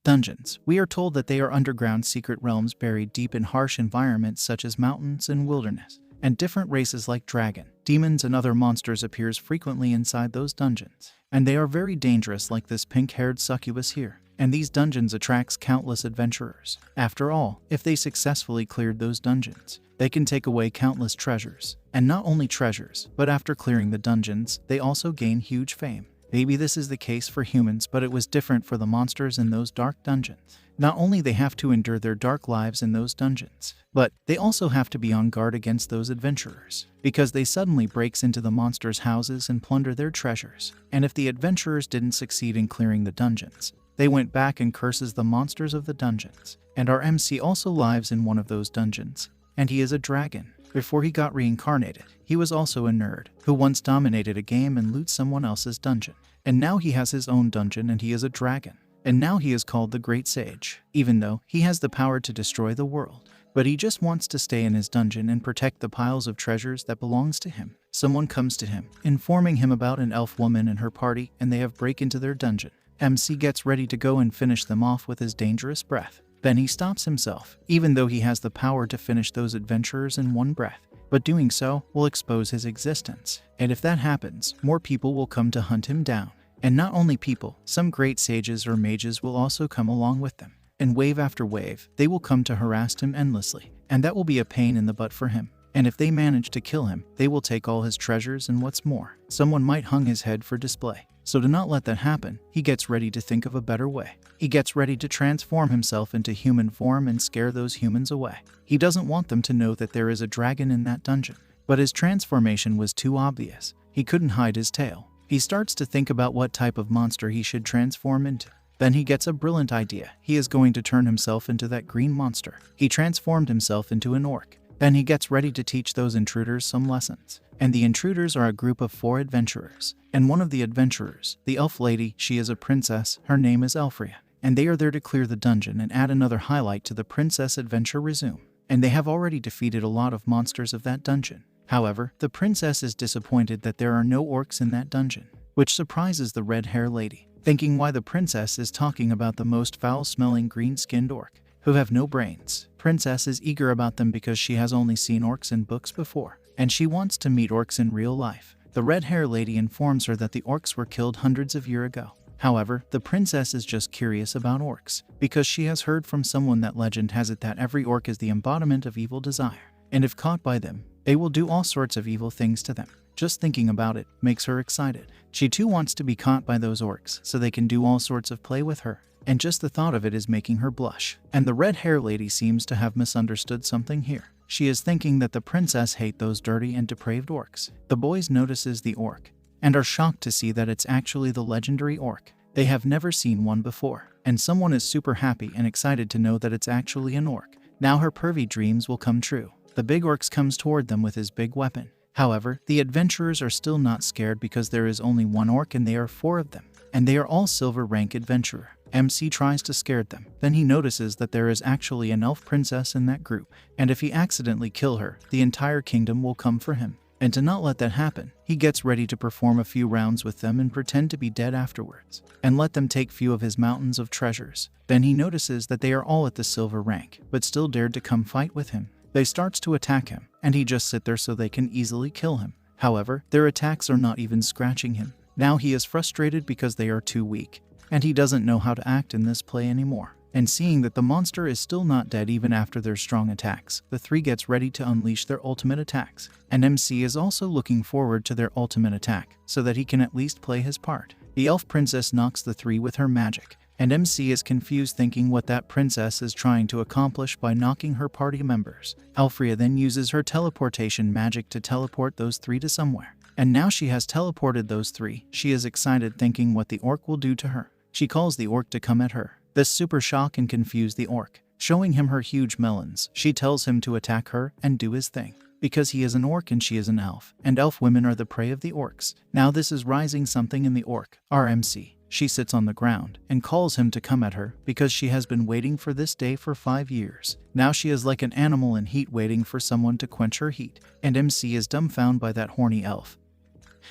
Dungeons. We are told that they are underground secret realms buried deep in harsh environments such as mountains and wilderness. And different races like dragon, demons, and other monsters appears frequently inside those dungeons. And they are very dangerous, like this pink-haired succubus here. And these dungeons attracts countless adventurers. After all, if they successfully cleared those dungeons, they can take away countless treasures. And not only treasures, but after clearing the dungeons, they also gain huge fame. Maybe this is the case for humans, but it was different for the monsters in those dark dungeons. Not only they have to endure their dark lives in those dungeons, but they also have to be on guard against those adventurers, because they suddenly breaks into the monsters' houses and plunder their treasures. And if the adventurers didn't succeed in clearing the dungeons, they went back and curses the monsters of the dungeons. And our MC also lives in one of those dungeons, and he is a dragon. Before he got reincarnated, he was also a nerd who once dominated a game and looted someone else's dungeon. And now he has his own dungeon and he is a dragon. And now he is called the Great Sage, even though he has the power to destroy the world. But he just wants to stay in his dungeon and protect the piles of treasures that belongs to him. Someone comes to him, informing him about an elf woman and her party, and they have break into their dungeon. MC gets ready to go and finish them off with his dangerous breath. Then he stops himself, even though he has the power to finish those adventurers in one breath. But doing so will expose his existence. And if that happens, more people will come to hunt him down. And not only people, some great sages or mages will also come along with them. And wave after wave, they will come to harass him endlessly. And that will be a pain in the butt for him. And if they manage to kill him, they will take all his treasures, and what's more, someone might hung his head for display. So to not let that happen, he gets ready to think of a better way. He gets ready to transform himself into human form and scare those humans away. He doesn't want them to know that there is a dragon in that dungeon. But his transformation was too obvious. He couldn't hide his tail. He starts to think about what type of monster he should transform into. Then he gets a brilliant idea. He is going to turn himself into that green monster. He transformed himself into an orc. Then he gets ready to teach those intruders some lessons. And the intruders are a group of 4 adventurers. And one of the adventurers, the elf lady, she is a princess, her name is Elfria. And they are there to clear the dungeon and add another highlight to the princess adventure resume. And they have already defeated a lot of monsters of that dungeon. However, the princess is disappointed that there are no orcs in that dungeon, which surprises the red-hair lady, thinking why the princess is talking about the most foul-smelling green-skinned orc, who have no brains. Princess is eager about them because she has only seen orcs in books before, and she wants to meet orcs in real life. The red-hair lady informs her that the orcs were killed hundreds of years ago. However, the princess is just curious about orcs, because she has heard from someone that legend has it that every orc is the embodiment of evil desire, and if caught by them, they will do all sorts of evil things to them. Just thinking about it makes her excited. She too wants to be caught by those orcs so they can do all sorts of play with her. And just the thought of it is making her blush. And the red-hair lady seems to have misunderstood something here. She is thinking that the princess hates those dirty and depraved orcs. The boys notices the orc and are shocked to see that it's actually the legendary orc. They have never seen one before. And someone is super happy and excited to know that it's actually an orc. Now her pervy dreams will come true. The big orc comes toward them with his big weapon. However, the adventurers are still not scared because there is only one orc and they are 4 of them. And they are all silver rank adventurer. MC tries to scare them. Then he notices that there is actually an elf princess in that group. And if he accidentally kill her, the entire kingdom will come for him. And to not let that happen, he gets ready to perform a few rounds with them and pretend to be dead afterwards. And let them take few of his mountains of treasures. Then he notices that they are all at the silver rank, but still dared to come fight with him. They starts to attack him, and he just sit there so they can easily kill him. However, their attacks are not even scratching him. Now he is frustrated because they are too weak, and he doesn't know how to act in this play anymore. And seeing that the monster is still not dead even after their strong attacks, the 3 gets ready to unleash their ultimate attacks. And MC is also looking forward to their ultimate attack, so that he can at least play his part. The elf princess knocks the 3 with her magic. And MC is confused thinking what that princess is trying to accomplish by knocking her party members. Elfria then uses her teleportation magic to teleport those 3 to somewhere. And now she has teleported those 3. She is excited thinking what the orc will do to her. She calls the orc to come at her. This super shock and confuse the orc. Showing him her huge melons, she tells him to attack her and do his thing. Because he is an orc and she is an elf. And elf women are the prey of the orcs. Now this is rising something in the orc, RMC. She sits on the ground and calls him to come at her because she has been waiting for this day for 5 years. Now she is like an animal in heat waiting for someone to quench her heat. And MC is dumbfounded by that horny elf,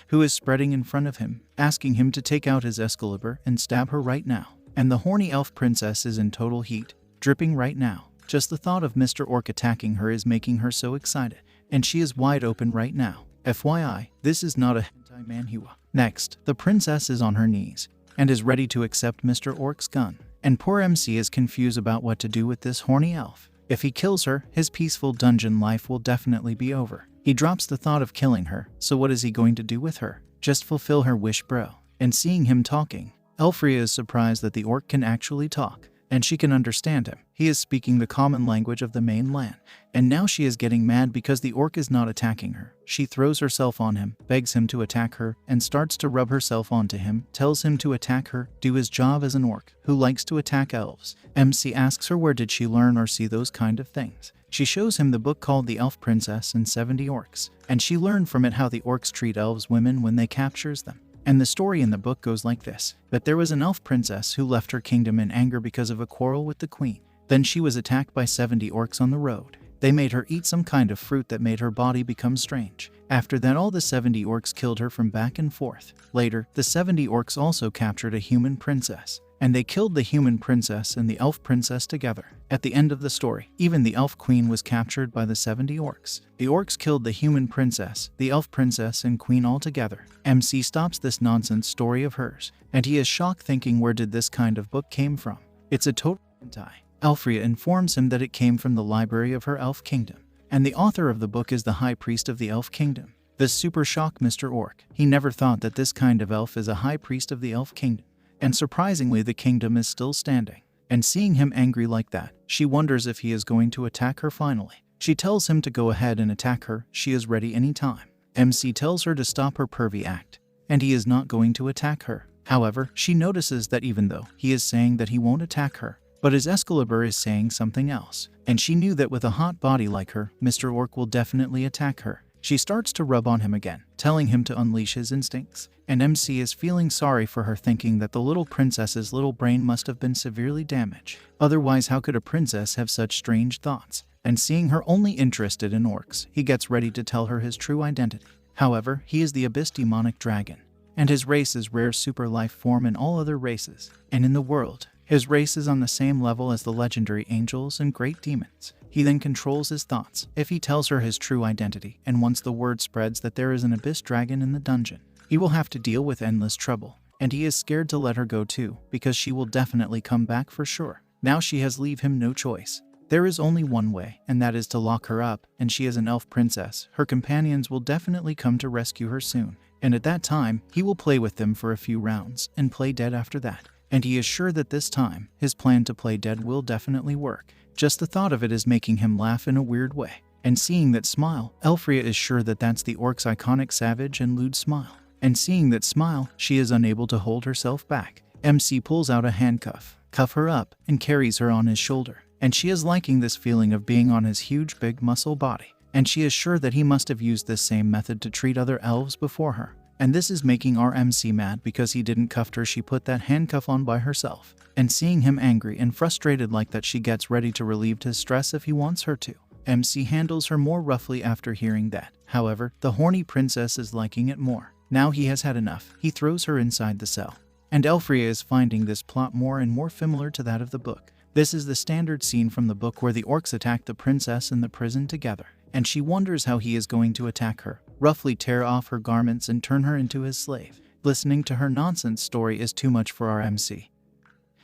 who is spreading in front of him, asking him to take out his Excalibur and stab her right now. and the horny elf princess is in total heat, dripping right now. Just the thought of Mr. Orc attacking her is making her so excited, and she is wide open right now. FYI, this is not a hentai manhwa. Next, the princess is on her knees and is ready to accept Mr. Orc's gun, and poor MC is confused about what to do with this horny elf. If he kills her, his peaceful dungeon life will definitely be over. He drops the thought of killing her, so what is he going to do with her? Just fulfill her wish, bro. And seeing him talking, Elfria is surprised that the orc can actually talk, and she can understand him. He is speaking the common language of the mainland, and now she is getting mad because the orc is not attacking her. She throws herself on him, begs him to attack her, and starts to rub herself onto him, tells him to attack her, do his job as an orc who likes to attack elves. MC asks her where did she learn or see those kind of things. She shows him the book called The Elf Princess and 70 Orcs, and she learned from it how the orcs treat elves women when they captures them. And the story in the book goes like this: that there was an elf princess who left her kingdom in anger because of a quarrel with the queen. Then she was attacked by 70 orcs on the road. They made her eat some kind of fruit that made her body become strange. After that, all the 70 orcs killed her from back and forth. Later, the 70 orcs also captured a human princess, and they killed the human princess and the elf princess together. At the end of the story, even the elf queen was captured by the 70 orcs. The orcs killed the human princess, the elf princess, and queen all together. MC stops this nonsense story of hers, and he is shocked, thinking where did this kind of book came from? It's a total hentai. Elfria informs him that it came from the library of her elf kingdom, and the author of the book is the high priest of the elf kingdom. This super shocked Mr. Orc. He never thought that this kind of elf is a high priest of the elf kingdom. And surprisingly, the kingdom is still standing. And seeing him angry like that, she wonders if he is going to attack her finally. She tells him to go ahead and attack her, she is ready anytime. MC tells her to stop her pervy act, and he is not going to attack her. However, she notices that even though he is saying that he won't attack her, but his Excalibur is saying something else. And she knew that with a hot body like her, Mr. Orc will definitely attack her. She starts to rub on him again, telling him to unleash his instincts, and MC is feeling sorry for her, thinking that the little princess's little brain must have been severely damaged. Otherwise, how could a princess have such strange thoughts? And seeing her only interested in orcs, he gets ready to tell her his true identity. However, he is the Abyss Demonic Dragon, and his race is rare super life form in all other races, and in the world, his race is on the same level as the legendary angels and great demons. He then controls his thoughts if he tells her his true identity, and once the word spreads that there is an abyss dragon in the dungeon, he will have to deal with endless trouble, and he is scared to let her go too, because she will definitely come back for sure. Now she has leave him no choice. There is only one way, and that is to lock her up, and she is an elf princess. Her companions will definitely come to rescue her soon, and at that time, he will play with them for a few rounds, and play dead after that. And he is sure that this time, his plan to play dead will definitely work. Just the thought of it is making him laugh in a weird way. And seeing that smile, Elfria is sure that that's the orc's iconic savage and lewd smile. And seeing that smile, she is unable to hold herself back. MC pulls out a handcuff, cuff her up, and carries her on his shoulder. And she is liking this feeling of being on his huge big muscle body. And she is sure that he must have used this same method to treat other elves before her. And this is making our MC mad because he didn't cuff her, she put that handcuff on by herself. And seeing him angry and frustrated like that, she gets ready to relieve his stress if he wants her to. MC handles her more roughly after hearing that. However, the horny princess is liking it more. Now he has had enough. He throws her inside the cell. And Elfria is finding this plot more and more similar to that of the book. This is the standard scene from the book where the orcs attack the princess in the prison together. And she wonders how he is going to attack her, roughly tear off her garments and turn her into his slave. Listening to her nonsense story is too much for our MC.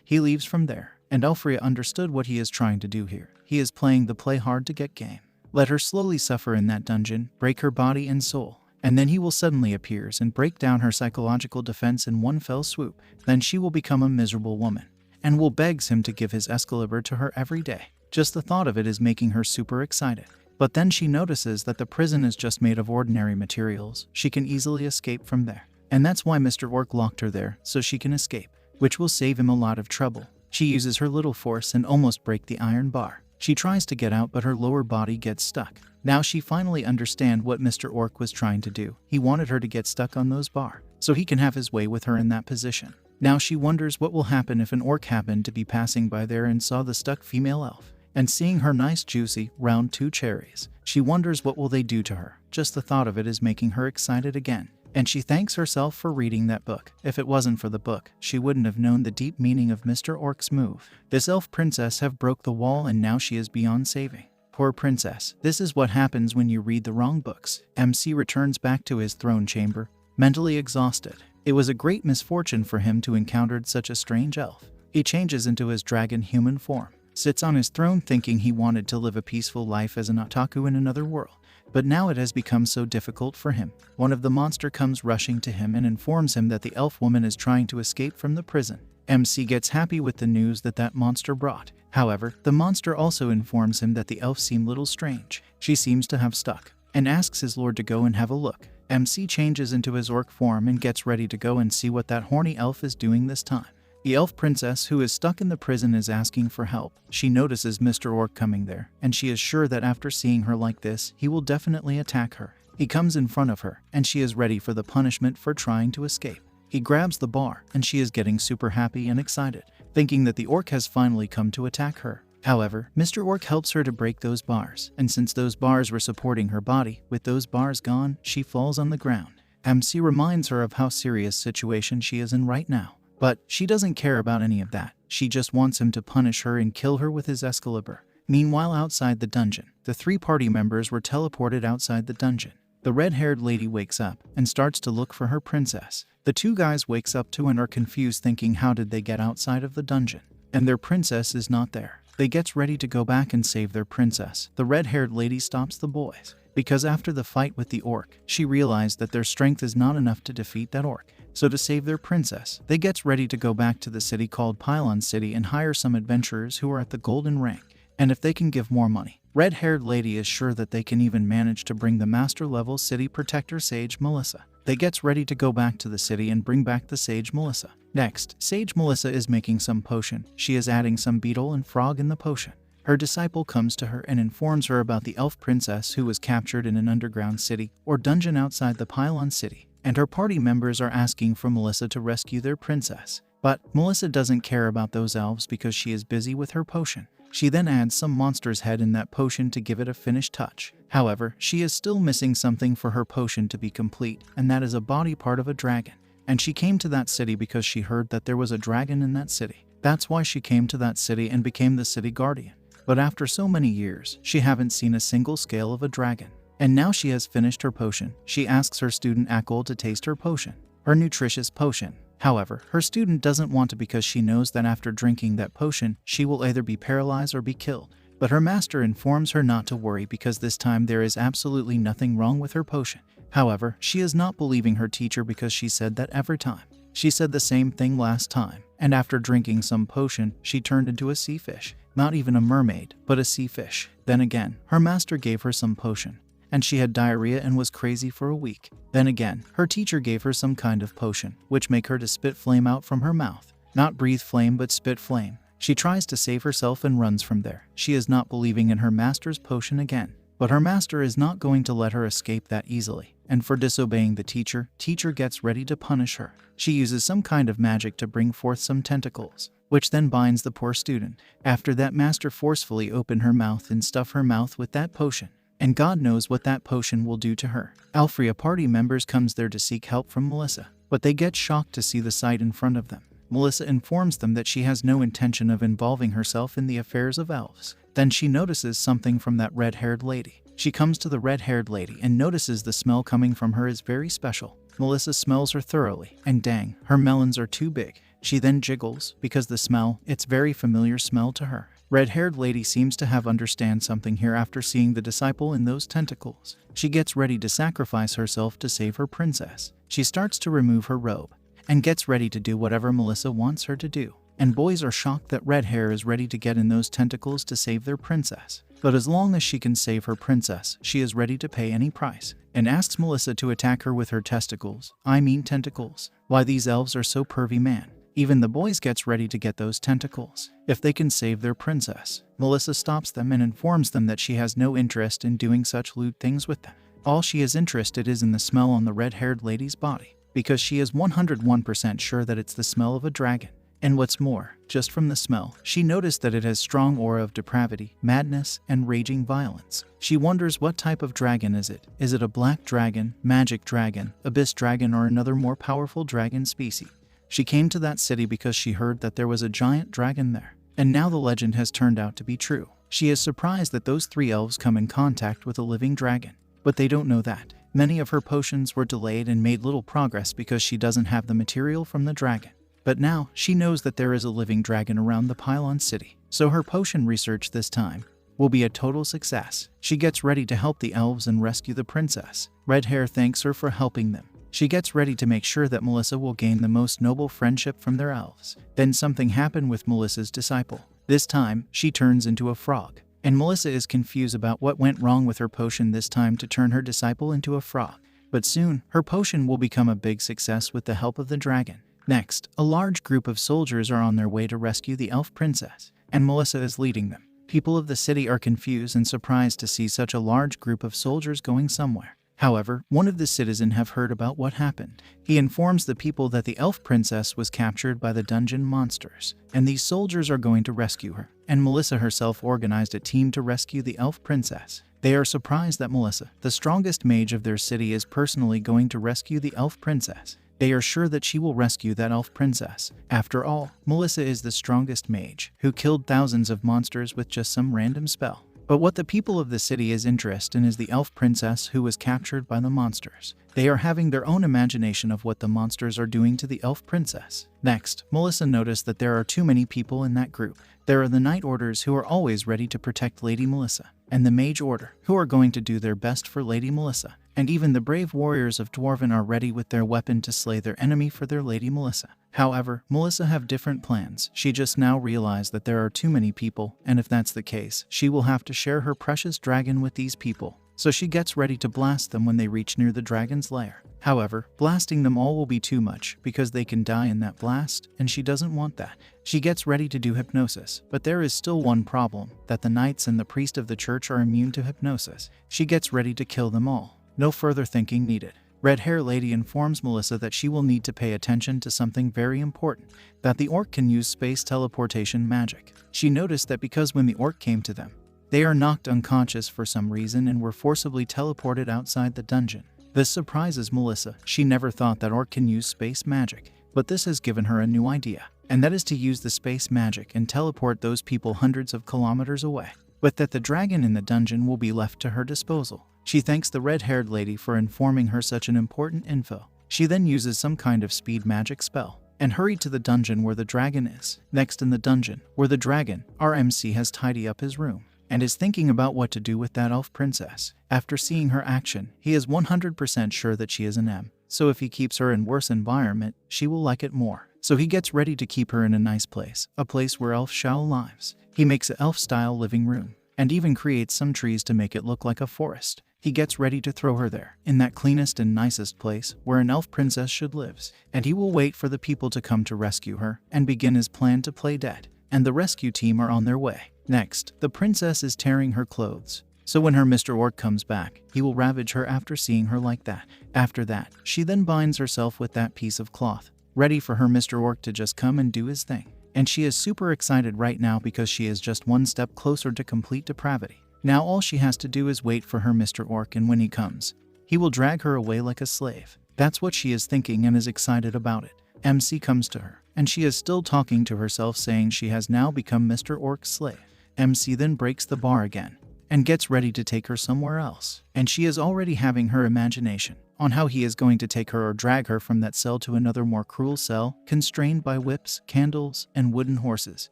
He leaves from there, and Elfria understood what he is trying to do here. He is playing the play hard to get game. Let her slowly suffer in that dungeon, break her body and soul, and then he will suddenly appears and break down her psychological defense in one fell swoop. Then she will become a miserable woman, and will begs him to give his Excalibur to her every day. Just the thought of it is making her super excited. But then she notices that the prison is just made of ordinary materials. She can easily escape from there. And that's why Mr. Orc locked her there, so she can escape, which will save him a lot of trouble. She uses her little force and almost break the iron bar. She tries to get out, but her lower body gets stuck. Now she finally understands what Mr. Orc was trying to do. He wanted her to get stuck on those bar, so he can have his way with her in that position. Now she wonders what will happen if an orc happened to be passing by there and saw the stuck female elf. And seeing her nice juicy, round 2 cherries, she wonders what will they do to her. Just the thought of it is making her excited again. and she thanks herself for reading that book. If it wasn't for the book, she wouldn't have known the deep meaning of Mr. Orc's move. This elf princess have broke the wall and now she is beyond saving. Poor princess. This is what happens when you read the wrong books. MC returns back to his throne chamber, mentally exhausted. It was a great misfortune for him to encounter such a strange elf. He changes into his dragon human form, sits on his throne thinking he wanted to live a peaceful life as an otaku in another world. But now it has become so difficult for him. One of the monster comes rushing to him and informs him that the elf woman is trying to escape from the prison. MC gets happy with the news that monster brought. However, the monster also informs him that the elf seemed little strange. She seems to have stuck, and asks his lord to go and have a look. MC changes into his orc form and gets ready to go and see what that horny elf is doing this time. The elf princess who is stuck in the prison is asking for help. She notices Mr. Orc coming there, and she is sure that after seeing her like this, he will definitely attack her. He comes in front of her, and she is ready for the punishment for trying to escape. He grabs the bar, and she is getting super happy and excited, thinking that the orc has finally come to attack her. However, Mr. Orc helps her to break those bars, and since those bars were supporting her body, with those bars gone, she falls on the ground. MC reminds her of how serious situation she is in right now. But she doesn't care about any of that. She just wants him to punish her and kill her with his Excalibur. Meanwhile, outside the dungeon, the 3 party members were teleported outside the dungeon. The red-haired lady wakes up and starts to look for her princess. The 2 guys wakes up too and are confused thinking how did they get outside of the dungeon? And their princess is not there. They gets ready to go back and save their princess. The red-haired lady stops the boys, because after the fight with the orc, she realized that their strength is not enough to defeat that orc. So to save their princess, they gets ready to go back to the city called Pylon City and hire some adventurers who are at the golden rank. And if they can give more money, red-haired lady is sure that they can even manage to bring the master level city protector Sage Melissa. They gets ready to go back to the city and bring back the Sage Melissa. Next, Sage Melissa is making some potion. She is adding some beetle and frog in the potion. Her disciple comes to her and informs her about the elf princess who was captured in an underground city or dungeon outside the Pylon City. And her party members are asking for Melissa to rescue their princess. But Melissa doesn't care about those elves because she is busy with her potion. She then adds some monster's head in that potion to give it a finished touch. However, she is still missing something for her potion to be complete, and that is a body part of a dragon. And she came to that city because she heard that there was a dragon in that city. That's why she came to that city and became the city guardian. But after so many years, she haven't seen a single scale of a dragon. And now she has finished her potion. She asks her student Akol to taste her potion, her nutritious potion. However, her student doesn't want to because she knows that after drinking that potion, she will either be paralyzed or be killed. But her master informs her not to worry because this time there is absolutely nothing wrong with her potion. However, she is not believing her teacher because she said that every time. She said the same thing last time, and after drinking some potion, she turned into a sea fish. Not even a mermaid, but a sea fish. Then again, her master gave her some potion, and she had diarrhea and was crazy for a week. Then again, her teacher gave her some kind of potion, which make her to spit flame out from her mouth. Not breathe flame but spit flame. She tries to save herself and runs from there. She is not believing in her master's potion again. But her master is not going to let her escape that easily. And for disobeying the teacher gets ready to punish her. She uses some kind of magic to bring forth some tentacles, which then binds the poor student. After that, master forcefully open her mouth and stuff her mouth with that potion. And God knows what that potion will do to her. Alfrea party members comes there to seek help from Melissa, but they get shocked to see the sight in front of them. Melissa informs them that she has no intention of involving herself in the affairs of elves. Then she notices something from that red-haired lady. She comes to the red-haired lady and notices the smell coming from her is very special. Melissa smells her thoroughly, and dang, her melons are too big. She then jiggles, because the smell, it's very familiar smell to her. Red-haired lady seems to have understand something here after seeing the disciple in those tentacles. She gets ready to sacrifice herself to save her princess. She starts to remove her robe, and gets ready to do whatever Melissa wants her to do. And boys are shocked that red hair is ready to get in those tentacles to save their princess. But as long as she can save her princess, she is ready to pay any price, and asks Melissa to attack her with her testicles. I mean tentacles. Why these elves are so pervy, man. Even the boys gets ready to get those tentacles, if they can save their princess. Melissa stops them and informs them that she has no interest in doing such lewd things with them. All she is interested is in the smell on the red-haired lady's body, because she is 101% sure that it's the smell of a dragon. And what's more, just from the smell, she noticed that it has strong aura of depravity, madness, and raging violence. She wonders what type of dragon is it? Is it a black dragon, magic dragon, abyss dragon, or another more powerful dragon species? She came to that city because she heard that there was a giant dragon there. And now the legend has turned out to be true. She is surprised that those 3 elves come in contact with a living dragon. But they don't know that many of her potions were delayed and made little progress because she doesn't have the material from the dragon. But now, she knows that there is a living dragon around the Pylon City. So her potion research this time will be a total success. She gets ready to help the elves and rescue the princess. Red Hair thanks her for helping them. She gets ready to make sure that Melissa will gain the most noble friendship from their elves. Then something happened with Melissa's disciple. This time, she turns into a frog. And Melissa is confused about what went wrong with her potion this time to turn her disciple into a frog. But soon, her potion will become a big success with the help of the dragon. Next, a large group of soldiers are on their way to rescue the elf princess, and Melissa is leading them. People of the city are confused and surprised to see such a large group of soldiers going somewhere. However, one of the citizens have heard about what happened. He informs the people that the elf princess was captured by the dungeon monsters, and these soldiers are going to rescue her. And Melissa herself organized a team to rescue the elf princess. They are surprised that Melissa, the strongest mage of their city, is personally going to rescue the elf princess. They are sure that she will rescue that elf princess. After all, Melissa is the strongest mage, who killed thousands of monsters with just some random spell. But what the people of the city is interested in is the elf princess who was captured by the monsters. They are having their own imagination of what the monsters are doing to the elf princess. Next, Melissa noticed that there are too many people in that group. There are the Knight Orders who are always ready to protect Lady Melissa, and the Mage Order, who are going to do their best for Lady Melissa. And even the brave warriors of Dwarven are ready with their weapon to slay their enemy for their Lady Melissa. However, Melissa have different plans. She just now realized that there are too many people, and if that's the case, she will have to share her precious dragon with these people. So she gets ready to blast them when they reach near the dragon's lair. However, blasting them all will be too much because they can die in that blast, and she doesn't want that. She gets ready to do hypnosis, but there is still one problem, that the knights and the priest of the church are immune to hypnosis. She gets ready to kill them all. No further thinking needed. Red Hair Lady informs Melissa that she will need to pay attention to something very important, that the orc can use space teleportation magic. She noticed that because when the orc came to them, they are knocked unconscious for some reason and were forcibly teleported outside the dungeon. This surprises Melissa. She never thought that orc can use space magic, but this has given her a new idea, and that is to use the space magic and teleport those people hundreds of kilometers away. But that the dragon in the dungeon will be left to her disposal. She thanks the red-haired lady for informing her such an important info. She then uses some kind of speed magic spell and hurried to the dungeon where the dragon is. Next in the dungeon, where the dragon, our MC has tidied up his room and is thinking about what to do with that elf princess. After seeing her action, he is 100% sure that she is an M. So if he keeps her in worse environment, she will like it more. So he gets ready to keep her in a nice place, a place where elves shall lives. He makes an elf-style living room and even creates some trees to make it look like a forest. He gets ready to throw her there, in that cleanest and nicest place where an elf princess should live, and he will wait for the people to come to rescue her and begin his plan to play dead. And the rescue team are on their way. Next, the princess is tearing her clothes. So when her Mr. Orc comes back, he will ravage her after seeing her like that. After that, she then binds herself with that piece of cloth, ready for her Mr. Orc to just come and do his thing. And she is super excited right now because she is just one step closer to complete depravity. Now all she has to do is wait for her Mr. Orc, and when he comes, he will drag her away like a slave. That's what she is thinking and is excited about it. MC comes to her, and she is still talking to herself saying she has now become Mr. Orc's slave. MC then breaks the bar again and gets ready to take her somewhere else. And she is already having her imagination on how he is going to take her or drag her from that cell to another more cruel cell, constrained by whips, candles, and wooden horses.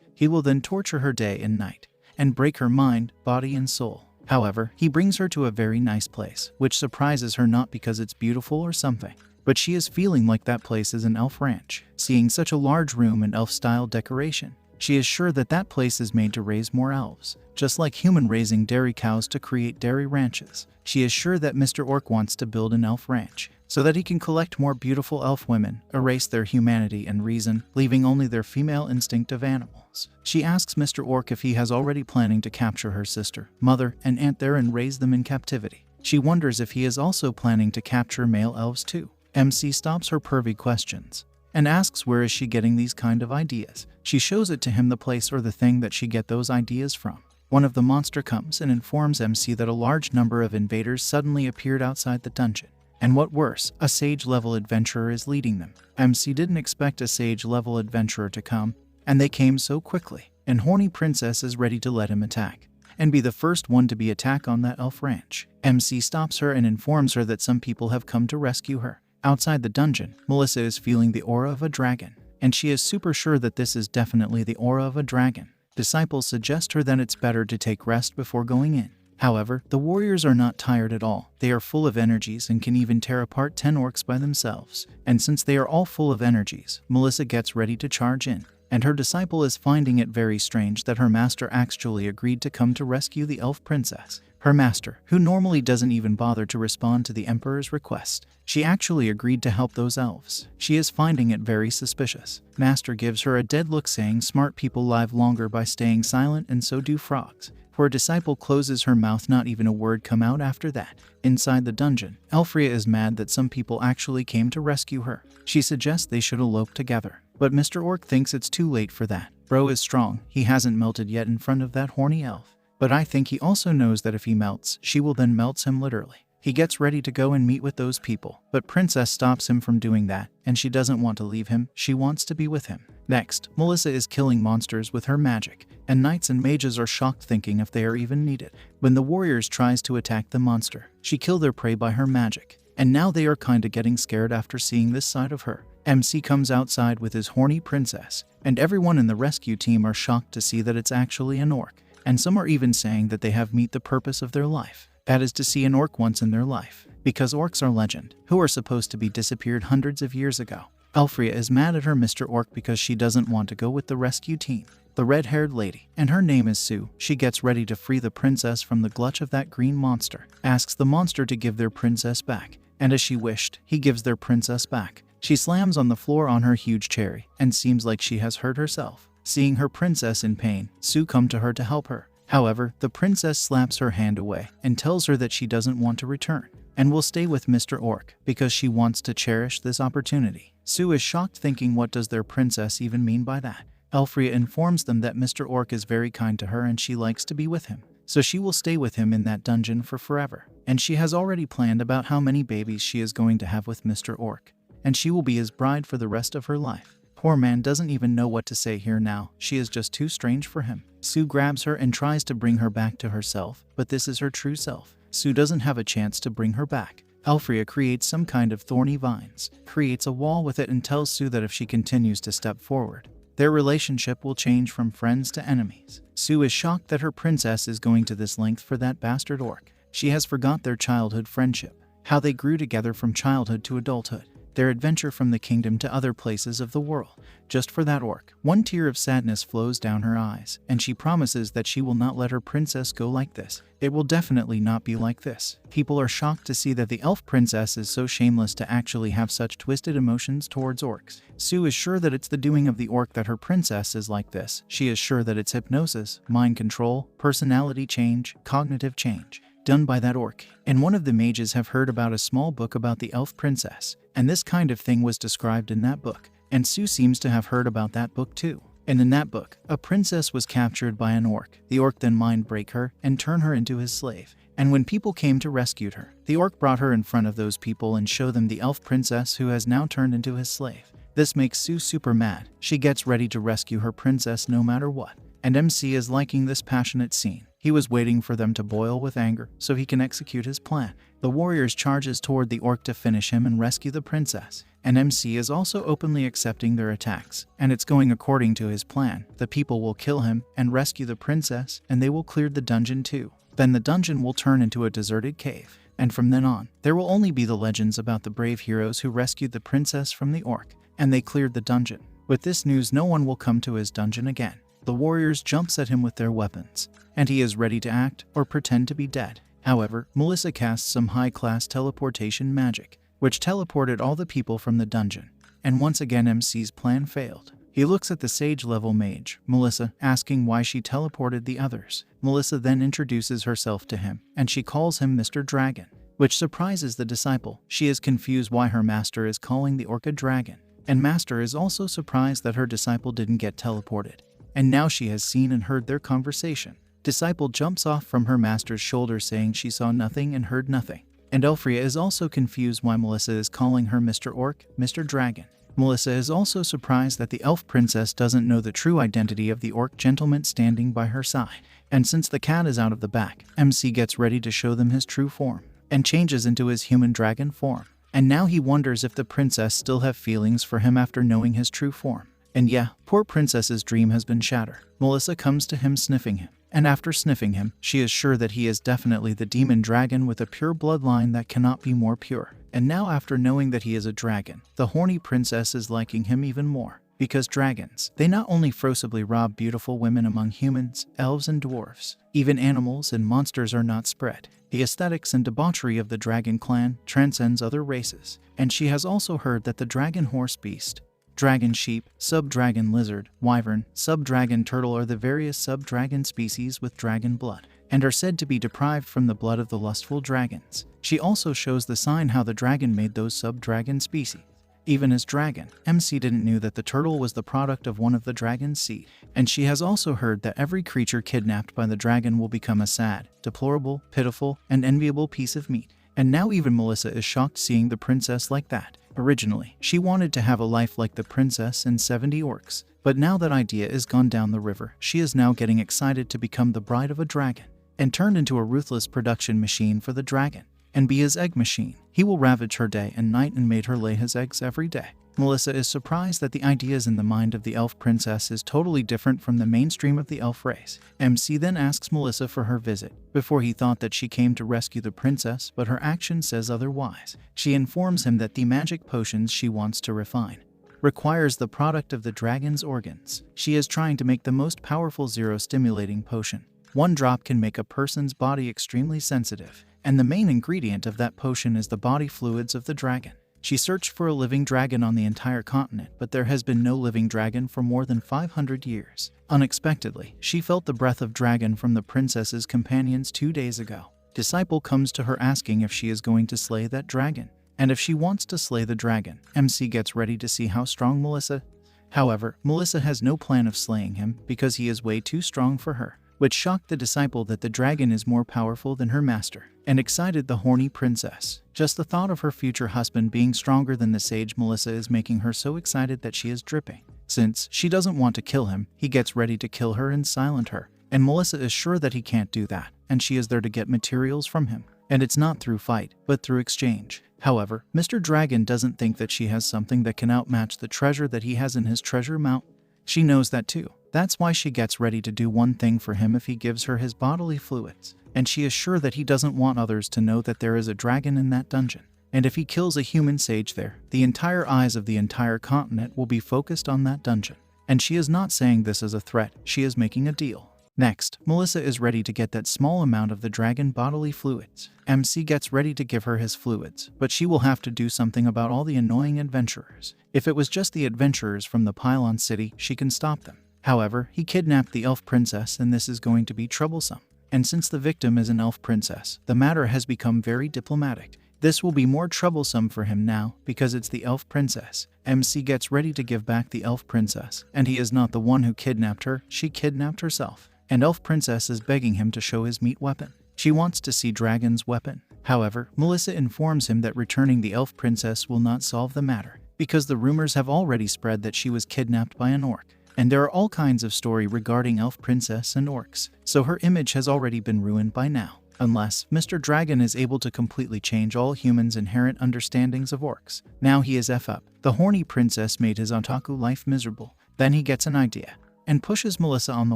He will then torture her day and night and break her mind, body, and soul. However, he brings her to a very nice place, which surprises her not because it's beautiful or something, but she is feeling like that place is an elf ranch. Seeing such a large room and elf-style decoration, she is sure that that place is made to raise more elves, just like human raising dairy cows to create dairy ranches. She is sure that Mr. Orc wants to build an elf ranch, so that he can collect more beautiful elf women, erase their humanity and reason, leaving only their female instinctive animals. She asks Mr. Orc if he has already planning to capture her sister, mother, and aunt there and raise them in captivity. She wonders if he is also planning to capture male elves too. MC stops her pervy questions and asks where is she getting these kind of ideas. She shows it to him the place or the thing that she get those ideas from. One of the monster comes and informs MC that a large number of invaders suddenly appeared outside the dungeon. And what worse, a sage-level adventurer is leading them. MC didn't expect a sage-level adventurer to come, and they came so quickly. And horny princess is ready to let him attack, and be the first one to be attacked on that elf ranch. MC stops her and informs her that some people have come to rescue her. Outside the dungeon, Melissa is feeling the aura of a dragon, and she is super sure that this is definitely the aura of a dragon. Disciples suggest her that it's better to take rest before going in. However, the warriors are not tired at all. They are full of energies and can even tear apart 10 orcs by themselves. And since they are all full of energies, Melissa gets ready to charge in. And her disciple is finding it very strange that her master actually agreed to come to rescue the elf princess. Her master, who normally doesn't even bother to respond to the emperor's request, she actually agreed to help those elves. She is finding it very suspicious. Master gives her a dead look saying smart people live longer by staying silent and so do frogs. Her disciple closes her mouth, not even a word come out after that. Inside the dungeon, Elfria is mad that some people actually came to rescue her. She suggests they should elope together. But Mr. Orc thinks it's too late for that. Bro is strong, he hasn't melted yet in front of that horny elf. But I think he also knows that if he melts, she will then melts him literally. He gets ready to go and meet with those people, but Princess stops him from doing that, and she doesn't want to leave him, she wants to be with him. Next, Melissa is killing monsters with her magic, and knights and mages are shocked thinking if they are even needed. When the warriors tries to attack the monster, she kills their prey by her magic, and now they are kinda getting scared after seeing this side of her. MC comes outside with his horny princess, and everyone in the rescue team are shocked to see that it's actually an orc, and some are even saying that they have met the purpose of their life. That is to see an orc once in their life, because orcs are legend, who are supposed to be disappeared hundreds of years ago. Elfria is mad at her Mr. Orc because she doesn't want to go with the rescue team. The red-haired lady, and her name is Sue, she gets ready to free the princess from the clutch of that green monster, asks the monster to give their princess back, and as she wished, he gives their princess back. She slams on the floor on her huge cherry, and seems like she has hurt herself. Seeing her princess in pain, Sue comes to her to help her. However, the princess slaps her hand away and tells her that she doesn't want to return and will stay with Mr. Orc because she wants to cherish this opportunity. Sue is shocked thinking what does their princess even mean by that. Elfria informs them that Mr. Orc is very kind to her and she likes to be with him. So she will stay with him in that dungeon for forever. And she has already planned about how many babies she is going to have with Mr. Orc. And she will be his bride for the rest of her life. Poor man doesn't even know what to say here now. She is just too strange for him. Sue grabs her and tries to bring her back to herself, but this is her true self. Sue doesn't have a chance to bring her back. Elfria creates some kind of thorny vines, creates a wall with it and tells Sue that if she continues to step forward, their relationship will change from friends to enemies. Sue is shocked that her princess is going to this length for that bastard orc. She has forgot their childhood friendship, how they grew together from childhood to adulthood, their adventure from the kingdom to other places of the world. Just for that orc, one tear of sadness flows down her eyes, and she promises that she will not let her princess go like this. It will definitely not be like this. People are shocked to see that the elf princess is so shameless to actually have such twisted emotions towards orcs. Sue is sure that it's the doing of the orc that her princess is like this. She is sure that it's hypnosis, mind control, personality change, cognitive change, done by that orc. And one of the mages have heard about a small book about the elf princess, and this kind of thing was described in that book. And Sue seems to have heard about that book too. And in that book, a princess was captured by an orc. The orc then mind break her and turn her into his slave. And when people came to rescue her, the orc brought her in front of those people and showed them the elf princess who has now turned into his slave. This makes Sue super mad. She gets ready to rescue her princess no matter what. And MC is liking this passionate scene. He was waiting for them to boil with anger so he can execute his plan. The warriors charges toward the orc to finish him and rescue the princess. And MC is also openly accepting their attacks. And it's going according to his plan. The people will kill him and rescue the princess, and they will clear the dungeon too. Then the dungeon will turn into a deserted cave. And from then on, there will only be the legends about the brave heroes who rescued the princess from the orc, and they cleared the dungeon. With this news, no one will come to his dungeon again. The warriors jumps at him with their weapons, and he is ready to act or pretend to be dead. However, Melissa casts some high-class teleportation magic, which teleported all the people from the dungeon. And once again MC's plan failed. He looks at the sage-level mage, Melissa, asking why she teleported the others. Melissa then introduces herself to him, and she calls him Mr. Dragon, which surprises the disciple. She is confused why her master is calling the orc a dragon. and Master is also surprised that her disciple didn't get teleported. And now she has seen and heard their conversation. Disciple jumps off from her master's shoulder saying she saw nothing and heard nothing. And Elfria is also confused why Melissa is calling her Mr. Orc, Mr. Dragon. Melissa is also surprised that the elf princess doesn't know the true identity of the orc gentleman standing by her side. And since the cat is out of the bag, MC gets ready to show them his true form, and changes into his human dragon form. And now he wonders if the princess still have feelings for him after knowing his true form. And yeah, poor princess's dream has been shattered. Melissa comes to him sniffing him. And after sniffing him, she is sure that he is definitely the demon dragon with a pure bloodline that cannot be more pure. And now after knowing that he is a dragon, the horny princess is liking him even more. Because dragons, they not only forcibly rob beautiful women among humans, elves and dwarves, even animals and monsters are not spread. The aesthetics and debauchery of the dragon clan transcends other races. And she has also heard that the dragon horse beast, dragon sheep, sub-dragon lizard, wyvern, sub-dragon turtle are the various sub-dragon species with dragon blood, and are said to be deprived from the blood of the lustful dragons. She also shows the sign how the dragon made those sub-dragon species. Even as dragon, MC didn't know that the turtle was the product of one of the dragon's seed, and she has also heard that every creature kidnapped by the dragon will become a sad, deplorable, pitiful, and enviable piece of meat. And now even Melissa is shocked seeing the princess like that. Originally, she wanted to have a life like the princess and 70 orcs, but now that idea is gone down the river, she is now getting excited to become the bride of a dragon, and turned into a ruthless production machine for the dragon, and be his egg machine. He will ravage her day and night and made her lay his eggs every day. Melissa is surprised that the ideas in the mind of the elf princess is totally different from the mainstream of the elf race. MC then asks Melissa for her visit. Before he thought that she came to rescue the princess, but her action says otherwise. She informs him that the magic potions she wants to refine requires the product of the dragon's organs. She is trying to make the most powerful zero-stimulating potion. One drop can make a person's body extremely sensitive, and the main ingredient of that potion is the body fluids of the dragon. She searched for a living dragon on the entire continent, but there has been no living dragon for more than 500 years. Unexpectedly, she felt the breath of dragon from the princess's companions 2 days ago. Disciple comes to her asking if she is going to slay that dragon, and if she wants to slay the dragon. MC gets ready to see how strong Melissa. However, Melissa has no plan of slaying him because he is way too strong for her, which shocked the disciple that the dragon is more powerful than her master, and excited the horny princess. Just the thought of her future husband being stronger than the sage Melissa is making her so excited that she is dripping. Since she doesn't want to kill him, he gets ready to kill her and silence her, and Melissa is sure that he can't do that, and she is there to get materials from him. And it's not through fight, but through exchange. However, Mr. Dragon doesn't think that she has something that can outmatch the treasure that he has in his treasure mountain. She knows that too. That's why she gets ready to do one thing for him if he gives her his bodily fluids. And she is sure that he doesn't want others to know that there is a dragon in that dungeon. And if he kills a human sage there, the entire eyes of the entire continent will be focused on that dungeon. And she is not saying this as a threat, she is making a deal. Next, Melissa is ready to get that small amount of the dragon bodily fluids. MC gets ready to give her his fluids, but she will have to do something about all the annoying adventurers. If it was just the adventurers from the Pylon City, she can stop them. However, he kidnapped the elf princess and this is going to be troublesome. And since the victim is an elf princess, the matter has become very diplomatic. This will be more troublesome for him now because it's the elf princess. MC gets ready to give back the elf princess, and he is not the one who kidnapped her, she kidnapped herself. And elf princess is begging him to show his meat weapon. She wants to see dragon's weapon. However, Melissa informs him that returning the elf princess will not solve the matter, because the rumors have already spread that she was kidnapped by an orc. And there are all kinds of story regarding elf princess and orcs, so her image has already been ruined by now. Unless Mr. Dragon is able to completely change all humans' inherent understandings of orcs. Now he is F up. The horny princess made his otaku life miserable. Then he gets an idea and pushes Melissa on the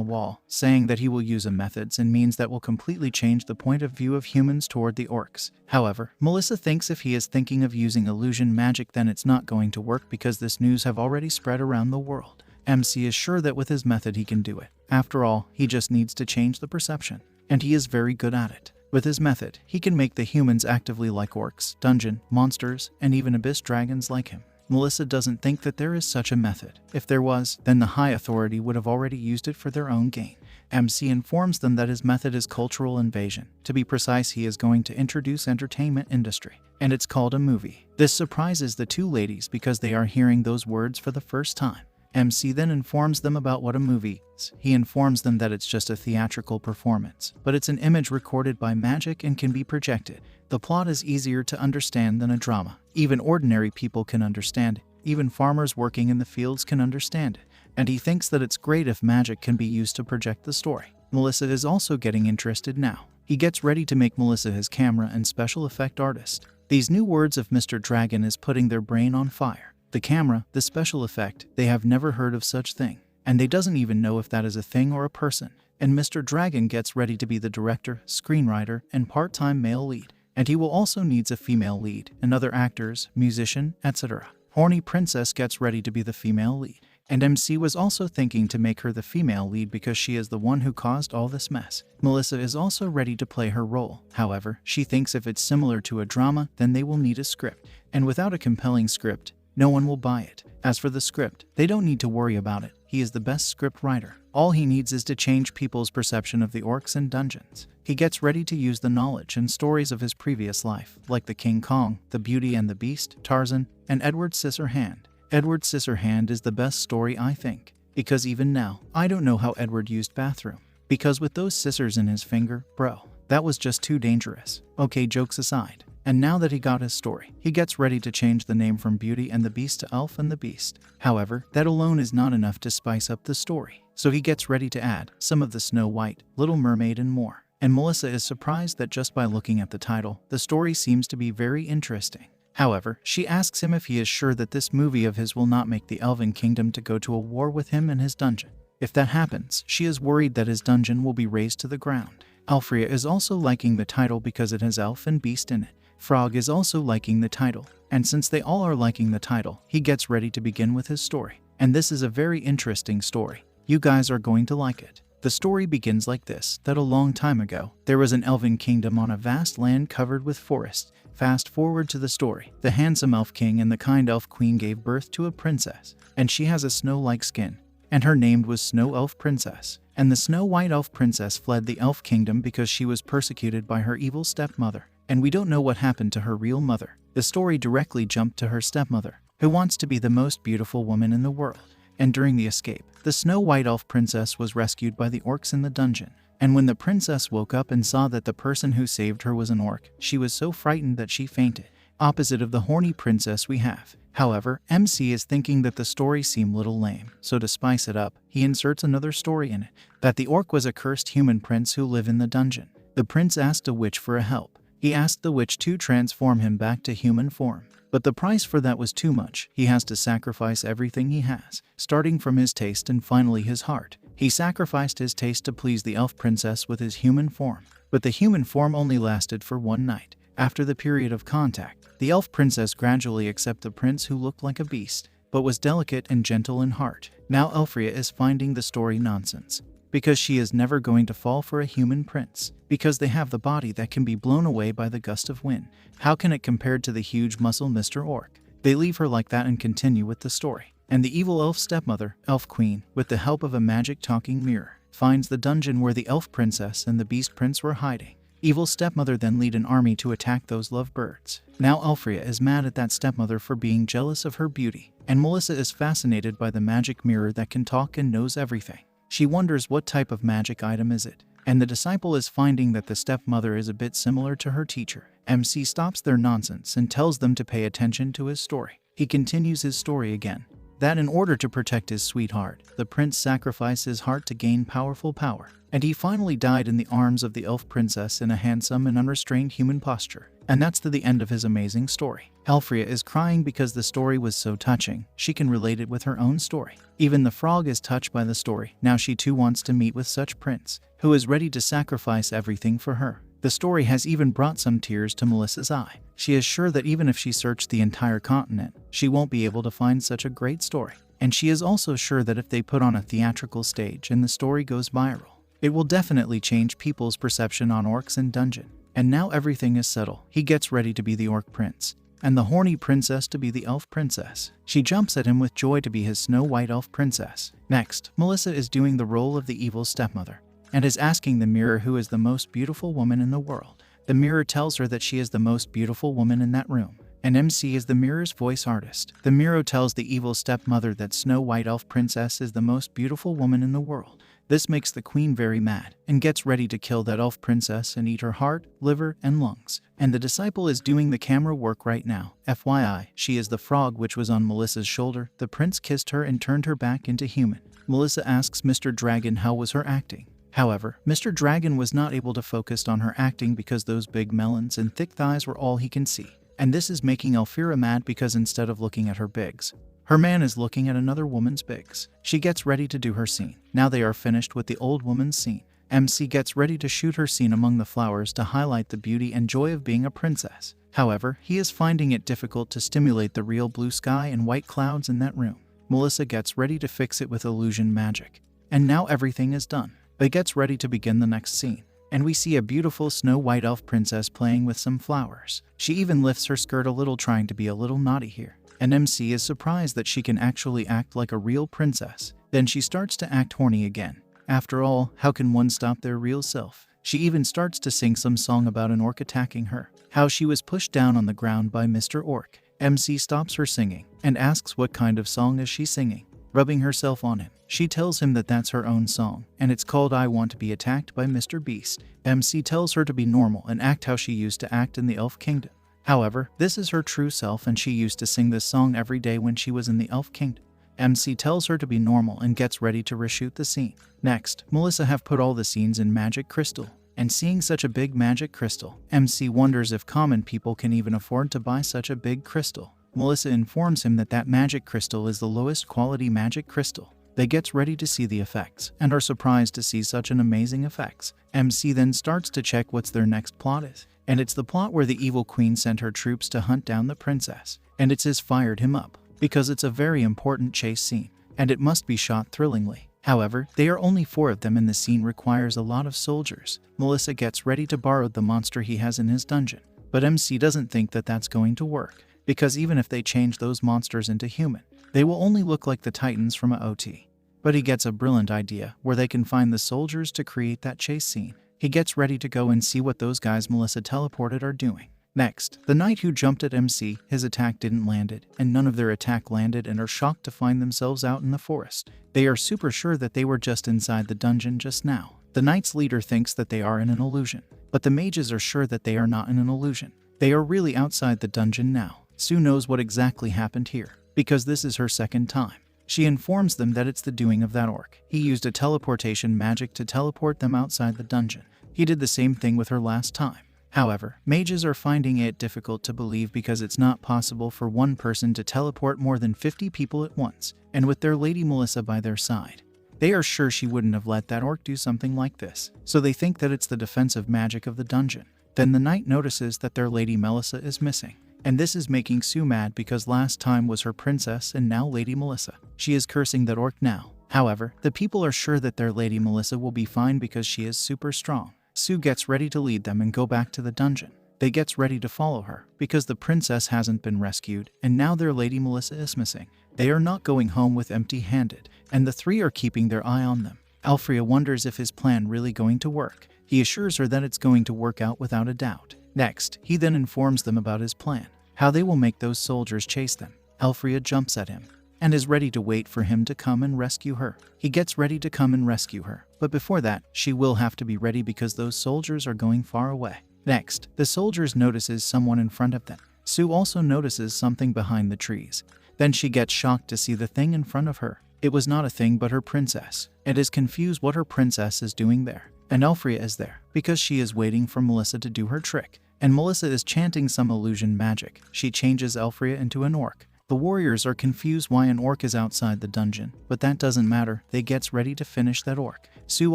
wall, saying that he will use a methods and means that will completely change the point of view of humans toward the orcs. However, Melissa thinks if he is thinking of using illusion magic then it's not going to work because this news have already spread around the world. MC is sure that with his method he can do it. After all, he just needs to change the perception. And he is very good at it. With his method, he can make the humans actively like orcs, dungeon, monsters, and even abyss dragons like him. Melissa doesn't think that there is such a method. If there was, then the high authority would have already used it for their own gain. MC informs them that his method is cultural invasion. To be precise, he is going to introduce entertainment industry, and it's called a movie. This surprises the two ladies because they are hearing those words for the first time. MC then informs them about what a movie is. He informs them that it's just a theatrical performance, but it's an image recorded by magic and can be projected. The plot is easier to understand than a drama. Even ordinary people can understand it. Even farmers working in the fields can understand it. And he thinks that it's great if magic can be used to project the story. Melissa is also getting interested now. He gets ready to make Melissa his camera and special effect artist. These new words of Mr. Dragon is putting their brain on fire. The camera, the special effect, they have never heard of such thing. And they doesn't even know if that is a thing or a person. And Mr. Dragon gets ready to be the director, screenwriter, and part-time male lead. And he will also needs a female lead, and other actors, musician, etc. Horny Princess gets ready to be the female lead. And MC was also thinking to make her the female lead because she is the one who caused all this mess. Melissa is also ready to play her role. However, she thinks if it's similar to a drama, then they will need a script. And without a compelling script, no one will buy it. As for the script, they don't need to worry about it. He is the best script writer. All he needs is to change people's perception of the orcs and dungeons. He gets ready to use the knowledge and stories of his previous life, like the King Kong, the Beauty and the Beast, Tarzan, and Edward Scissorhand. Edward Scissorhand is the best story, I think, because even now, I don't know how Edward used bathroom. Because with those scissors in his finger, bro, that was just too dangerous. Okay, jokes aside. And now that he got his story, he gets ready to change the name from Beauty and the Beast to Elf and the Beast. However, that alone is not enough to spice up the story. So he gets ready to add some of the Snow White, Little Mermaid, and more. And Melissa is surprised that just by looking at the title, the story seems to be very interesting. However, she asks him if he is sure that this movie of his will not make the Elven Kingdom to go to a war with him and his dungeon. If that happens, she is worried that his dungeon will be razed to the ground. Alfrea is also liking the title because it has Elf and Beast in it. Frog is also liking the title, and since they all are liking the title, he gets ready to begin with his story. And this is a very interesting story. You guys are going to like it. The story begins like this, that a long time ago, there was an elven kingdom on a vast land covered with forests. Fast forward to the story. The handsome elf king and the kind elf queen gave birth to a princess, and she has a snow-like skin, and her name was Snow Elf Princess. And the Snow White Elf Princess fled the elf kingdom because she was persecuted by her evil stepmother, and we don't know what happened to her real mother. The story directly jumped to her stepmother, who wants to be the most beautiful woman in the world. And during the escape, the Snow White Elf Princess was rescued by the orcs in the dungeon. And when the princess woke up and saw that the person who saved her was an orc, she was so frightened that she fainted. Opposite of the horny princess we have. However, MC is thinking that the story seemed little lame, so to spice it up, he inserts another story in it, that the orc was a cursed human prince who lived in the dungeon. The prince asked a witch for a help. He asked the witch to transform him back to human form. But the price for that was too much. He has to sacrifice everything he has, starting from his taste and finally his heart. He sacrificed his taste to please the elf princess with his human form. But the human form only lasted for one night. After the period of contact, the elf princess gradually accepted the prince who looked like a beast, but was delicate and gentle in heart. Now Elfrea is finding the story nonsense, because she is never going to fall for a human prince, because they have the body that can be blown away by the gust of wind. How can it compare to the huge muscle Mr. Orc? They leave her like that and continue with the story. And the evil elf stepmother, Elf Queen, with the help of a magic talking mirror, finds the dungeon where the elf princess and the beast prince were hiding. Evil stepmother then lead an army to attack those lovebirds. Now Elfrea is mad at that stepmother for being jealous of her beauty, and Melissa is fascinated by the magic mirror that can talk and knows everything. She wonders what type of magic item is it, and the disciple is finding that the stepmother is a bit similar to her teacher. MC stops their nonsense and tells them to pay attention to his story. He continues his story again, that in order to protect his sweetheart, the prince sacrificed his heart to gain powerful power, and he finally died in the arms of the elf princess in a handsome and unrestrained human posture. And that's the end of his amazing story. Elfrea is crying because the story was so touching, she can relate it with her own story. Even the frog is touched by the story. Now she too wants to meet with such prince, who is ready to sacrifice everything for her. The story has even brought some tears to Melissa's eye. She is sure that even if she searched the entire continent, she won't be able to find such a great story. And she is also sure that if they put on a theatrical stage and the story goes viral, it will definitely change people's perception on orcs and dungeon. And now everything is settled. He gets ready to be the orc prince, and the horny princess to be the elf princess. She jumps at him with joy to be his Snow White elf princess. Next, Melissa is doing the role of the evil stepmother. and is asking the mirror who is the most beautiful woman in the world. The mirror tells her that she is the most beautiful woman in that room, and MC is the mirror's voice artist. The mirror tells the evil stepmother that Snow White elf princess is the most beautiful woman in the world. This makes the queen very mad and gets ready to kill that elf princess and eat her heart, liver, and lungs. And the disciple is doing the camera work right now. FYI, she is the frog which was on Melissa's shoulder. The prince kissed her and turned her back into human. Melissa asks Mr. Dragon how was her acting. However, Mr. Dragon was not able to focus on her acting because those big melons and thick thighs were all he can see. And this is making Elvira mad because instead of looking at her bigs, her man is looking at another woman's bigs. She gets ready to do her scene. Now they are finished with the old woman's scene. MC gets ready to shoot her scene among the flowers to highlight the beauty and joy of being a princess. However, he is finding it difficult to stimulate the real blue sky and white clouds in that room. Melissa gets ready to fix it with illusion magic. And now everything is done. They gets ready to begin the next scene. And we see a beautiful Snow White elf princess playing with some flowers. She even lifts her skirt a little, trying to be a little naughty here. And MC is surprised that she can actually act like a real princess. Then she starts to act horny again. After all, how can one stop their real self? She even starts to sing some song about an orc attacking her. How she was pushed down on the ground by Mr. Orc. MC stops her singing and asks what kind of song is she singing. Rubbing herself on him, she tells him that that's her own song, and it's called I Want to Be Attacked by Mr. Beast. MC tells her to be normal and act how she used to act in the Elf Kingdom. However, this is her true self and she used to sing this song every day when she was in the Elf Kingdom. MC tells her to be normal and gets ready to reshoot the scene. Next, Melissa have put all the scenes in magic crystal. And seeing such a big magic crystal, MC wonders if common people can even afford to buy such a big crystal. Melissa informs him that that magic crystal is the lowest quality magic crystal. They gets ready to see the effects and are surprised to see such an amazing effects. MC then starts to check what's their next plot is. And it's the plot where the evil queen sent her troops to hunt down the princess. And it's his fired him up because it's a very important chase scene and it must be shot thrillingly. However, they are only 4 of them and the scene requires a lot of soldiers. Melissa gets ready to borrow the monster he has in his dungeon. But MC doesn't think that that's going to work, because even if they change those monsters into human, they will only look like the titans from a OT. But he gets a brilliant idea where they can find the soldiers to create that chase scene. He gets ready to go and see what those guys Melissa teleported are doing. Next, the knight who jumped at MC, his attack didn't landed, and none of their attack landed and are shocked to find themselves out in the forest. They are super sure that they were just inside the dungeon just now. The knight's leader thinks that they are in an illusion, but the mages are sure that they are not in an illusion. They are really outside the dungeon now. Sue knows what exactly happened here, because this is her second time. She informs them that it's the doing of that orc. He used a teleportation magic to teleport them outside the dungeon. He did the same thing with her last time. However, mages are finding it difficult to believe because it's not possible for one person to teleport more than 50 people at once, and with their Lady Melissa by their side. They are sure she wouldn't have let that orc do something like this, so they think that it's the defensive magic of the dungeon. Then the knight notices that their Lady Melissa is missing, and this is making Sue mad because last time was her princess and now Lady Melissa. She is cursing that orc now. However, the people are sure that their Lady Melissa will be fine because she is super strong. Sue gets ready to lead them and go back to the dungeon. They gets ready to follow her because the princess hasn't been rescued and now their Lady Melissa is missing. They are not going home with empty-handed, and the 3 are keeping their eye on them. Elfria wonders if his plan really going to work. He assures her that it's going to work out without a doubt. Next, he then informs them about his plan, how they will make those soldiers chase them. Elfria jumps at him and is ready to wait for him to come and rescue her. He gets ready to come and rescue her, but before that, she will have to be ready because those soldiers are going far away. Next, the soldiers notices someone in front of them. Sue also notices something behind the trees. Then she gets shocked to see the thing in front of her. It was not a thing but her princess, and is confused what her princess is doing there. And Elfria is there because she is waiting for Melissa to do her trick. And Melissa is chanting some illusion magic. She changes Elfria into an orc. The warriors are confused why an orc is outside the dungeon, but that doesn't matter. They gets ready to finish that orc. Sue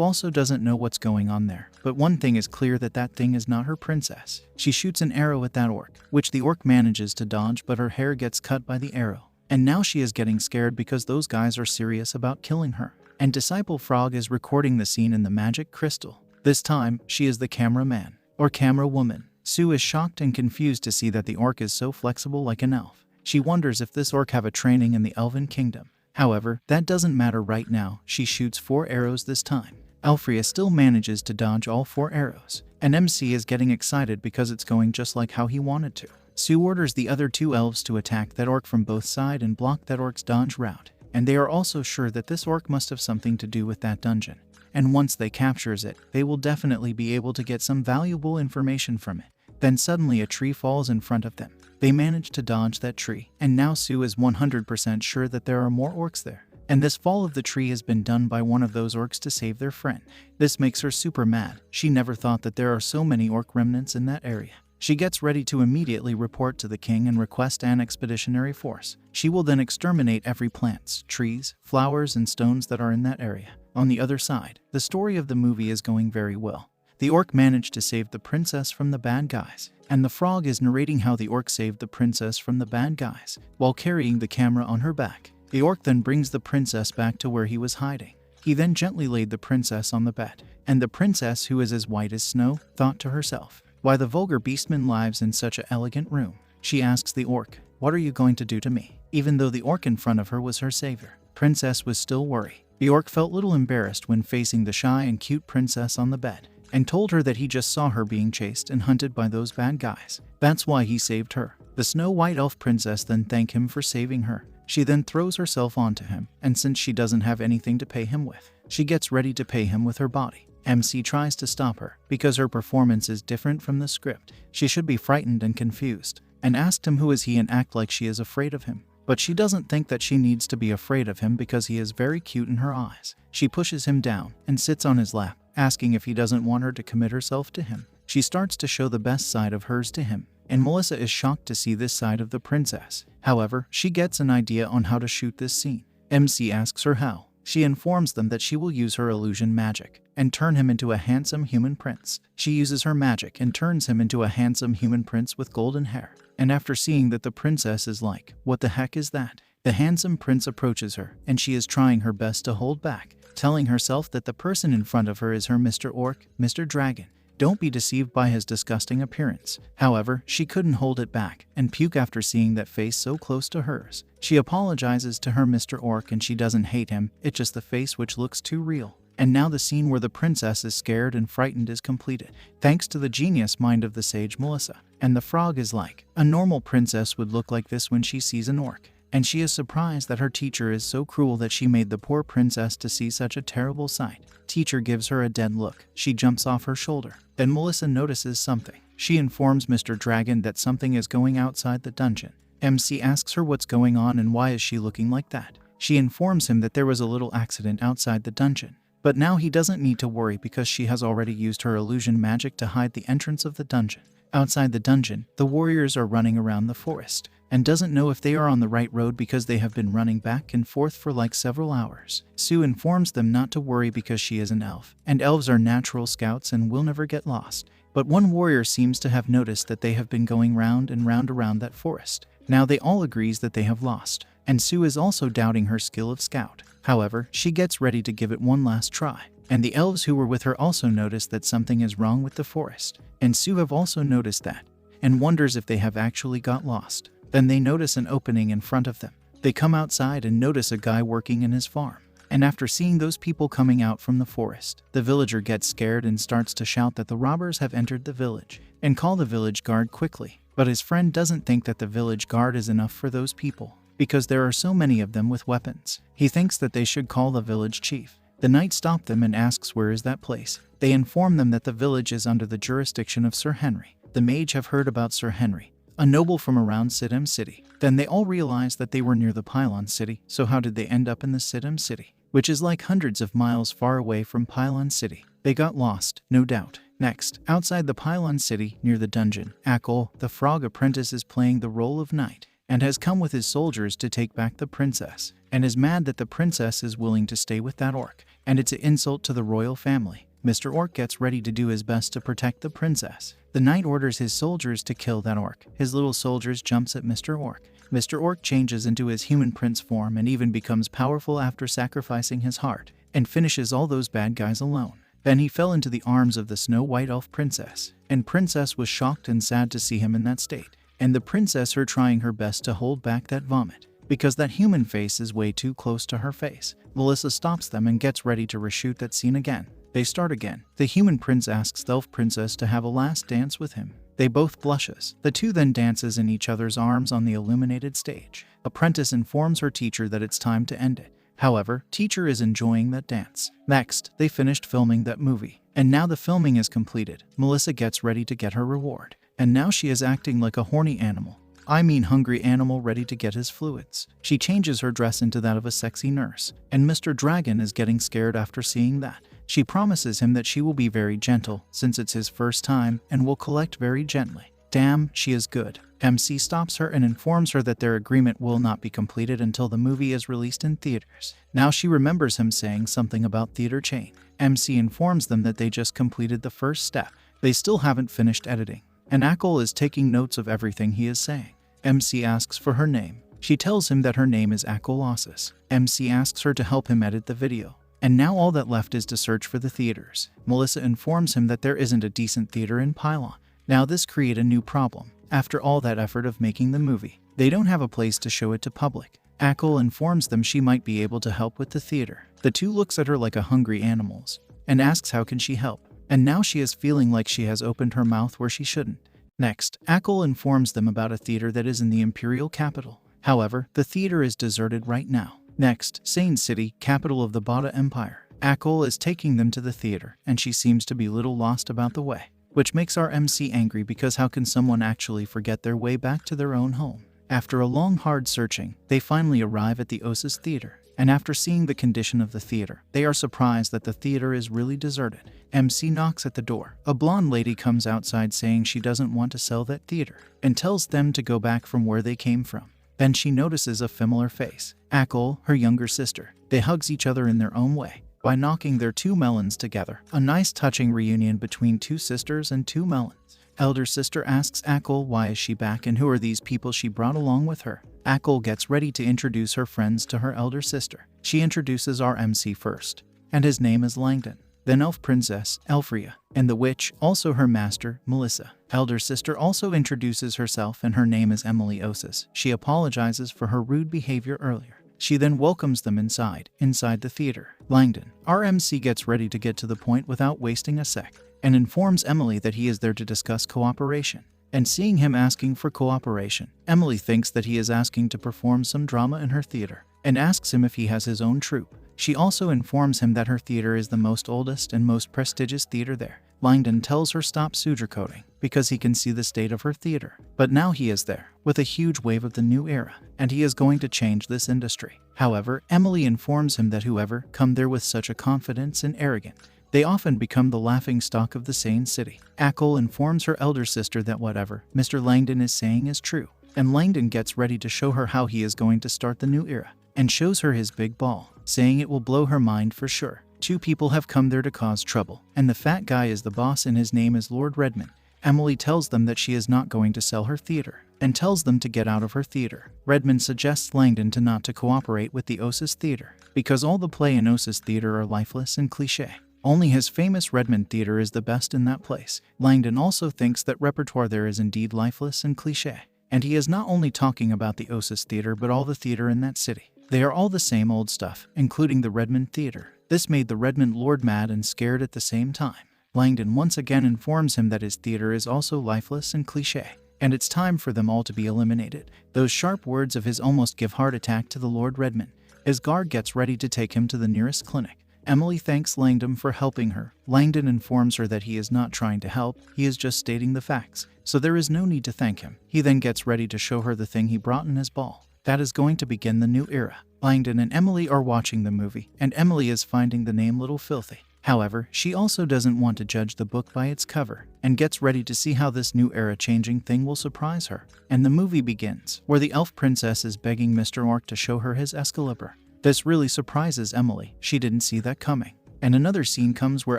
also doesn't know what's going on there, but one thing is clear, that that thing is not her princess. She shoots an arrow at that orc, which the orc manages to dodge, but her hair gets cut by the arrow. And now she is getting scared because those guys are serious about killing her. And Disciple Frog is recording the scene in the magic crystal. This time, she is the cameraman, or camera woman. Sue is shocked and confused to see that the orc is so flexible like an elf. She wonders if this orc have a training in the Elven Kingdom. However, that doesn't matter right now. She shoots 4 arrows this time. Alfrea still manages to dodge all 4 arrows, and MC is getting excited because it's going just like how he wanted to. Sue orders the other 2 elves to attack that orc from both sides and block that orc's dodge route, and they are also sure that this orc must have something to do with that dungeon. And once they captures it, they will definitely be able to get some valuable information from it. Then suddenly a tree falls in front of them. They manage to dodge that tree, and now Sue is 100% sure that there are more orcs there. And this fall of the tree has been done by one of those orcs to save their friend. This makes her super mad. She never thought that there are so many orc remnants in that area. She gets ready to immediately report to the king and request an expeditionary force. She will then exterminate every plants, trees, flowers, and stones that are in that area. On the other side, the story of the movie is going very well. The orc managed to save the princess from the bad guys, and the frog is narrating how the orc saved the princess from the bad guys while carrying the camera on her back. The orc then brings the princess back to where he was hiding. He then gently laid the princess on the bed, and the princess, who is as white as snow, thought to herself, "Why the vulgar beastman lives in such an elegant room?" She asks the orc, "What are you going to do to me?" Even though the orc in front of her was her savior, Princess was still worried. The orc felt little embarrassed when facing the shy and cute princess on the bed, and told her that he just saw her being chased and hunted by those bad guys. That's why he saved her. The Snow White elf princess then thanked him for saving her. She then throws herself onto him, and since she doesn't have anything to pay him with, she gets ready to pay him with her body. MC tries to stop her because her performance is different from the script. She should be frightened and confused, and asked him who is he and act like she is afraid of him. But she doesn't think that she needs to be afraid of him because he is very cute in her eyes. She pushes him down and sits on his lap, asking if he doesn't want her to commit herself to him. She starts to show the best side of hers to him, and Melissa is shocked to see this side of the princess. However, she gets an idea on how to shoot this scene. MC asks her how. She informs them that she will use her illusion magic and turn him into a handsome human prince. She uses her magic and turns him into a handsome human prince with golden hair. And after seeing that, the princess is like, "What the heck is that?" The handsome prince approaches her, and she is trying her best to hold back, telling herself that the person in front of her is her Mr. Orc, Mr. Dragon. Don't be deceived by his disgusting appearance. However, she couldn't hold it back and puke after seeing that face so close to hers. She apologizes to her Mr. Orc, and she doesn't hate him, it's just the face which looks too real. And now the scene where the princess is scared and frightened is completed, thanks to the genius mind of the sage Melissa. And the frog is like, a normal princess would look like this when she sees an orc. And she is surprised that her teacher is so cruel that she made the poor princess to see such a terrible sight. Teacher gives her a dead look. She jumps off her shoulder. Then Melissa notices something. She informs Mr. Dragon that something is going outside the dungeon. MC asks her what's going on and why is she looking like that. She informs him that there was a little accident outside the dungeon. But now he doesn't need to worry because she has already used her illusion magic to hide the entrance of the dungeon. Outside the dungeon, the warriors are running around the forest and doesn't know if they are on the right road because they have been running back and forth for like several hours. Sue informs them not to worry because she is an elf, and elves are natural scouts and will never get lost. But one warrior seems to have noticed that they have been going round and round around that forest. Now they all agrees that they have lost, and Sue is also doubting her skill of scout. However, she gets ready to give it one last try. And the elves who were with her also notice that something is wrong with the forest. And Sue have also noticed that, and wonders if they have actually got lost. Then they notice an opening in front of them. They come outside and notice a guy working in his farm. And after seeing those people coming out from the forest, the villager gets scared and starts to shout that the robbers have entered the village, and call the village guard quickly. But his friend doesn't think that the village guard is enough for those people, because there are so many of them with weapons. He thinks that they should call the village chief. The knight stops them and asks where is that place. They inform them that the village is under the jurisdiction of Sir Henry. The mage have heard about Sir Henry, a noble from around Sidham City. Then they all realize that they were near the Pylon City, so how did they end up in the Sidham City, which is like hundreds of miles far away from Pylon City? They got lost, no doubt. Next, outside the Pylon City, near the dungeon, Akol, the frog apprentice, is playing the role of knight, and has come with his soldiers to take back the princess, and is mad that the princess is willing to stay with that orc, and it's an insult to the royal family. Mr. Orc gets ready to do his best to protect the princess. The knight orders his soldiers to kill that orc. His little soldiers jumps at Mr. Orc. Mr. Orc changes into his human prince form and even becomes powerful after sacrificing his heart, and finishes all those bad guys alone. Then he fell into the arms of the Snow White elf princess, and princess was shocked and sad to see him in that state. And the princess her trying her best to hold back that vomit, because that human face is way too close to her face. Melissa stops them and gets ready to reshoot that scene again. They start again. The human prince asks the elf princess to have a last dance with him. They both blushes. The two then dances in each other's arms on the illuminated stage. Apprentice informs her teacher that it's time to end it. However, teacher is enjoying that dance. Next, they finished filming that movie. And now the filming is completed. Melissa gets ready to get her reward. And now she is acting like a horny animal. I mean hungry animal ready to get his fluids. She changes her dress into that of a sexy nurse. And Mr. Dragon is getting scared after seeing that. She promises him that she will be very gentle since it's his first time and will collect very gently. Damn, she is good. MC stops her and informs her that their agreement will not be completed until the movie is released in theaters. Now she remembers him saying something about theater chain. MC informs them that they just completed the first step. They still haven't finished editing. And Akil is taking notes of everything he is saying. MC asks for her name. She tells him that her name is Akil ORCISH. MC asks her to help him edit the video. And now all that left is to search for the theaters. Melissa informs him that there isn't a decent theater in Pylon. Now this creates a new problem. After all that effort of making the movie, they don't have a place to show it to public. Akil informs them she might be able to help with the theater. The two looks at her like a hungry animals and asks how can she help. And now she is feeling like she has opened her mouth where she shouldn't. Next, Akil informs them about a theater that is in the imperial capital. However, the theater is deserted right now. Next, Sane City, capital of the Bada Empire. Akil is taking them to the theater, and she seems to be a little lost about the way, which makes our MC angry because how can someone actually forget their way back to their own home? After a long hard searching, they finally arrive at the ORCISH theater. And after seeing the condition of the theater, they are surprised that the theater is really deserted. MC knocks at the door. A blonde lady comes outside saying she doesn't want to sell that theater and tells them to go back from where they came from. Then she notices a familiar face. Akil, her younger sister. They hugs each other in their own way by knocking their two melons together. A nice touching reunion between two sisters and two melons. Elder sister asks Akil why is she back and who are these people she brought along with her. Akil gets ready to introduce her friends to her elder sister. She introduces our MC first, and his name is Langdon. Then Elf Princess, Elfria, and the witch, also her master, Melissa. Elder sister also introduces herself and her name is Emily ORCISH. She apologizes for her rude behavior earlier. She then welcomes them inside the theater. Langdon, our MC gets ready to get to the point without wasting a sec, and informs Emily that he is there to discuss cooperation. And seeing him asking for cooperation, Emily thinks that he is asking to perform some drama in her theater, and asks him if he has his own troupe. She also informs him that her theater is the most oldest and most prestigious theater there. Langdon tells her stop sugarcoating, because he can see the state of her theater. But now he is there, with a huge wave of the new era, and he is going to change this industry. However, Emily informs him that whoever come there with such a confidence and arrogant, they often become the laughingstock of the Sane City. Akil informs her elder sister that whatever Mr. Langdon is saying is true, and Langdon gets ready to show her how he is going to start the new era, and shows her his big ball, saying it will blow her mind for sure. Two people have come there to cause trouble, and the fat guy is the boss and his name is Lord Redmond. Emily tells them that she is not going to sell her theater, and tells them to get out of her theater. Redmond suggests Langdon to not to cooperate with the ORCISH theater, because all the play in ORCISH theater are lifeless and cliché. Only his famous Redmond theater is the best in that place. Langdon also thinks that repertoire there is indeed lifeless and cliché, and he is not only talking about the ORCISH theater but all the theater in that city. They are all the same old stuff, including the Redmond theater. This made the Redmond Lord mad and scared at the same time. Langdon once again informs him that his theater is also lifeless and cliché, and it's time for them all to be eliminated. Those sharp words of his almost give heart attack to the Lord Redmond. His guard gets ready to take him to the nearest clinic. Emily thanks Langdon for helping her. Langdon informs her that he is not trying to help, he is just stating the facts, so there is no need to thank him. He then gets ready to show her the thing he brought in his ball. That is going to begin the new era. Langdon and Emily are watching the movie, and Emily is finding the name Little Filthy. However, she also doesn't want to judge the book by its cover, and gets ready to see how this new era-changing thing will surprise her. And the movie begins, where the elf princess is begging Mr. Orc to show her his Excalibur. This really surprises Emily, she didn't see that coming. And another scene comes where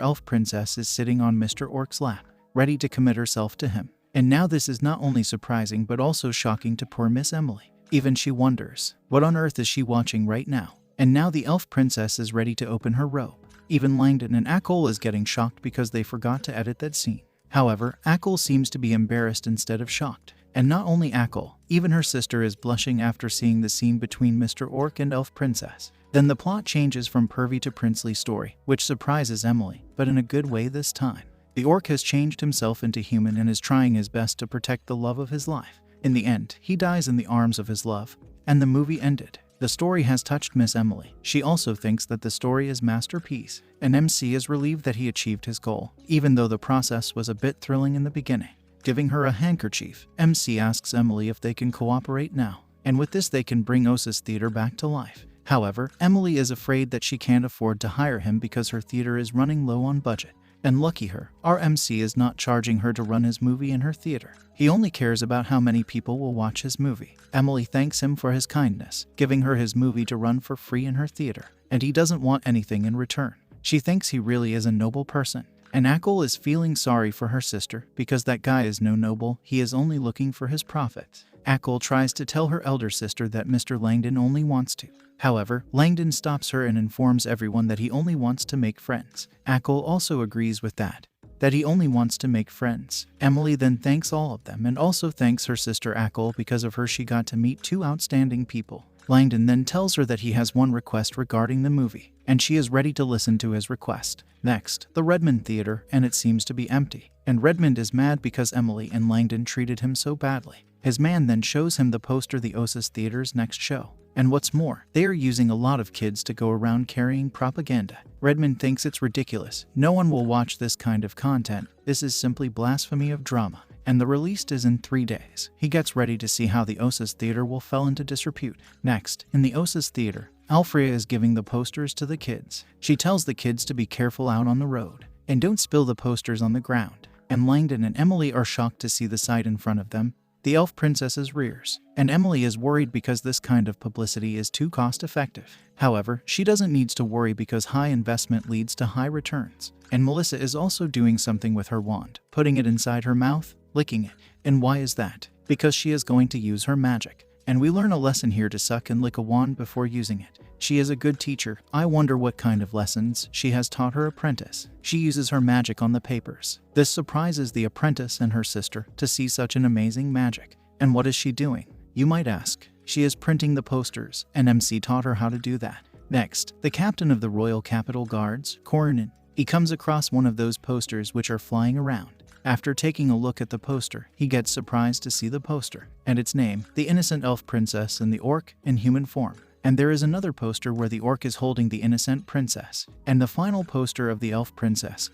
Elf Princess is sitting on Mr. Orc's lap, ready to commit herself to him. And now this is not only surprising but also shocking to poor Miss Emily. Even she wonders, what on earth is she watching right now? And now the Elf Princess is ready to open her robe. Even Langdon and Akil is getting shocked because they forgot to edit that scene. However, Akil seems to be embarrassed instead of shocked. And not only Ackle, even her sister is blushing after seeing the scene between Mr. Orc and Elf Princess. Then the plot changes from pervy to princely story, which surprises Emily, but in a good way this time. The orc has changed himself into human and is trying his best to protect the love of his life. In the end, he dies in the arms of his love, and the movie ended. The story has touched Miss Emily. She also thinks that the story is masterpiece, and MC is relieved that he achieved his goal, even though the process was a bit thrilling in the beginning. Giving her a handkerchief, MC asks Emily if they can cooperate now, and with this they can bring ORCISH Theater back to life. However, Emily is afraid that she can't afford to hire him because her theater is running low on budget. And lucky her, our MC is not charging her to run his movie in her theater. He only cares about how many people will watch his movie. Emily thanks him for his kindness, giving her his movie to run for free in her theater, and he doesn't want anything in return. She thinks he really is a noble person. And Ackle is feeling sorry for her sister because that guy is no noble, he is only looking for his profits. Ackle tries to tell her elder sister that Mr. Langdon only wants to. However, Langdon stops her and informs everyone that he only wants to make friends. Ackle also agrees with that he only wants to make friends. Emily then thanks all of them and also thanks her sister Ackle because of her she got to meet two outstanding people. Langdon then tells her that he has one request regarding the movie, and she is ready to listen to his request. Next, the Redmond Theater, and it seems to be empty. And Redmond is mad because Emily and Langdon treated him so badly. His man then shows him the poster the ORCISH Theater's next show. And what's more, they are using a lot of kids to go around carrying propaganda. Redmond thinks it's ridiculous. No one will watch this kind of content. This is simply blasphemy of drama. And the release is in 3 days. He gets ready to see how the ORCISH Theater will fall into disrepute. Next, in the ORCISH Theater, Alfrea is giving the posters to the kids. She tells the kids to be careful out on the road, and don't spill the posters on the ground. And Langdon and Emily are shocked to see the sight in front of them, the elf princess's rears. And Emily is worried because this kind of publicity is too cost-effective. However, she doesn't need to worry because high investment leads to high returns. And Melissa is also doing something with her wand, putting it inside her mouth, licking it. And why is that? Because she is going to use her magic. And we learn a lesson here to suck and lick a wand before using it. She is a good teacher. I wonder what kind of lessons she has taught her apprentice. She uses her magic on the papers. This surprises the apprentice and her sister to see such an amazing magic. And what is she doing? You might ask. She is printing the posters, and MC taught her how to do that. Next, the captain of the Royal Capitol Guards, Coronin, he comes across one of those posters which are flying around. After taking a look at the poster, he gets surprised to see the poster, and its name, The Innocent Elf Princess and the Orc in Human Form. And there is another poster where the orc is holding the innocent princess, and the final poster of the elf princess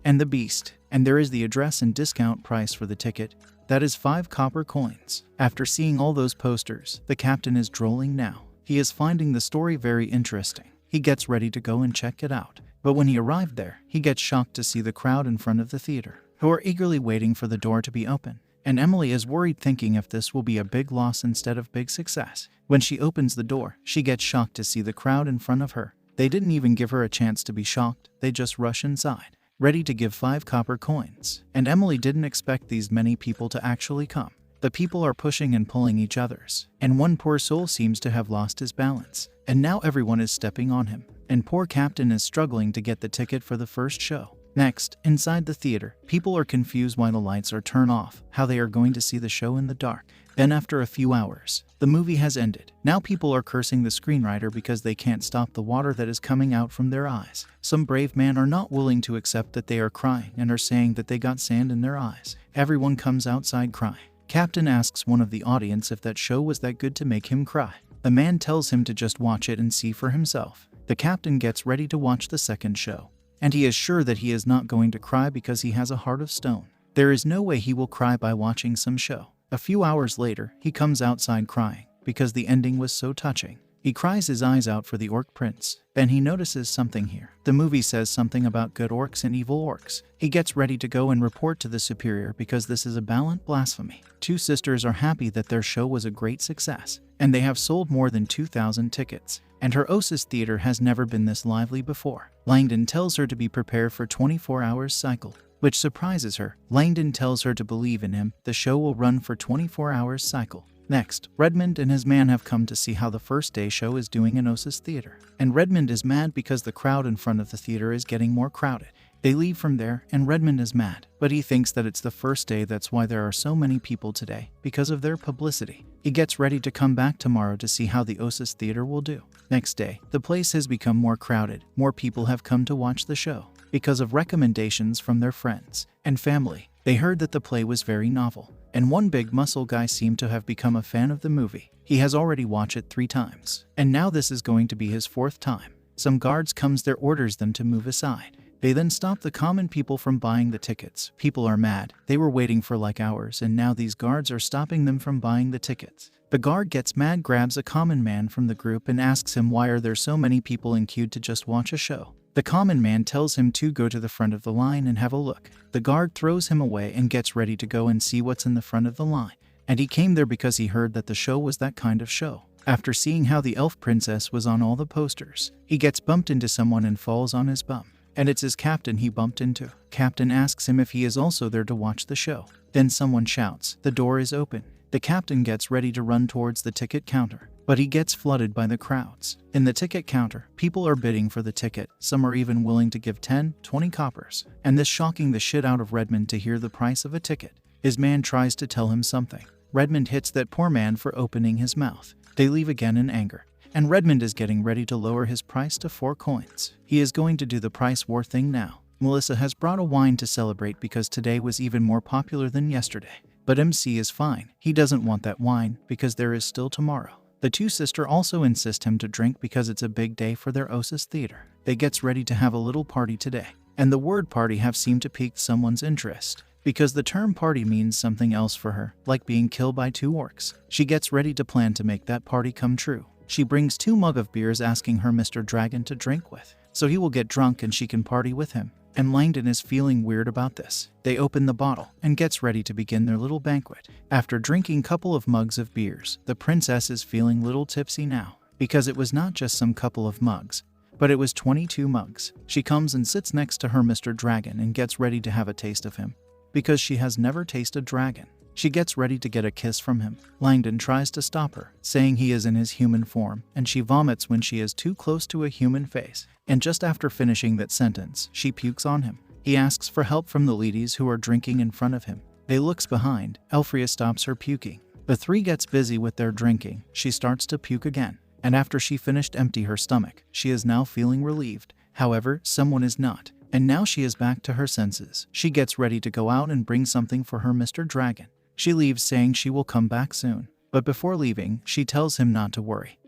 and the beast. And there is the address and discount price for the ticket. That is 5 copper coins. After seeing all those posters, the captain is drooling now. He is finding the story very interesting. He gets ready to go and check it out. But when he arrived there, he gets shocked to see the crowd in front of the theater, who are eagerly waiting for the door to be open. And Emily is worried, thinking if this will be a big loss instead of big success. When she opens the door, she gets shocked to see the crowd in front of her. They didn't even give her a chance to be shocked, they just rush inside, ready to give 5 copper coins. And Emily didn't expect these many people to actually come. The people are pushing and pulling each other's, and one poor soul seems to have lost his balance. And now everyone is stepping on him, and poor captain is struggling to get the ticket for the first show. Next, inside the theater, people are confused why the lights are turned off, how they are going to see the show in the dark. Then after a few hours, the movie has ended. Now people are cursing the screenwriter because they can't stop the water that is coming out from their eyes. Some brave men are not willing to accept that they are crying and are saying that they got sand in their eyes. Everyone comes outside crying. Captain asks one of the audience if that show was that good to make him cry. The man tells him to just watch it and see for himself. The captain gets ready to watch the second show, and he is sure that he is not going to cry because he has a heart of stone. There is no way he will cry by watching some show. A few hours later, he comes outside crying because the ending was so touching. He cries his eyes out for the orc prince. Then he notices something here. The movie says something about good orcs and evil orcs. He gets ready to go and report to the superior because this is a blatant blasphemy. 2 sisters are happy that their show was a great success, and they have sold more than 2,000 tickets. And her ORCISH Theater has never been this lively before. Langdon tells her to be prepared for 24 hours cycle, which surprises her. Langdon tells her to believe in him. The show will run for 24 hours cycle. Next, Redmond and his man have come to see how the first day show is doing in ORCISH Theater. And Redmond is mad because the crowd in front of the theater is getting more crowded. They leave from there, and Redmond is mad, but he thinks that it's the first day, that's why there are so many people today, because of their publicity. He gets ready to come back tomorrow to see how the ORCISH theater will do. Next day, the place has become more crowded. More people have come to watch the show because of recommendations from their friends and family. They heard that the play was very novel, and one big muscle guy seemed to have become a fan of the movie. He has already watched it 3 times, and now this is going to be his 4th time. Some guards comes there, orders them to move aside. They then stop the common people from buying the tickets. People are mad. They were waiting for like hours, and now these guards are stopping them from buying the tickets. The guard gets mad, grabs a common man from the group and asks him why are there so many people in queue to just watch a show. The common man tells him to go to the front of the line and have a look. The guard throws him away and gets ready to go and see what's in the front of the line. And he came there because he heard that the show was that kind of show. After seeing how the elf princess was on all the posters, he gets bumped into someone and falls on his bum. And it's his captain he bumped into. Captain asks him if he is also there to watch the show. Then someone shouts, the door is open. The captain gets ready to run towards the ticket counter, but he gets flooded by the crowds. In the ticket counter, people are bidding for the ticket. Some are even willing to give 10, 20 coppers. And this shocking the shit out of Redmond to hear the price of a ticket. His man tries to tell him something. Redmond hits that poor man for opening his mouth. They leave again in anger, and Redmond is getting ready to lower his price to 4 coins. He is going to do the price war thing now. Melissa has brought a wine to celebrate because today was even more popular than yesterday. But MC is fine. He doesn't want that wine because there is still tomorrow. The 2 sisters also insist him to drink because it's a big day for their ORCISH theater. They gets ready to have a little party today, and the word party have seemed to pique someone's interest, because the term party means something else for her, like being killed by 2 orcs. She gets ready to plan to make that party come true. She brings 2 mugs of beers, asking her Mr. Dragon to drink with, so he will get drunk and she can party with him. And Langdon is feeling weird about this. They open the bottle and gets ready to begin their little banquet. After drinking couple of mugs of beers, the princess is feeling little tipsy now, because it was not just some couple of mugs, but it was 22 mugs. She comes and sits next to her Mr. Dragon and gets ready to have a taste of him, because she has never tasted dragon. She gets ready to get a kiss from him. Langdon tries to stop her, saying he is in his human form, and she vomits when she is too close to a human face. And just after finishing that sentence, she pukes on him. He asks for help from the ladies who are drinking in front of him. They looks behind. Elfria stops her puking. The 3 gets busy with their drinking. She starts to puke again, and after she finished empty her stomach, she is now feeling relieved. However, someone is not, and now she is back to her senses. She gets ready to go out and bring something for her Mr. Dragon. She leaves, saying she will come back soon. But before leaving, she tells him not to worry.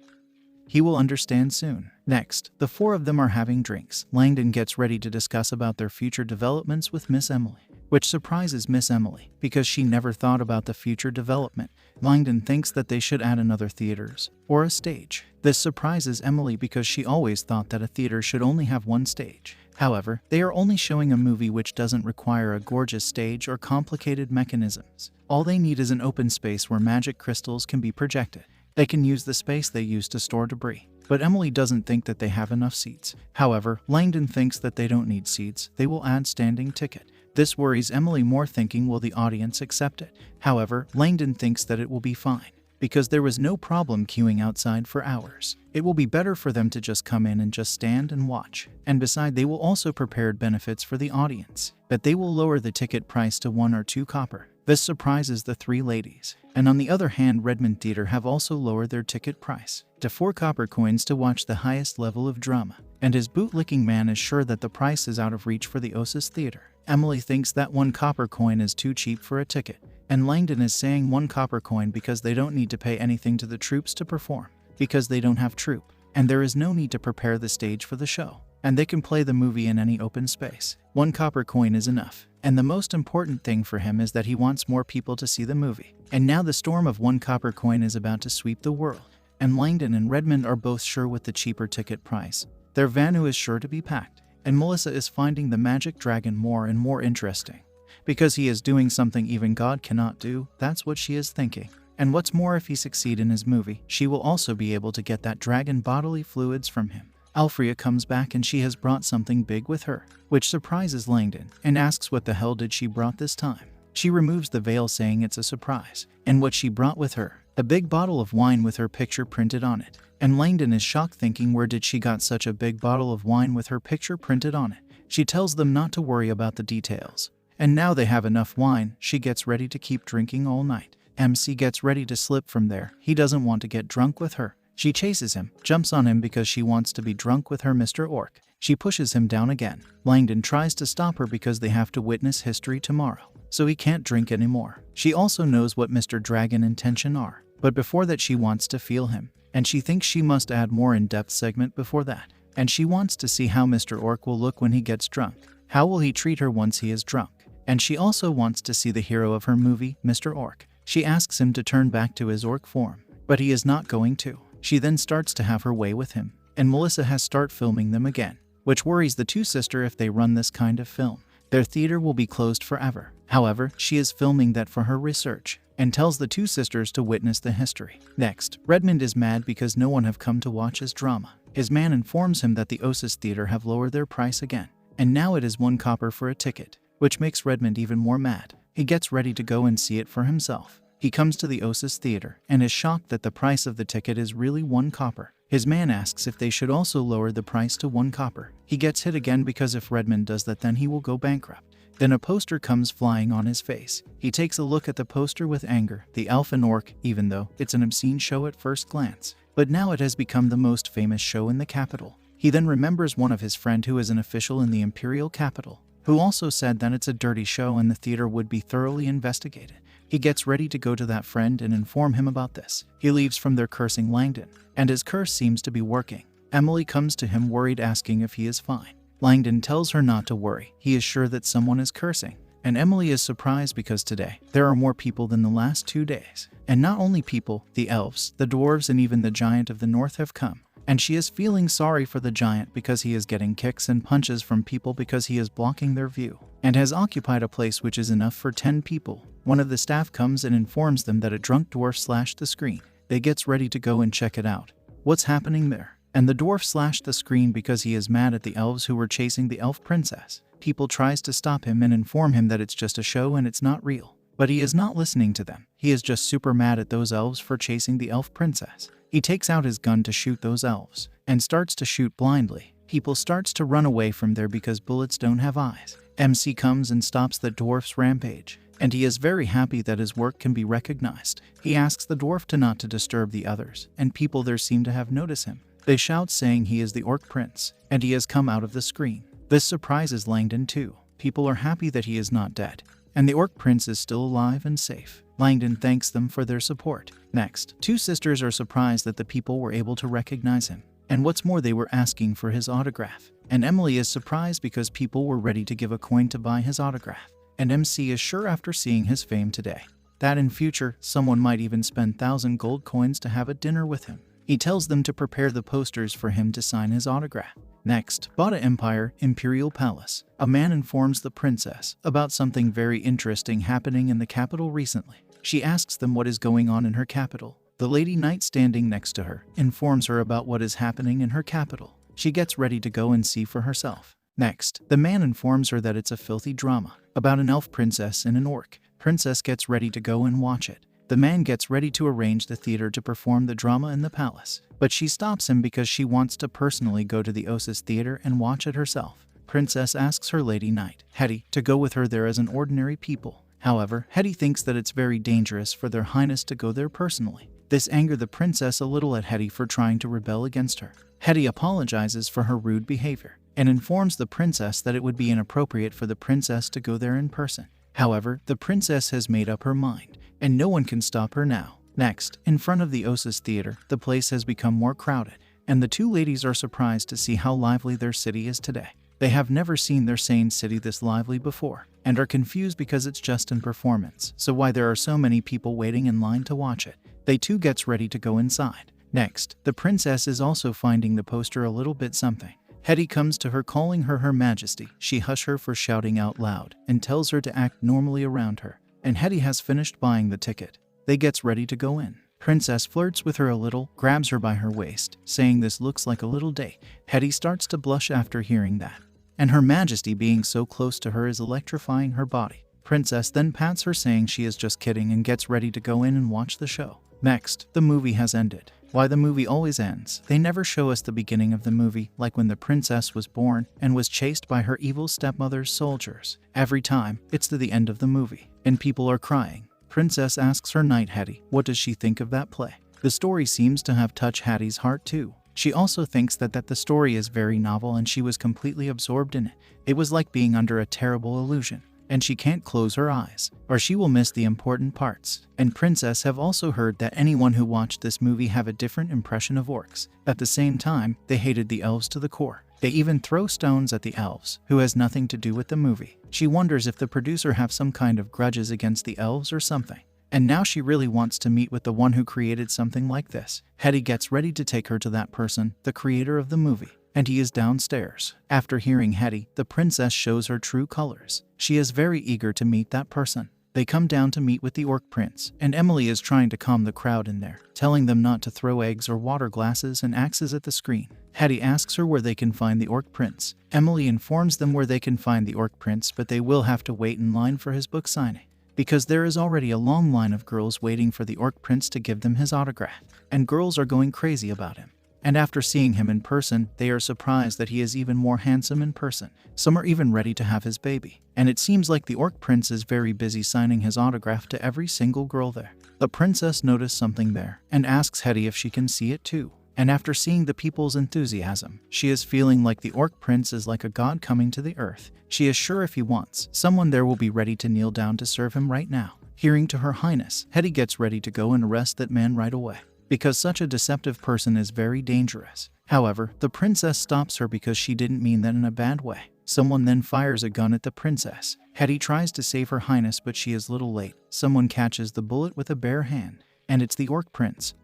He will understand soon. Next, the 4 of them are having drinks. Langdon gets ready to discuss about their future developments with Miss Emily, which surprises Miss Emily because she never thought about the future development. Langdon thinks that they should add another theaters or a stage. This surprises Emily because she always thought that a theater should only have 1 stage. However, they are only showing a movie which doesn't require a gorgeous stage or complicated mechanisms. All they need is an open space where magic crystals can be projected. They can use the space they use to store debris. But Emily doesn't think that they have enough seats. However, Langdon thinks that they don't need seats. They will add standing ticket. This worries Emily more, thinking, will the audience accept it? However, Langdon thinks that it will be fine, because there was no problem queuing outside for hours. It will be better for them to just come in and just stand and watch. And beside, they will also prepare benefits for the audience, that they will lower the ticket price to 1 or 2 copper. This surprises the 3 ladies. And on the other hand, Redmond Theater have also lowered their ticket price to 4 copper coins to watch the highest level of drama. And his bootlicking man is sure that the price is out of reach for the ORCISH theater. Emily thinks that 1 copper coin is too cheap for a ticket. And Langdon is saying 1 copper coin because they don't need to pay anything to the troops to perform, because they don't have troupe, and there is no need to prepare the stage for the show, and they can play the movie in any open space. 1 copper coin is enough, and the most important thing for him is that he wants more people to see the movie. And now the storm of 1 copper coin is about to sweep the world, and Langdon and Redmond are both sure with the cheaper ticket price. Their Vanu is sure to be packed, and Melissa is finding the magic dragon more and more interesting, because he is doing something even God cannot do. That's what she is thinking. And what's more, if he succeed in his movie, she will also be able to get that dragon bodily fluids from him. Alfrea comes back and she has brought something big with her, which surprises Langdon and asks what the hell did she brought this time. She removes the veil, saying it's a surprise, and what she brought with her, a big bottle of wine with her picture printed on it. And Langdon is shocked, thinking, where did she got such a big bottle of wine with her picture printed on it? She tells them not to worry about the details. And now they have enough wine, she gets ready to keep drinking all night. MC gets ready to slip from there. He doesn't want to get drunk with her. She chases him, jumps on him because she wants to be drunk with her Mr. Orc. She pushes him down again. Langdon tries to stop her because they have to witness history tomorrow, so he can't drink anymore. She also knows what Mr. Dragon intention are, but before that she wants to feel him, and she thinks she must add more in-depth segment before that. And she wants to see how Mr. Orc will look when he gets drunk. How will he treat her once he is drunk? And she also wants to see the hero of her movie, Mr. Orc. She asks him to turn back to his orc form, but he is not going to. She then starts to have her way with him, and Melissa has start filming them again, which worries the two sisters if they run this kind of film. Their theater will be closed forever. However, she is filming that for her research, and tells the two sisters to witness the history. Next, Redmond is mad because no one have come to watch his drama. His man informs him that the ORCISH theater have lowered their price again, and now it is 1 copper for a ticket, which makes Redmond even more mad. He gets ready to go and see it for himself. He comes to the ORCISH theater and is shocked that the price of the ticket is really 1 copper. His man asks if they should also lower the price to 1 copper. He gets hit again because if Redmond does that then he will go bankrupt. Then a poster comes flying on his face. He takes a look at the poster with anger. The elf and orc, even though it's an obscene show at first glance, but now it has become the most famous show in the capital. He then remembers one of his friend who is an official in the imperial capital, who also said that it's a dirty show and the theater would be thoroughly investigated. He gets ready to go to that friend and inform him about this. He leaves from there cursing Langdon, and his curse seems to be working. Emily comes to him worried, asking if he is fine. Langdon tells her not to worry. He is sure that someone is cursing. And Emily is surprised because today there are more people than the last 2 days. And not only people, the elves, the dwarves, and even the giant of the north have come. And she is feeling sorry for the giant because he is getting kicks and punches from people because he is blocking their view, and has occupied a place which is enough for 10 people. One of the staff comes and informs them that a drunk dwarf slashed the screen. They gets ready to go and check it out. What's happening there? And the dwarf slashed the screen because he is mad at the elves who were chasing the elf princess. People tries to stop him and inform him that it's just a show and it's not real. But he is not listening to them. He is just super mad at those elves for chasing the elf princess. He takes out his gun to shoot those elves, and starts to shoot blindly. People starts to run away from there because bullets don't have eyes. MC comes and stops the dwarf's rampage, and he is very happy that his work can be recognized. He asks the dwarf not to disturb the others, and people there seem to have noticed him. They shout saying he is the orc prince, and he has come out of the screen. This surprises Langdon too. People are happy that he is not dead, and the orc prince is still alive and safe. Langdon thanks them for their support. Next, two sisters are surprised that the people were able to recognize him. And what's more, they were asking for his autograph. And Emily is surprised because people were ready to give a coin to buy his autograph. And MC is sure after seeing his fame today that in future, someone might even spend 1,000 gold coins to have a dinner with him. He tells them to prepare the posters for him to sign his autograph. Next, Bada Empire, Imperial Palace. A man informs the princess about something very interesting happening in the capital recently. She asks them what is going on in her capital. The lady knight standing next to her informs her about what is happening in her capital. She gets ready to go and see for herself. Next, the man informs her that it's a filthy drama about an elf princess and an orc. Princess gets ready to go and watch it. The man gets ready to arrange the theater to perform the drama in the palace, but she stops him because she wants to personally go to the ORCISH theater and watch it herself. Princess asks her lady knight, Hetty, to go with her there as an ordinary people. However, Hetty thinks that it's very dangerous for their highness to go there personally. This angered the princess a little at Hetty for trying to rebel against her. Hetty apologizes for her rude behavior and informs the princess that it would be inappropriate for the princess to go there in person. However, the princess has made up her mind, and no one can stop her now. Next, in front of the ORCISH theater, the place has become more crowded, and the two ladies are surprised to see how lively their city is today. They have never seen their sane city this lively before, and are confused because it's just in performance, so why there are so many people waiting in line to watch it. They too gets ready to go inside. Next, the princess is also finding the poster a little bit something. Hetty comes to her calling her Her Majesty. She hush her for shouting out loud and tells her to act normally around her. And Hetty has finished buying the ticket. They gets ready to go in. Princess flirts with her a little, grabs her by her waist, saying this looks like a little date. Hetty starts to blush after hearing that. And Her Majesty being so close to her is electrifying her body. Princess then pats her saying she is just kidding and gets ready to go in and watch the show. Next, the movie has ended. Why the movie always ends. They never show us the beginning of the movie, like when the princess was born and was chased by her evil stepmother's soldiers. Every time, it's to the end of the movie, and people are crying. Princess asks her knight Hattie, what does she think of that play? The story seems to have touched Hattie's heart too. She also thinks that the story is very novel and she was completely absorbed in it. It was like being under a terrible illusion, and she can't close her eyes, or she will miss the important parts. And Princess have also heard that anyone who watched this movie have a different impression of orcs. At the same time, they hated the elves to the core. They even throw stones at the elves, who has nothing to do with the movie. She wonders if the producer have some kind of grudges against the elves or something. And now she really wants to meet with the one who created something like this. Hetty gets ready to take her to that person, the creator of the movie, and he is downstairs. After hearing Hetty, the princess shows her true colors. She is very eager to meet that person. They come down to meet with the orc prince, and Emily is trying to calm the crowd in there, telling them not to throw eggs or water glasses and axes at the screen. Hetty asks her where they can find the orc prince. Emily informs them where they can find the orc prince, but they will have to wait in line for his book signing, because there is already a long line of girls waiting for the orc prince to give them his autograph, and girls are going crazy about him. And after seeing him in person, they are surprised that he is even more handsome in person. Some are even ready to have his baby, and it seems like the orc prince is very busy signing his autograph to every single girl there. The princess noticed something there, and asks Hetty if she can see it too. And after seeing the people's enthusiasm, she is feeling like the orc prince is like a god coming to the earth. She is sure if he wants, someone there will be ready to kneel down to serve him right now. Hearing to her highness, Hetty gets ready to go and arrest that man right away, because such a deceptive person is very dangerous. However, the princess stops her because she didn't mean that in a bad way. Someone then fires a gun at the princess. Hetty tries to save her highness, but she is little late. Someone catches the bullet with a bare hand, and it's the orc prince,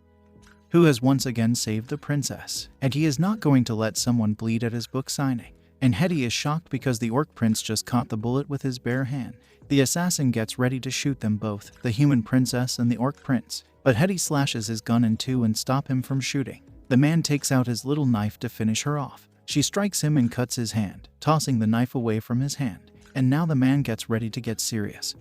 who has once again saved the princess, and he is not going to let someone bleed at his book signing. And Hetty is shocked because the orc prince just caught the bullet with his bare hand. The assassin gets ready to shoot them both, the human princess and the orc prince, but Hetty slashes his gun in two and stop him from shooting. The man takes out his little knife to finish her off. She strikes him and cuts his hand, tossing the knife away from his hand, and now the man gets ready to get serious.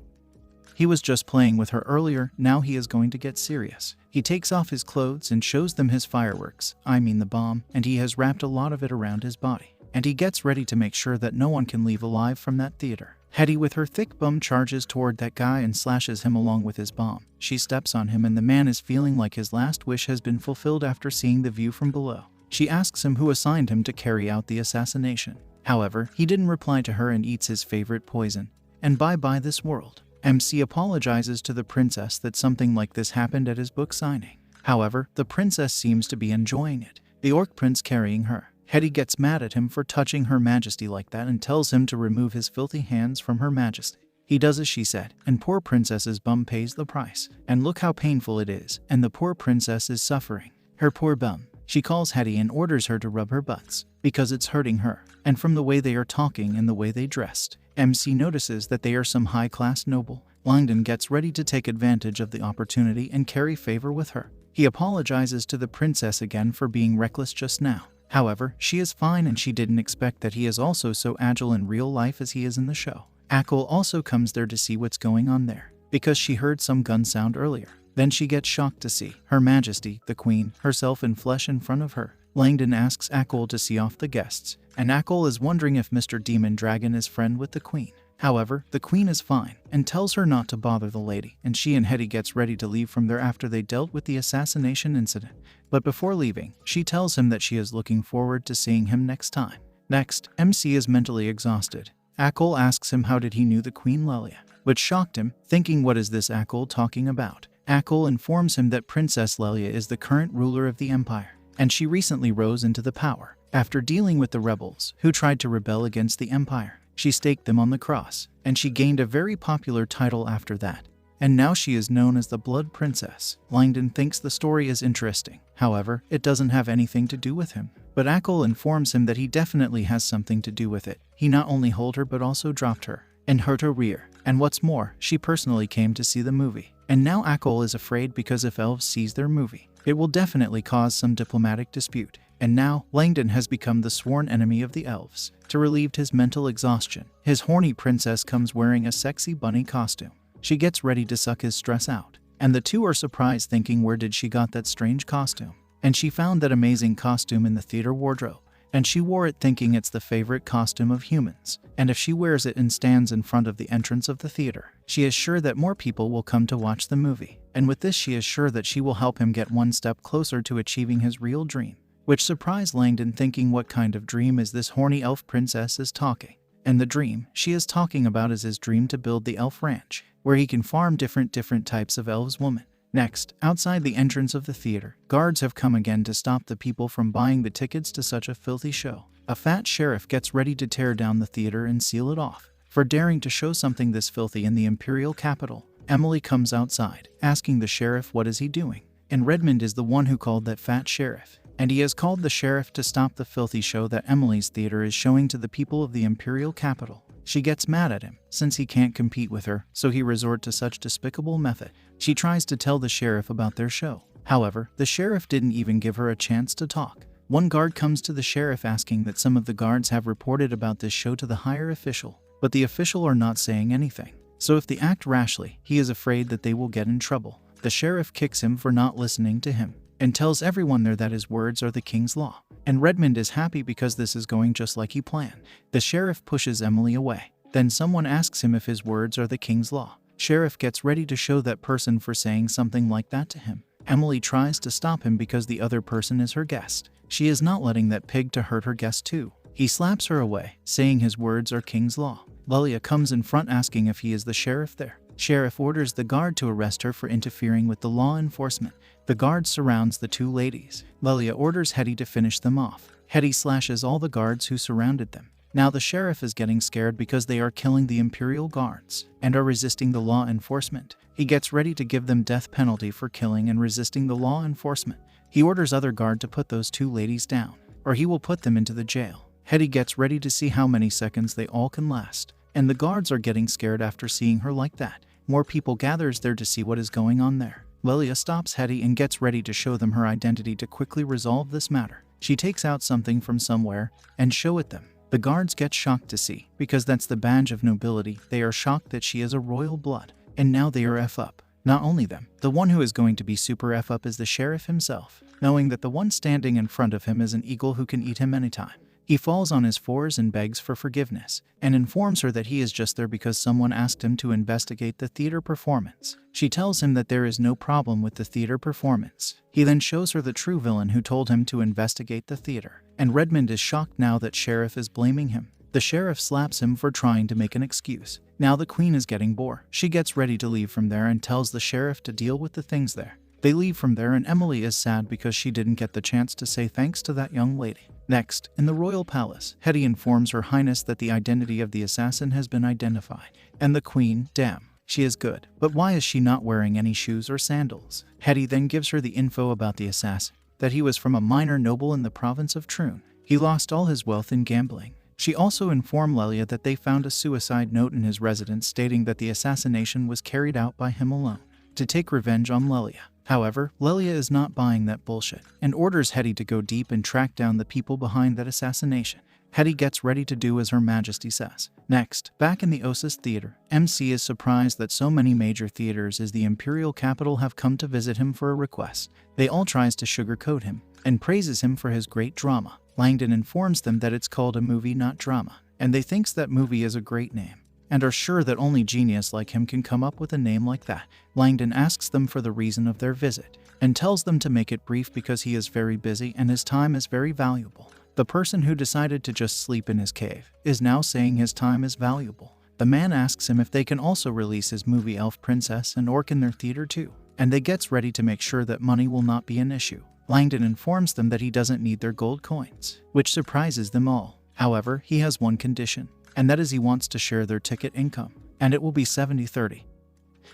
He was just playing with her earlier, now he is going to get serious. He takes off his clothes and shows them his fireworks, the bomb, and he has wrapped a lot of it around his body. And he gets ready to make sure that no one can leave alive from that theater. Hetty with her thick bum charges toward that guy and slashes him along with his bomb. She steps on him and the man is feeling like his last wish has been fulfilled after seeing the view from below. She asks him who assigned him to carry out the assassination. However, he didn't reply to her and eats his favorite poison. And bye-bye this world. MC apologizes to the princess that something like this happened at his book signing. However, the princess seems to be enjoying it. The orc prince carrying her. Hetty gets mad at him for touching her majesty like that and tells him to remove his filthy hands from her majesty. He does as she said, and poor princess's bum pays the price. And look how painful it is, and the poor princess is suffering. Her poor bum. She calls Hetty and orders her to rub her butts, because it's hurting her. And from the way they are talking and the way they dressed, MC notices that they are some high-class noble. Langdon gets ready to take advantage of the opportunity and carry favor with her. He apologizes to the princess again for being reckless just now. However, she is fine and she didn't expect that he is also so agile in real life as he is in the show. Ackle also comes there to see what's going on there, because she heard some gun sound earlier. Then she gets shocked to see Her Majesty, the Queen, herself in flesh in front of her. Langdon asks Ackle to see off the guests, and Ackle is wondering if Mr. Demon Dragon is friend with the Queen. However, the Queen is fine and tells her not to bother the lady, and she and Hetty gets ready to leave from there after they dealt with the assassination incident. But before leaving, she tells him that she is looking forward to seeing him next time. Next, MC is mentally exhausted. Ackle asks him how did he knew the Queen Lelia, which shocked him, thinking what is this Ackle talking about? Ackle informs him that Princess Lelia is the current ruler of the Empire, and she recently rose into the power after dealing with the rebels who tried to rebel against the Empire. She staked them on the cross, and she gained a very popular title after that. And now she is known as the Blood Princess. Langdon thinks the story is interesting. However, it doesn't have anything to do with him. But Ackle informs him that he definitely has something to do with it. He not only held her but also dropped her and hurt her rear. And what's more, she personally came to see the movie. And now Ackle is afraid because if elves sees their movie, it will definitely cause some diplomatic dispute. And now, Langdon has become the sworn enemy of the elves. To relieve his mental exhaustion, his horny princess comes wearing a sexy bunny costume. She gets ready to suck his stress out, and the two are surprised thinking where did she got that strange costume. and she found that amazing costume in the theater wardrobe. And she wore it thinking it's the favorite costume of humans. And if she wears it and stands in front of the entrance of the theater, she is sure that more people will come to watch the movie. And with this she is sure that she will help him get one step closer to achieving his real dream. Which surprised Langdon, thinking what kind of dream is this horny elf princess is talking. And the dream she is talking about is his dream to build the elf ranch, where he can farm different types of elves women. Next, outside the entrance of the theater, guards have come again to stop the people from buying the tickets to such a filthy show. A fat sheriff gets ready to tear down the theater and seal it off for daring to show something this filthy in the imperial capital. Emily comes outside, asking the sheriff what is he doing. And Redmond is the one who called that fat sheriff. And he has called the sheriff to stop the filthy show that Emily's theater is showing to the people of the imperial capital. She gets mad at him, since he can't compete with her, so he resort to such despicable method. She tries to tell the sheriff about their show. However, the sheriff didn't even give her a chance to talk. One guard comes to the sheriff asking that some of the guards have reported about this show to the higher official, but the official are not saying anything. So if they act rashly, he is afraid that they will get in trouble. The sheriff kicks him for not listening to him, and tells everyone there that his words are the king's law. And Redmond is happy because this is going just like he planned. The sheriff pushes Emily away. Then someone asks him if his words are the king's law. Sheriff gets ready to show that person for saying something like that to him. Emily tries to stop him because the other person is her guest. She is not letting that pig to hurt her guest too. He slaps her away, saying his words are king's law. Lelia comes in front asking if he is the sheriff there. Sheriff orders the guard to arrest her for interfering with the law enforcement. The guard surrounds the two ladies. Lelia orders Hetty to finish them off. Hetty slashes all the guards who surrounded them. Now the sheriff is getting scared because they are killing the imperial guards and are resisting the law enforcement. He gets ready to give them death penalty for killing and resisting the law enforcement. He orders other guard to put those two ladies down, or he will put them into the jail. Hetty gets ready to see how many seconds they all can last, and the guards are getting scared after seeing her like that. More people gathers there to see what is going on there. Lelia stops Hetty and gets ready to show them her identity to quickly resolve this matter. She takes out something from somewhere and show it them. The guards get shocked to see, because that's the badge of nobility. They are shocked that she is a royal blood, and now they are F up. Not only them, the one who is going to be super F up is the sheriff himself, knowing that the one standing in front of him is an eagle who can eat him anytime. He falls on his fours and begs for forgiveness, and informs her that he is just there because someone asked him to investigate the theater performance. She tells him that there is no problem with the theater performance. He then shows her the true villain who told him to investigate the theater, and Redmond is shocked now that Sheriff is blaming him. The sheriff slaps him for trying to make an excuse. Now the queen is getting bored. She gets ready to leave from there and tells the sheriff to deal with the things there. They leave from there and Emily is sad because she didn't get the chance to say thanks to that young lady. Next, in the royal palace, Hetty informs her highness that the identity of the assassin has been identified. And the queen, damn, she is good. But why is she not wearing any shoes or sandals? Hetty then gives her the info about the assassin, that he was from a minor noble in the province of Troon. He lost all his wealth in gambling. She also informed Lelia that they found a suicide note in his residence stating that the assassination was carried out by him alone, to take revenge on Lelia. However, Lelia is not buying that bullshit, and orders Hetty to go deep and track down the people behind that assassination. Hetty gets ready to do as Her Majesty says. Next, back in the ORCISH theater, MC is surprised that so many major theaters as the imperial capital have come to visit him for a request. They all tries to sugarcoat him, and praises him for his great drama. Langdon informs them that it's called a movie, not drama, and they thinks that movie is a great name, and are sure that only genius like him can come up with a name like that. Langdon asks them for the reason of their visit, and tells them to make it brief because he is very busy and his time is very valuable. The person who decided to just sleep in his cave is now saying his time is valuable. The man asks him if they can also release his movie Elf Princess and Orc in their theater too, and they gets ready to make sure that money will not be an issue. Langdon informs them that he doesn't need their gold coins, which surprises them all. However, he has one condition, and that is he wants to share their ticket income, and it will be 70-30.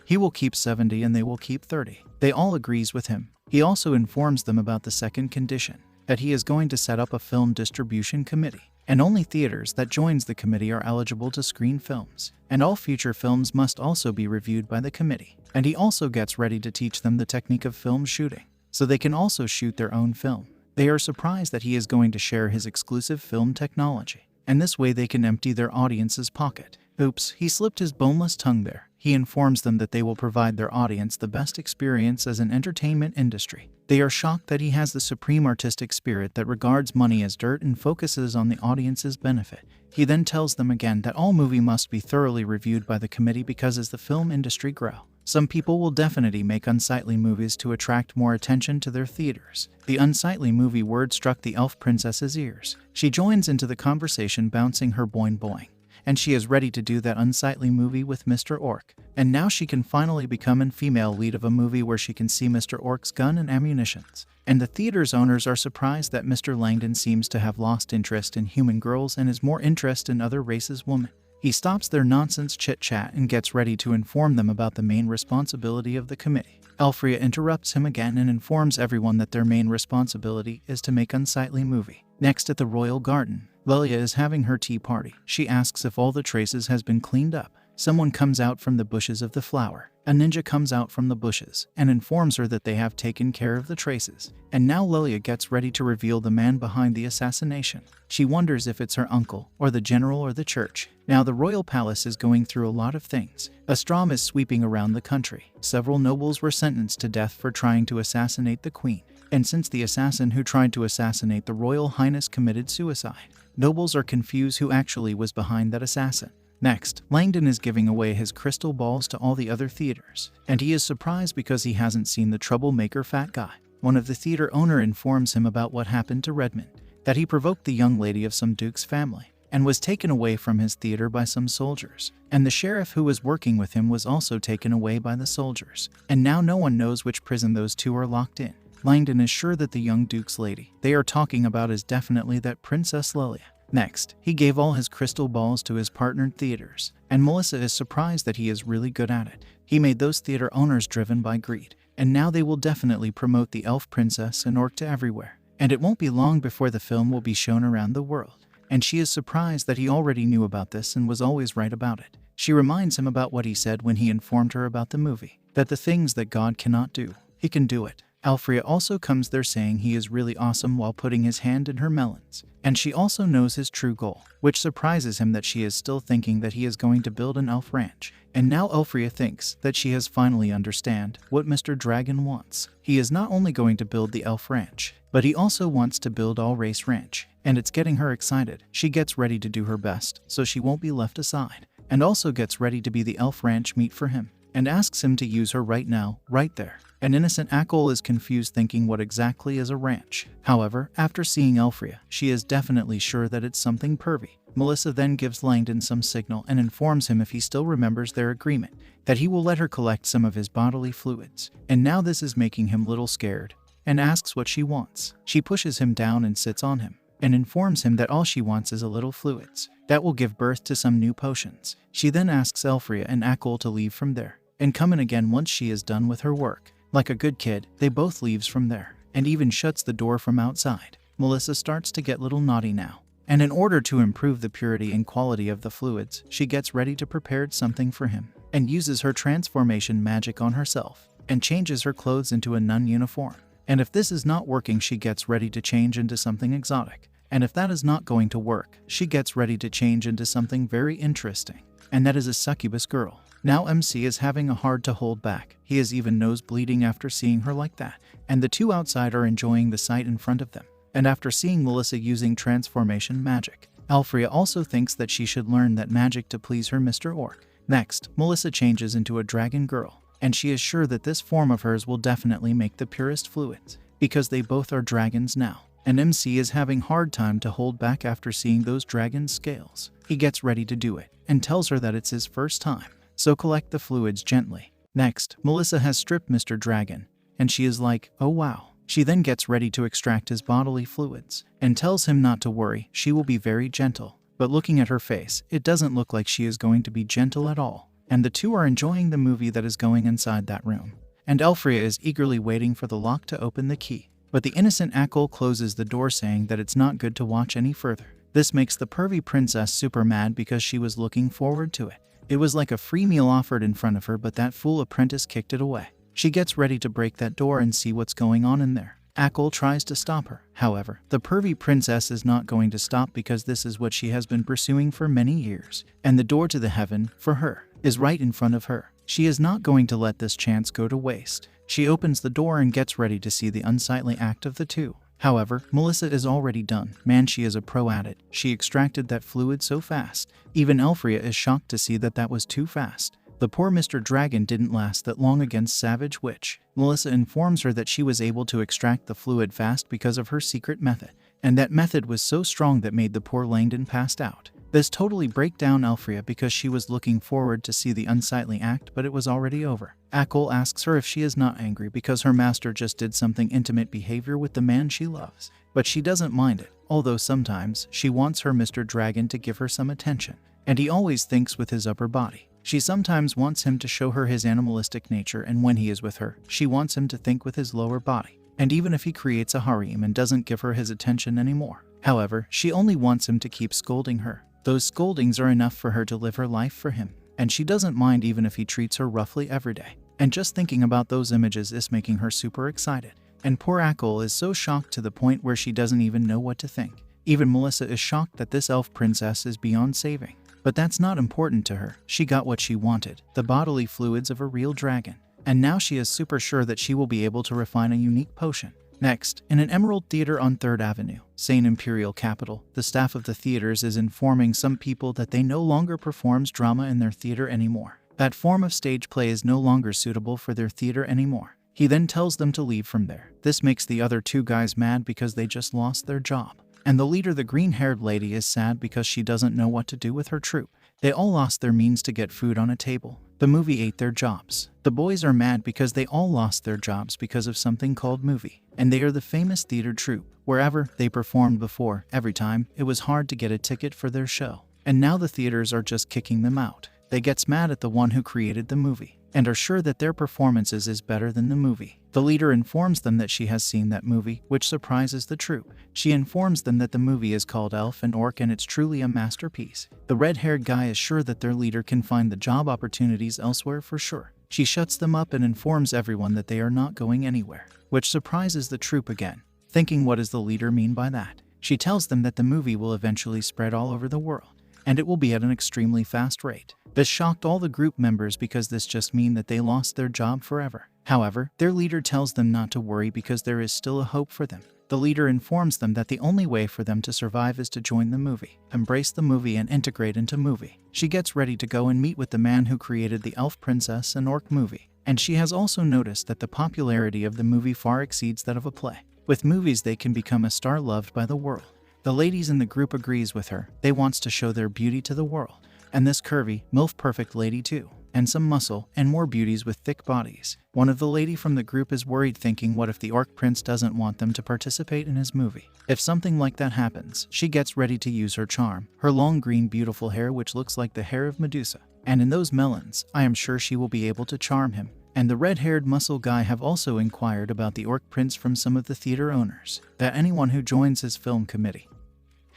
He will keep 70 and they will keep 30. They all agrees with him. He also informs them about the second condition, that he is going to set up a film distribution committee, and only theaters that joins the committee are eligible to screen films, and all future films must also be reviewed by the committee. And he also gets ready to teach them the technique of film shooting, so they can also shoot their own film. They are surprised that he is going to share his exclusive film technology, and this way they can empty their audience's pocket. Oops, he slipped his boneless tongue there. He informs them that they will provide their audience the best experience as an entertainment industry. They are shocked that he has the supreme artistic spirit that regards money as dirt and focuses on the audience's benefit. He then tells them again that all movie must be thoroughly reviewed by the committee because as the film industry grows, some people will definitely make unsightly movies to attract more attention to their theaters. The unsightly movie word struck the elf princess's ears. She joins into the conversation, bouncing her boing boing, and she is ready to do that unsightly movie with Mr. Orc. And now she can finally become a female lead of a movie where she can see Mr. Orc's gun and ammunitions. And the theater's owners are surprised that Mr. Langdon seems to have lost interest in human girls and is more interested in other races' women. He stops their nonsense chit-chat and gets ready to inform them about the main responsibility of the committee. Elfria interrupts him again and informs everyone that their main responsibility is to make unsightly movie. Next at the royal garden, Lelia is having her tea party. She asks if all the traces has been cleaned up. Someone comes out from the bushes of the flower. A ninja comes out from the bushes and informs her that they have taken care of the traces. And now Lelia gets ready to reveal the man behind the assassination. She wonders if it's her uncle, or the general, or the church. Now the royal palace is going through a lot of things. A storm is sweeping around the country. Several nobles were sentenced to death for trying to assassinate the queen. And since the assassin who tried to assassinate the royal highness committed suicide, nobles are confused who actually was behind that assassin. Next, Langdon is giving away his crystal balls to all the other theaters, and he is surprised because he hasn't seen the troublemaker fat guy. One of the theater owner informs him about what happened to Redmond, that he provoked the young lady of some duke's family, and was taken away from his theater by some soldiers, and the sheriff who was working with him was also taken away by the soldiers, and now no one knows which prison those two are locked in. Langdon is sure that the young duke's lady they are talking about is definitely that Princess Lelia. Next, he gave all his crystal balls to his partnered theaters, and Melissa is surprised that he is really good at it. He made those theater owners driven by greed, and now they will definitely promote the elf princess and orc to everywhere. And it won't be long before the film will be shown around the world. And she is surprised that he already knew about this and was always right about it. She reminds him about what he said when he informed her about the movie, that the things that God cannot do, he can do it. Alfrea also comes there saying he is really awesome while putting his hand in her melons. And she also knows his true goal, which surprises him that she is still thinking that he is going to build an elf ranch. And now Elfrea thinks that she has finally understand what Mr. Dragon wants. He is not only going to build the elf ranch, but he also wants to build all race ranch. And it's getting her excited. She gets ready to do her best so she won't be left aside. And also gets ready to be the elf ranch meat for him. And asks him to use her right now, right there. An innocent Akol is confused thinking what exactly is a ranch. However, after seeing Elfrea, she is definitely sure that it's something pervy. Melissa then gives Langdon some signal and informs him if he still remembers their agreement, that he will let her collect some of his bodily fluids. And now this is making him little scared, and asks what she wants. She pushes him down and sits on him, and informs him that all she wants is a little fluids that will give birth to some new potions. She then asks Elfrea and Akol to leave from there, and come in again once she is done with her work. Like a good kid, they both leaves from there, and even shuts the door from outside. Melissa starts to get little naughty now, and in order to improve the purity and quality of the fluids, she gets ready to prepare something for him, and uses her transformation magic on herself, and changes her clothes into a nun uniform. And if this is not working, she gets ready to change into something exotic. And if that is not going to work, she gets ready to change into something very interesting, and that is a succubus girl. Now MC is having a hard to hold back. He is even nose bleeding after seeing her like that, and the two outside are enjoying the sight in front of them. And after seeing Melissa using transformation magic, Alfrea also thinks that she should learn that magic to please her Mr. Orc. Next, Melissa changes into a dragon girl, and she is sure that this form of hers will definitely make the purest fluids, because they both are dragons now. And MC is having hard time to hold back after seeing those dragon scales. He gets ready to do it, and tells her that it's his first time. So collect the fluids gently. Next, Melissa has stripped Mr. Dragon, and she is like, oh wow. She then gets ready to extract his bodily fluids, and tells him not to worry, she will be very gentle. But looking at her face, it doesn't look like she is going to be gentle at all. And the two are enjoying the movie that is going inside that room. And Elfrea is eagerly waiting for the lock to open the key. But the innocent Akol closes the door saying that it's not good to watch any further. This makes the pervy princess super mad because she was looking forward to it. It was like a free meal offered in front of her, but that fool apprentice kicked it away. She gets ready to break that door and see what's going on in there. Akol tries to stop her. However, the pervy princess is not going to stop because this is what she has been pursuing for many years. And the door to the heaven, for her, is right in front of her. She is not going to let this chance go to waste. She opens the door and gets ready to see the unsightly act of the two. However, Melissa is already done. Man, she is a pro at it. She extracted that fluid so fast. Even Elfria is shocked to see that that was too fast. The poor Mr. Dragon didn't last that long against Savage Witch. Melissa informs her that she was able to extract the fluid fast because of her secret method, and that method was so strong that made the poor Langdon passed out. This totally break down Elfria because she was looking forward to see the unsightly act, but it was already over. Akol asks her if she is not angry because her master just did something intimate behavior with the man she loves, but she doesn't mind it, although sometimes she wants her Mr. Dragon to give her some attention, and he always thinks with his upper body. She sometimes wants him to show her his animalistic nature, and when he is with her, she wants him to think with his lower body, and even if he creates a harem and doesn't give her his attention anymore. However, she only wants him to keep scolding her. Those scoldings are enough for her to live her life for him, and she doesn't mind even if he treats her roughly every day. And just thinking about those images is making her super excited. And poor Akol is so shocked to the point where she doesn't even know what to think. Even Melissa is shocked that this elf princess is beyond saving. But that's not important to her. She got what she wanted, the bodily fluids of a real dragon. And now she is super sure that she will be able to refine a unique potion. Next, in an Emerald Theater on 3rd Avenue, Sane Imperial Capital, the staff of the theaters is informing some people that they no longer performs drama in their theater anymore. That form of stage play is no longer suitable for their theater anymore. He then tells them to leave from there. This makes the other two guys mad because they just lost their job. And the leader, the green-haired lady, is sad because she doesn't know what to do with her troupe. They all lost their means to get food on a table. The movie ate their jobs. The boys are mad because they all lost their jobs because of something called movie. And they are the famous theater troupe. Wherever they performed before, every time, it was hard to get a ticket for their show. And now the theaters are just kicking them out. They gets mad at the one who created the movie, and are sure that their performances is better than the movie. The leader informs them that she has seen that movie, which surprises the troupe. She informs them that the movie is called Elf and Orc and it's truly a masterpiece. The red-haired guy is sure that their leader can find the job opportunities elsewhere for sure. She shuts them up and informs everyone that they are not going anywhere, which surprises the troupe again, thinking what does the leader mean by that? She tells them that the movie will eventually spread all over the world, and it will be at an extremely fast rate. This shocked all the group members because this just means that they lost their job forever. However, their leader tells them not to worry because there is still a hope for them. The leader informs them that the only way for them to survive is to join the movie, embrace the movie and integrate into movie. She gets ready to go and meet with the man who created the Elf Princess and Orc movie. And she has also noticed that the popularity of the movie far exceeds that of a play. With movies they can become a star loved by the world. The ladies in the group agrees with her. They wants to show their beauty to the world. And this curvy, MILF-perfect lady too. And some muscle, and more beauties with thick bodies. One of the lady from the group is worried thinking what if the Orc Prince doesn't want them to participate in his movie. If something like that happens, she gets ready to use her charm. Her long green beautiful hair which looks like the hair of Medusa. And in those melons, I am sure she will be able to charm him. And the red-haired muscle guy have also inquired about the Orc Prince from some of the theater owners. That anyone who joins his film committee,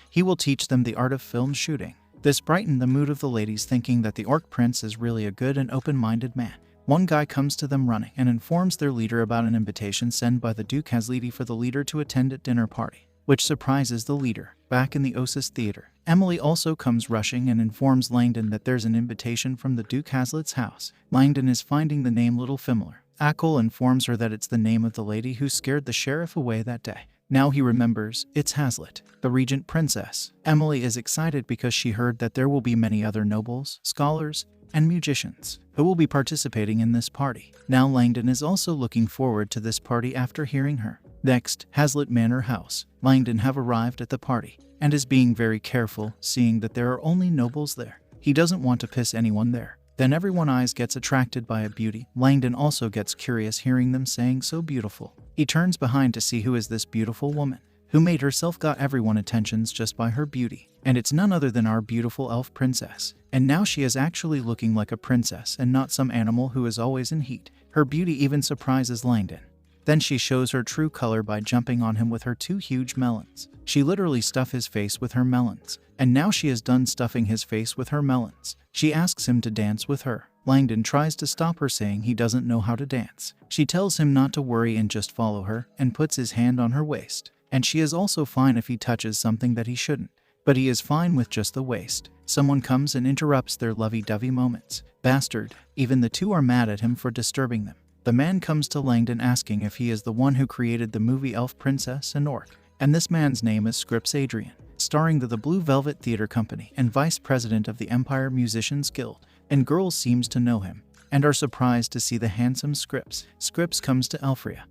he will teach them the art of film shooting. This brightened the mood of the ladies thinking that the Orc Prince is really a good and open-minded man. One guy comes to them running and informs their leader about an invitation sent by the Duke Haslidi for the leader to attend a dinner party, which surprises the leader. Back in the ORCISH theater, Emily also comes rushing and informs Langdon that there's an invitation from the Duke Haslit's house. Langdon is finding the name little familiar. Akol informs her that it's the name of the lady who scared the sheriff away that day. Now he remembers, it's Haslet, the regent princess. Emily is excited because she heard that there will be many other nobles, scholars, and musicians who will be participating in this party. Now Langdon is also looking forward to this party after hearing her. Next, Haslet Manor House. Langdon have arrived at the party and is being very careful, seeing that there are only nobles there. He doesn't want to piss anyone there. Then everyone's eyes gets attracted by a beauty. Langdon also gets curious hearing them saying so beautiful. He turns behind to see who is this beautiful woman, who made herself got everyone attentions just by her beauty. And it's none other than our beautiful elf princess. And now she is actually looking like a princess and not some animal who is always in heat. Her beauty even surprises Langdon. Then she shows her true color by jumping on him with her two huge melons. She literally stuffed his face with her melons. And now she is done stuffing his face with her melons. She asks him to dance with her. Langdon tries to stop her saying he doesn't know how to dance. She tells him not to worry and just follow her and puts his hand on her waist. And she is also fine if he touches something that he shouldn't. but he is fine with just the waist. Someone comes and interrupts their lovey-dovey moments. Bastard. Even the two are mad at him for disturbing them. The man comes to Langdon asking if he is the one who created the movie Elf Princess and Orc, and this man's name is Scripps Adrian, starring the Blue Velvet Theater Company and vice president of the Empire Musicians Guild, and girls seems to know him and are surprised to see the handsome Scripps. Scripps comes to Elfria.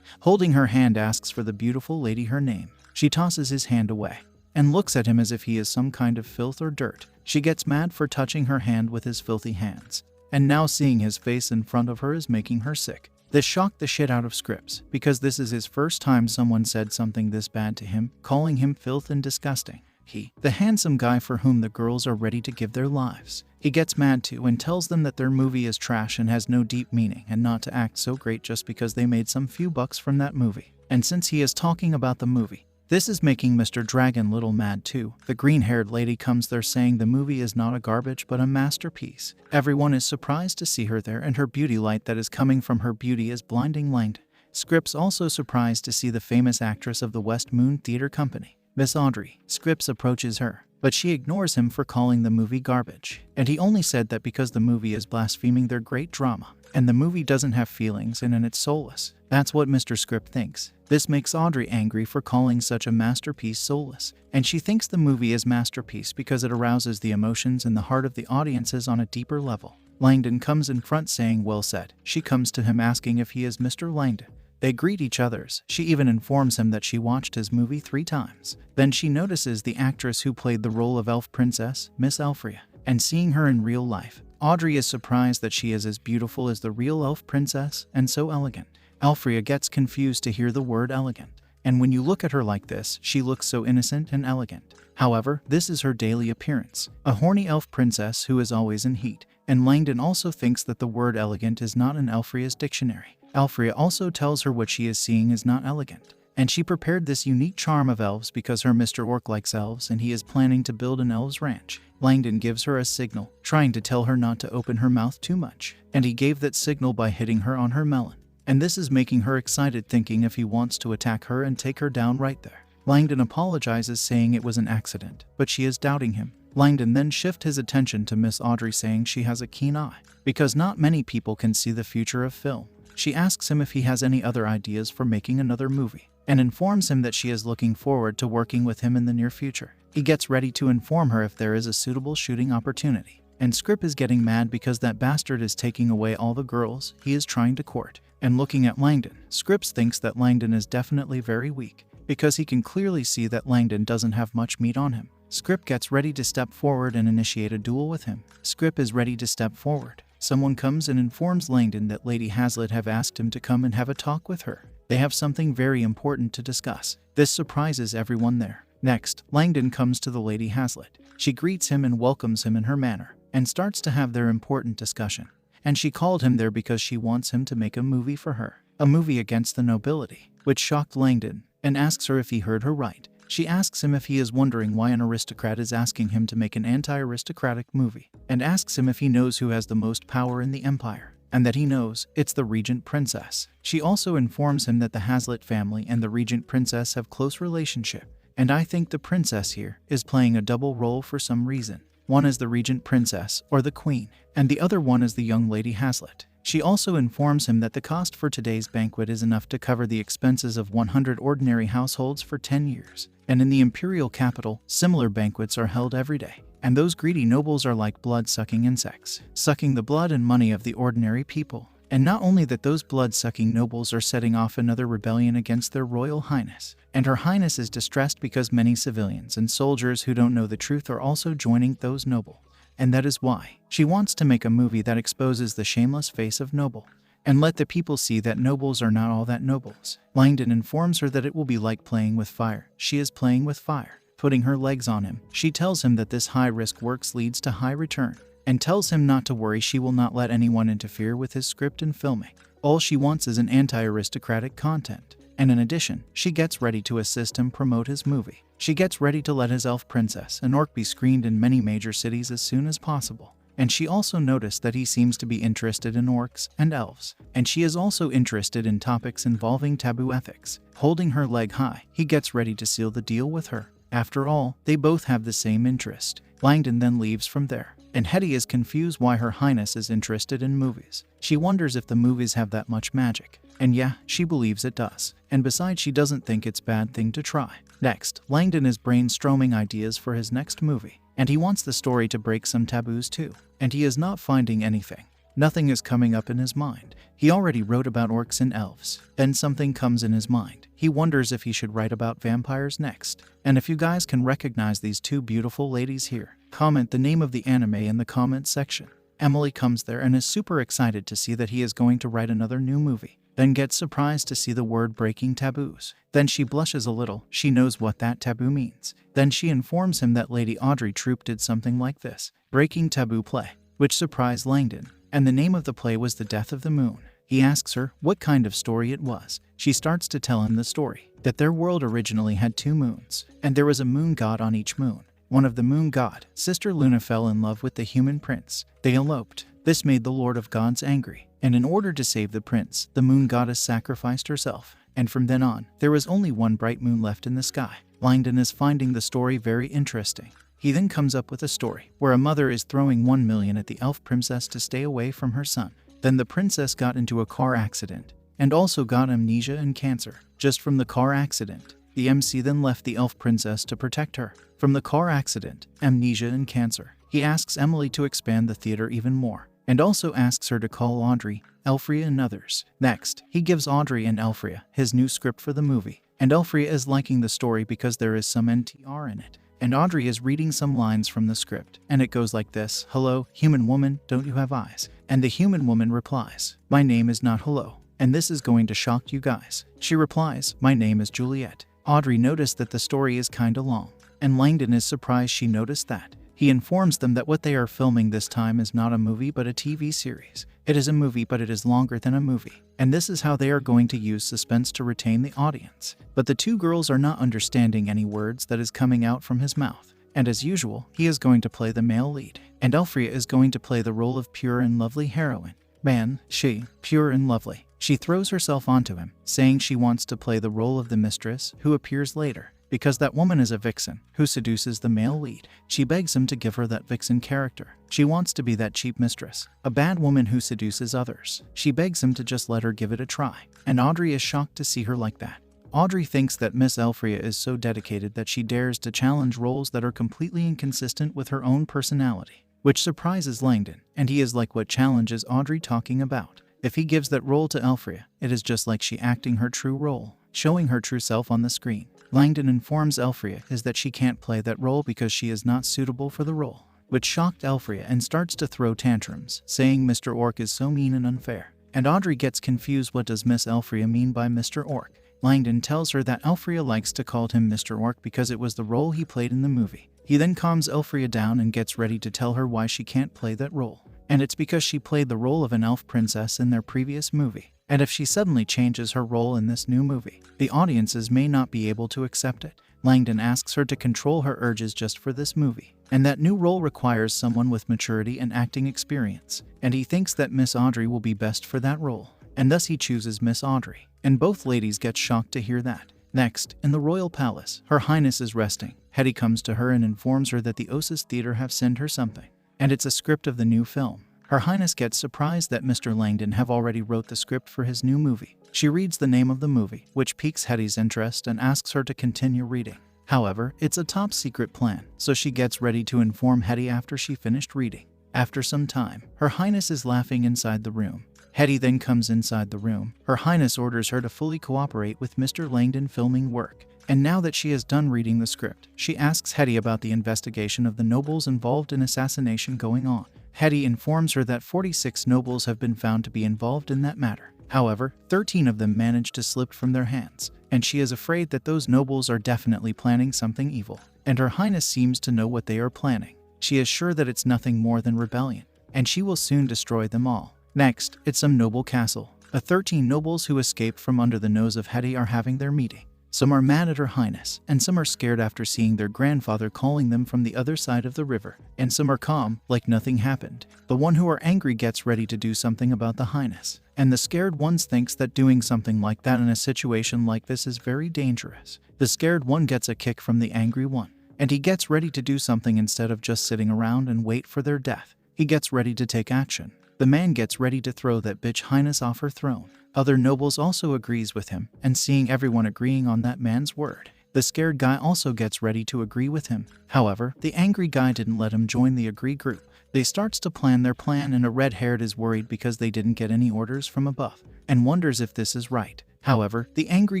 Holding her hand, asks for the beautiful lady her name. She tosses his hand away and looks at him as if he is some kind of filth or dirt. She gets mad for touching her hand with his filthy hands, and now seeing his face in front of her is making her sick. This shocked the shit out of Scripps, because this is his first time someone said something this bad to him, calling him filth and disgusting. He, the handsome guy for whom the girls are ready to give their lives. He gets mad too and tells them that their movie is trash and has no deep meaning, and not to act so great just because they made some few bucks from that movie. And since he is talking about the movie, this is making Mr. Dragon little mad too. The green-haired lady comes there saying the movie is not a garbage but a masterpiece. Everyone is surprised to see her there, and her beauty light that is coming from her beauty is blinding Langdon. Scripps also surprised to see the famous actress of the West Moon Theater Company, Miss Audrey. Scripps approaches her, but she ignores him for calling the movie garbage, and he only said that because the movie is blaspheming their great drama, and the movie doesn't have feelings and it's soulless. That's what Mr. Script thinks. This makes Audrey angry for calling such a masterpiece soulless, and she thinks the movie is masterpiece because it arouses the emotions in the heart of the audiences on a deeper level. Langdon comes in front saying well said. She comes to him asking if he is Mr. Langdon. They greet each other. She even informs him that she watched his movie 3 times. Then she notices the actress who played the role of Elf Princess, Miss Elfria, and seeing her in real life, Audrey is surprised that she is as beautiful as the real Elf Princess and so elegant. Elfria gets confused to hear the word elegant, and when you look at her like this, she looks so innocent and elegant. However, this is her daily appearance, a horny elf princess who is always in heat, and Langdon also thinks that the word elegant is not in Elfria's dictionary. Elfria also tells her what she is seeing is not elegant, and she prepared this unique charm of elves because her Mr. Orc likes elves and he is planning to build an elves ranch. Langdon gives her a signal, trying to tell her not to open her mouth too much, and he gave that signal by hitting her on her melon. And this is making her excited, thinking if he wants to attack her and take her down right there. Langdon apologizes saying it was an accident, but she is doubting him. Langdon then shifts his attention to Miss Audrey saying she has a keen eye, because not many people can see the future of film. She asks him if he has any other ideas for making another movie, and informs him that she is looking forward to working with him in the near future. He gets ready to inform her if there is a suitable shooting opportunity, and Scripp is getting mad because that bastard is taking away all the girls he is trying to court. And looking at Langdon, Scripps thinks that Langdon is definitely very weak, because he can clearly see that Langdon doesn't have much meat on him. Scripp gets ready to step forward and initiate a duel with him. Scripp is ready to step forward. Someone comes and informs Langdon that Lady Hazlitt have asked him to come and have a talk with her. They have something very important to discuss. This surprises everyone there. Next, Langdon comes to the Lady Hazlitt. She greets him and welcomes him in her manner, and starts to have their important discussion. And she called him there because she wants him to make a movie for her. A movie against the nobility, which shocked Langdon, and asks her if he heard her right. She asks him if he is wondering why an aristocrat is asking him to make an anti-aristocratic movie, and asks him if he knows who has the most power in the empire, and that he knows it's the Regent Princess. She also informs him that the Hazlitt family and the Regent Princess have close relationship, and I think the princess here is playing a double role for some reason. One is the Regent Princess, or the Queen, and the other one is the young Lady Hazlitt. She also informs him that the cost for today's banquet is enough to cover the expenses of 100 ordinary households for 10 years. And in the imperial capital, similar banquets are held every day. And those greedy nobles are like blood-sucking insects, sucking the blood and money of the ordinary people. And not only that, those blood-sucking nobles are setting off another rebellion against their Royal Highness. And Her Highness is distressed because many civilians and soldiers who don't know the truth are also joining those nobles. And that is why she wants to make a movie that exposes the shameless face of noble, and let the people see that nobles are not all that nobles. Langdon informs her that it will be like playing with fire. She is playing with fire, putting her legs on him. She tells him that this high-risk works leads to high return, and tells him not to worry, she will not let anyone interfere with his script and filming. All she wants is an anti-aristocratic content. And in addition, she gets ready to assist him promote his movie. She gets ready to let his Elf Princess and Orc be screened in many major cities as soon as possible. And she also noticed that he seems to be interested in orcs and elves. And she is also interested in topics involving taboo ethics. Holding her leg high, he gets ready to seal the deal with her. After all, they both have the same interest. Langdon then leaves from there, and Hetty is confused why Her Highness is interested in movies. She wonders if the movies have that much magic. And yeah, she believes it does. And besides, she doesn't think it's a bad thing to try. Next, Langdon is brainstorming ideas for his next movie, and he wants the story to break some taboos too. And he is not finding anything. Nothing is coming up in his mind. He already wrote about orcs and elves. Then something comes in his mind. He wonders if he should write about vampires next. And if you guys can recognize these two beautiful ladies here, comment the name of the anime in the comment section. Emily comes there and is super excited to see that he is going to write another new movie. Then gets surprised to see the word breaking taboos. Then she blushes a little. She knows what that taboo means. Then she informs him that Lady Audrey Troupe did something like this, breaking taboo play, which surprised Langdon. And the name of the play was The Death of the Moon. He asks her what kind of story it was. She starts to tell him the story, that their world originally had 2 moons, and there was a moon god on each moon. One of the moon god, Sister Luna, fell in love with the human prince. They eloped. This made the Lord of Gods angry, and in order to save the prince, the moon goddess sacrificed herself. And from then on, there was only one bright moon left in the sky. Langdon is finding the story very interesting. He then comes up with a story where a mother is throwing 1 million at the elf princess to stay away from her son. Then the princess got into a car accident and also got amnesia and cancer just from the car accident. The MC then left the elf princess to protect her from the car accident, amnesia and cancer. He asks Emily to expand the theater even more and also asks her to call Audrey, Elfria and others. Next, he gives Audrey and Elfria his new script for the movie, and Elfria is liking the story because there is some NTR in it. And Audrey is reading some lines from the script, and it goes like this: "Hello, human woman, don't you have eyes?" And the human woman replies, "My name is not Hello, and this is going to shock you guys." She replies, "My name is Juliet." Audrey noticed that the story is kinda long, and Langdon is surprised she noticed that. He informs them that what they are filming this time is not a movie but a TV series. It is a movie, but it is longer than a movie. And this is how they are going to use suspense to retain the audience. But the 2 girls are not understanding any words that is coming out from his mouth. And as usual, he is going to play the male lead. And Elfria is going to play the role of pure and lovely heroine. Man, she, pure and lovely. She throws herself onto him, saying she wants to play the role of the mistress, who appears later. Because that woman is a vixen who seduces the male lead. She begs him to give her that vixen character. She wants to be that cheap mistress, a bad woman who seduces others. She begs him to just let her give it a try. And Audrey is shocked to see her like that. Audrey thinks that Miss Elfria is so dedicated that she dares to challenge roles that are completely inconsistent with her own personality, which surprises Langdon, and he is like, what challenge is Audrey talking about? If he gives that role to Elfria, it is just like she acting her true role, showing her true self on the screen. Langdon informs Elfria is that she can't play that role because she is not suitable for the role, which shocked Elfria and starts to throw tantrums, saying Mr. Orc is so mean and unfair. And Audrey gets confused, what does Miss Elfria mean by Mr. Orc? Langdon tells her that Elfria likes to call him Mr. Orc because it was the role he played in the movie. He then calms Elfria down and gets ready to tell her why she can't play that role. And it's because she played the role of an elf princess in their previous movie. And if she suddenly changes her role in this new movie, the audiences may not be able to accept it. Langdon asks her to control her urges just for this movie, and that new role requires someone with maturity and acting experience, and he thinks that Miss Audrey will be best for that role, and thus he chooses Miss Audrey, and both ladies get shocked to hear that. Next, in the royal palace, Her Highness is resting. Hetty comes to her and informs her that the ORCISH theater have sent her something, and it's a script of the new film. Her Highness gets surprised that Mr. Langdon have already wrote the script for his new movie. She reads the name of the movie, which piques Hetty's interest and asks her to continue reading. However, it's a top secret plan, so she gets ready to inform Hetty after she finished reading. After some time, Her Highness is laughing inside the room. Hetty then comes inside the room. Her Highness orders her to fully cooperate with Mr. Langdon filming work. And now that she is done reading the script, she asks Hetty about the investigation of the nobles involved in assassination going on. Hetty informs her that 46 nobles have been found to be involved in that matter. However, 13 of them managed to slip from their hands, and she is afraid that those nobles are definitely planning something evil, and Her Highness seems to know what they are planning. She is sure that it's nothing more than rebellion, and she will soon destroy them all. Next, it's some noble castle. The 13 nobles who escaped from under the nose of Hetty are having their meeting. Some are mad at Her Highness, and some are scared after seeing their grandfather calling them from the other side of the river, and some are calm, like nothing happened. The one who are angry gets ready to do something about the Highness, and the scared ones thinks that doing something like that in a situation like this is very dangerous. The scared one gets a kick from the angry one, and he gets ready to do something instead of just sitting around and wait for their death. He gets ready to take action. The man gets ready to throw that bitch Highness off her throne. Other nobles also agrees with him, and seeing everyone agreeing on that man's word, the scared guy also gets ready to agree with him. However, the angry guy didn't let him join the agree group. They starts to plan their plan, and a red-haired is worried because they didn't get any orders from above, and wonders if this is right. However, the angry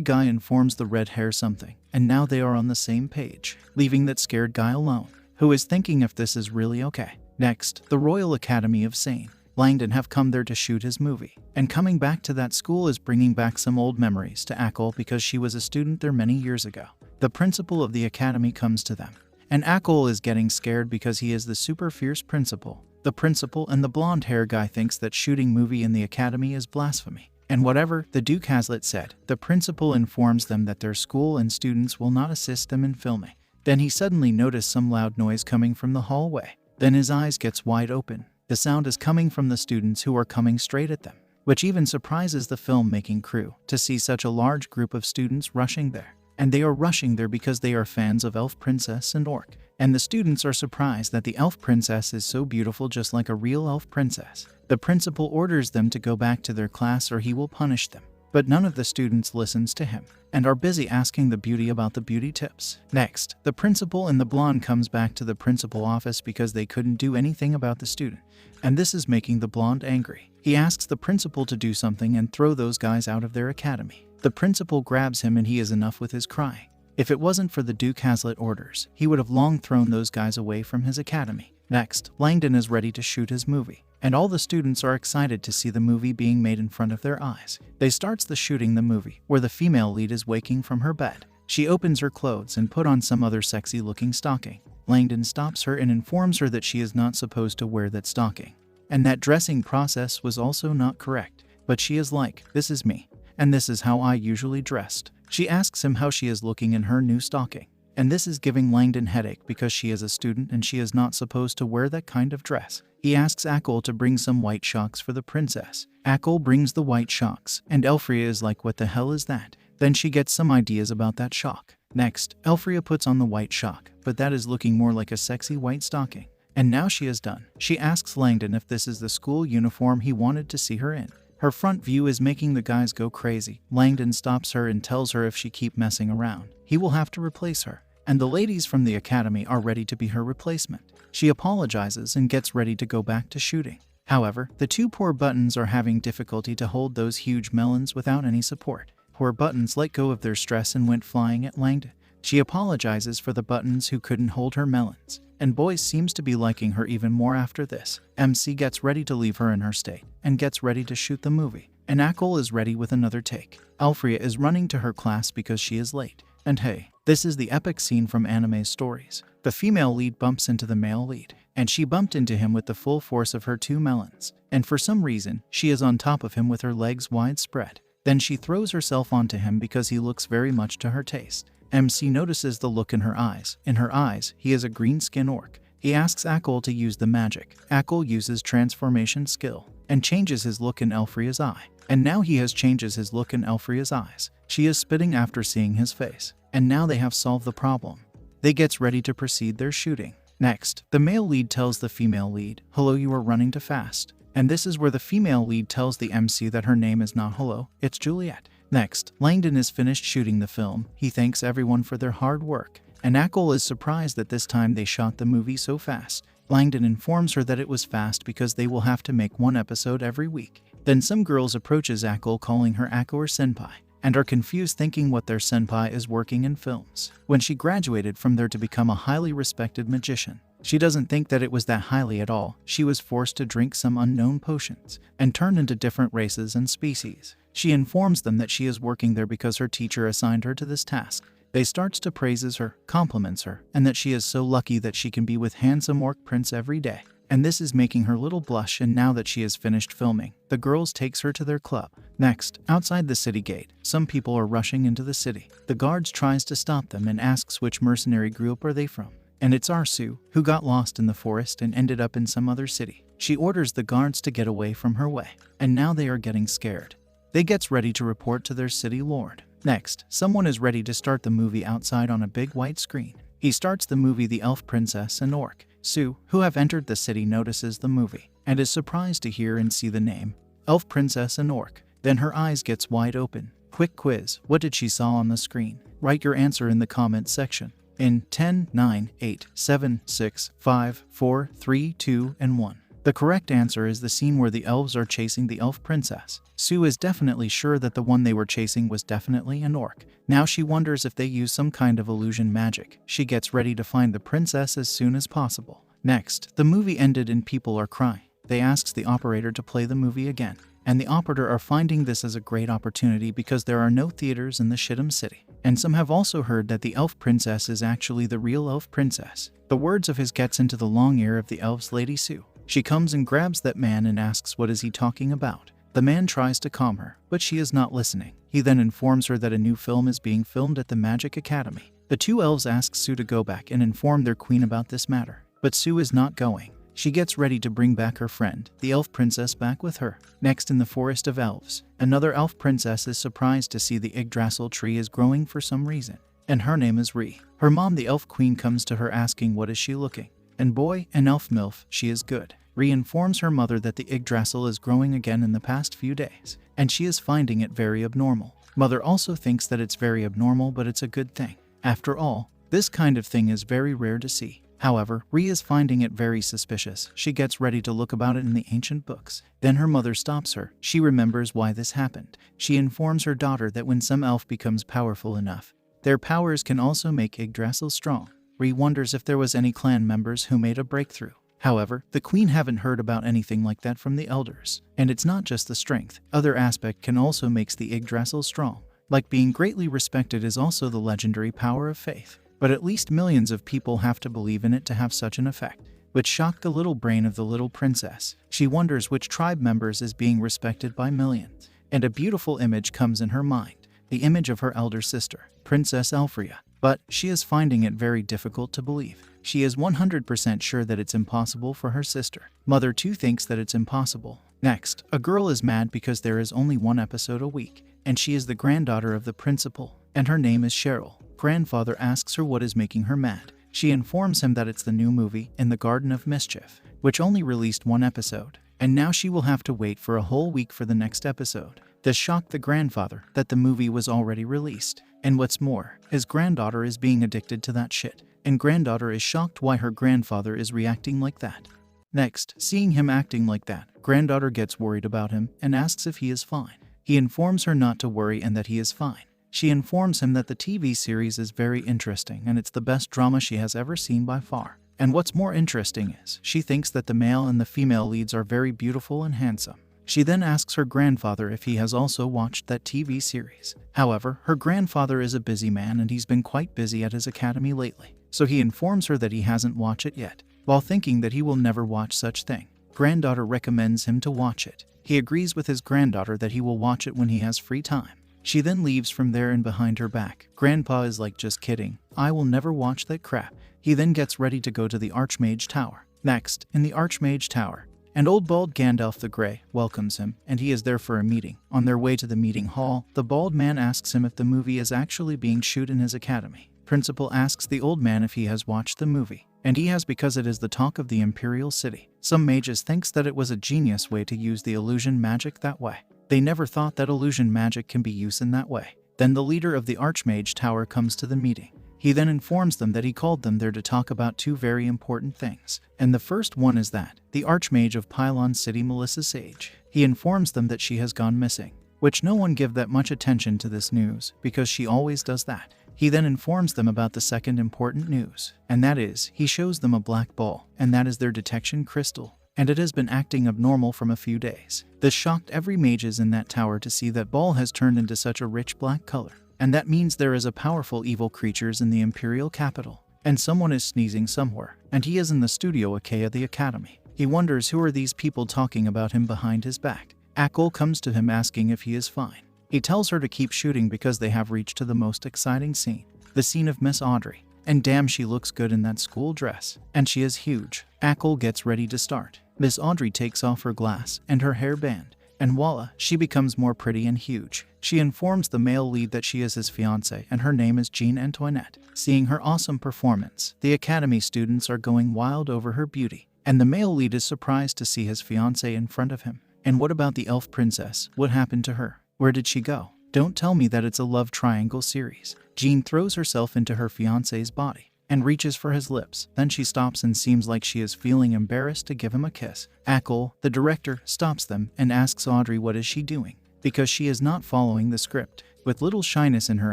guy informs the red hair something, and now they are on the same page, leaving that scared guy alone, who is thinking if this is really okay. Next, the Royal Academy of Sane. Langdon have come there to shoot his movie, and coming back to that school is bringing back some old memories to Akol because she was a student there many years ago. The principal of the academy comes to them, and Akol is getting scared because he is the super fierce principal. The principal and the blonde hair guy thinks that shooting movie in the academy is blasphemy. And whatever the Duke Hazlitt said, the principal informs them that their school and students will not assist them in filming. Then he suddenly noticed some loud noise coming from the hallway. Then his eyes gets wide open. The sound is coming from the students who are coming straight at them, which even surprises the filmmaking crew to see such a large group of students rushing there. And they are rushing there because they are fans of Elf Princess and Orc. And the students are surprised that the Elf Princess is so beautiful, just like a real Elf Princess. The principal orders them to go back to their class or he will punish them. But none of the students listens to him, and are busy asking the beauty about the beauty tips. Next, the principal and the blonde comes back to the principal office because they couldn't do anything about the student, and this is making the blonde angry. He asks the principal to do something and throw those guys out of their academy. The principal grabs him and he is enough with his crying. If it wasn't for the Duke Hazlitt orders, he would have long thrown those guys away from his academy. Next, Langdon is ready to shoot his movie, and all the students are excited to see the movie being made in front of their eyes. They starts the shooting the movie, where the female lead is waking from her bed. She opens her clothes and put on some other sexy looking stocking. Langdon stops her and informs her that she is not supposed to wear that stocking, and that dressing process was also not correct. But she is like, this is me, and this is how I usually dressed. She asks him how she is looking in her new stocking, and this is giving Langdon headache because she is a student and she is not supposed to wear that kind of dress. He asks Akol to bring some white shocks for the princess. Akol brings the white shocks, and Elfria is like, what the hell is that? Then she gets some ideas about that shock. Next, Elfria puts on the white shock, but that is looking more like a sexy white stocking. And now she is done. She asks Langdon if this is the school uniform he wanted to see her in. Her front view is making the guys go crazy. Langdon stops her and tells her if she keep messing around, he will have to replace her. And the ladies from the academy are ready to be her replacement. She apologizes and gets ready to go back to shooting. However, the two poor buttons are having difficulty to hold those huge melons without any support. Poor buttons let go of their stress and went flying at Langdon. She apologizes for the buttons who couldn't hold her melons, and Boy seems to be liking her even more after this. MC gets ready to leave her in her state, and gets ready to shoot the movie. And Akol is ready with another take. Elfria is running to her class because she is late. And hey, this is the epic scene from anime stories. The female lead bumps into the male lead, and she bumped into him with the full force of her two melons. And for some reason, she is on top of him with her legs wide spread. Then she throws herself onto him because he looks very much to her taste. MC notices the look in her eyes. In her eyes, he is a green skin orc. He asks Akol to use the magic. Akol uses transformation skill and changes his look in Elfria's eye. And now he has changes his look in Elfria's eyes. She is spitting after seeing his face. And now they have solved the problem. They gets ready to proceed their shooting. Next, the male lead tells the female lead, hello, you are running too fast. And this is where the female lead tells the MC that her name is not hello, it's Juliet. Next, Langdon is finished shooting the film. He thanks everyone for their hard work. And Akol is surprised that this time they shot the movie so fast. Langdon informs her that it was fast because they will have to make one episode every week. Then some girls approaches Akol calling her Akko or senpai, and are confused thinking what their senpai is working in films, when she graduated from there to become a highly respected magician. She doesn't think that it was that highly at all. She was forced to drink some unknown potions, and turned into different races and species. She informs them that she is working there because her teacher assigned her to this task. They starts to praises her, compliments her, and that she is so lucky that she can be with handsome orc prince every day. And this is making her little blush, and now that she has finished filming, the girls takes her to their club. Next, outside the city gate, some people are rushing into the city. The guards tries to stop them and asks which mercenary group are they from. And it's Arsu, who got lost in the forest and ended up in some other city. She orders the guards to get away from her way, and now they are getting scared. They gets ready to report to their city lord. Next, someone is ready to start the movie outside on a big white screen. He starts the movie. The elf princess and orc, Sue, who have entered the city, notices the movie, and is surprised to hear and see the name, Elf Princess and Orc. Then her eyes gets wide open. Quick quiz, what did she saw on the screen? Write your answer in the comments section. In 10, 9, 8, 7, 6, 5, 4, 3, 2, and 1. The correct answer is the scene where the elves are chasing the elf princess. Sue is definitely sure that the one they were chasing was definitely an orc. Now she wonders if they use some kind of illusion magic. She gets ready to find the princess as soon as possible. Next, the movie ended and people are crying. They asks the operator to play the movie again. And the operator are finding this as a great opportunity because there are no theaters in the Shittim city. And some have also heard that the elf princess is actually the real elf princess. The words of his gets into the long ear of the elf's Lady Sue. She comes and grabs that man and asks what is he talking about. The man tries to calm her, but she is not listening. He then informs her that a new film is being filmed at the Magic Academy. The two elves ask Sue to go back and inform their queen about this matter, but Sue is not going. She gets ready to bring back her friend, the elf princess, back with her. Next, in the forest of elves, another elf princess is surprised to see the Yggdrasil tree is growing for some reason, and her name is Ree. Her mom, the elf queen, comes to her asking what is she looking, and boy, an elf milf, she is good. Ree informs her mother that the Yggdrasil is growing again in the past few days, and she is finding it very abnormal. Mother also thinks that it's very abnormal, but it's a good thing. After all, this kind of thing is very rare to see. However, Ree is finding it very suspicious. She gets ready to look about it in the ancient books. Then her mother stops her. She remembers why this happened. She informs her daughter that when some elf becomes powerful enough, their powers can also make Yggdrasil strong. Ree wonders if there was any clan members who made a breakthrough. However, the queen haven't heard about anything like that from the elders. And it's not just the strength. Other aspect can also makes the Yggdrasil strong. Like being greatly respected is also the legendary power of faith. But at least millions of people have to believe in it to have such an effect, which shocked the little brain of the little princess. She wonders which tribe members is being respected by millions. And a beautiful image comes in her mind, the image of her elder sister, Princess Elfria. But she is finding it very difficult to believe. She is 100% sure that it's impossible for her sister. Mother too thinks that it's impossible. Next, a girl is mad because there is only one episode a week, and she is the granddaughter of the principal, and her name is Cheryl. Grandfather asks her what is making her mad. She informs him that it's the new movie, In the Garden of Mischief, which only released one episode, and now she will have to wait for a whole week for the next episode. This shocked the grandfather that the movie was already released. And what's more, his granddaughter is being addicted to that shit, and granddaughter is shocked why her grandfather is reacting like that. Next, seeing him acting like that, granddaughter gets worried about him and asks if he is fine. He informs her not to worry and that he is fine. She informs him that the TV series is very interesting and it's the best drama she has ever seen by far. And what's more interesting is, she thinks that the male and the female leads are very beautiful and handsome. She then asks her grandfather if he has also watched that TV series. However, her grandfather is a busy man and he's been quite busy at his academy lately. So he informs her that he hasn't watched it yet, while thinking that he will never watch such thing. Granddaughter recommends him to watch it. He agrees with his granddaughter that he will watch it when he has free time. She then leaves from there, and behind her back, Grandpa is like, just kidding, I will never watch that crap. He then gets ready to go to the Archmage Tower. Next, in the Archmage Tower, and old bald Gandalf the Grey welcomes him, and he is there for a meeting. On their way to the meeting hall, the bald man asks him if the movie is actually being shoot in his academy. Principal asks the old man if he has watched the movie, and he has because it is the talk of the Imperial City. Some mages thinks that it was a genius way to use the illusion magic that way. They never thought that illusion magic can be used in that way. Then the leader of the Archmage Tower comes to the meeting. He then informs them that he called them there to talk about two very important things. And the first one is that the Archmage of Pylon City, Melissa Sage. He informs them that she has gone missing, which no one give that much attention to this news because she always does that. He then informs them about the second important news, and that is, he shows them a black ball, and that is their detection crystal, and it has been acting abnormal from a few days. This shocked every mages in that tower to see that ball has turned into such a rich black color. And that means there is a powerful evil creatures in the Imperial capital. And someone is sneezing somewhere, and he is in the studio Achaea the Academy. He wonders who are these people talking about him behind his back. Akol comes to him asking if he is fine. He tells her to keep shooting because they have reached to the most exciting scene. The scene of Miss Audrey. And damn, she looks good in that school dress. And she is huge. Akol gets ready to start. Miss Audrey takes off her glass and her hairband. And voila, she becomes more pretty and huge. She informs the male lead that she is his fiancée and her name is Jean Antoinette. Seeing her awesome performance, the academy students are going wild over her beauty. And the male lead is surprised to see his fiancée in front of him. And what about the elf princess? What happened to her? Where did she go? Don't tell me that it's a love triangle series. Jean throws herself into her fiancé's body and reaches for his lips. Then she stops and seems like she is feeling embarrassed to give him a kiss. Akol, the director, stops them and asks Audrey what is she doing, because she is not following the script. With little shyness in her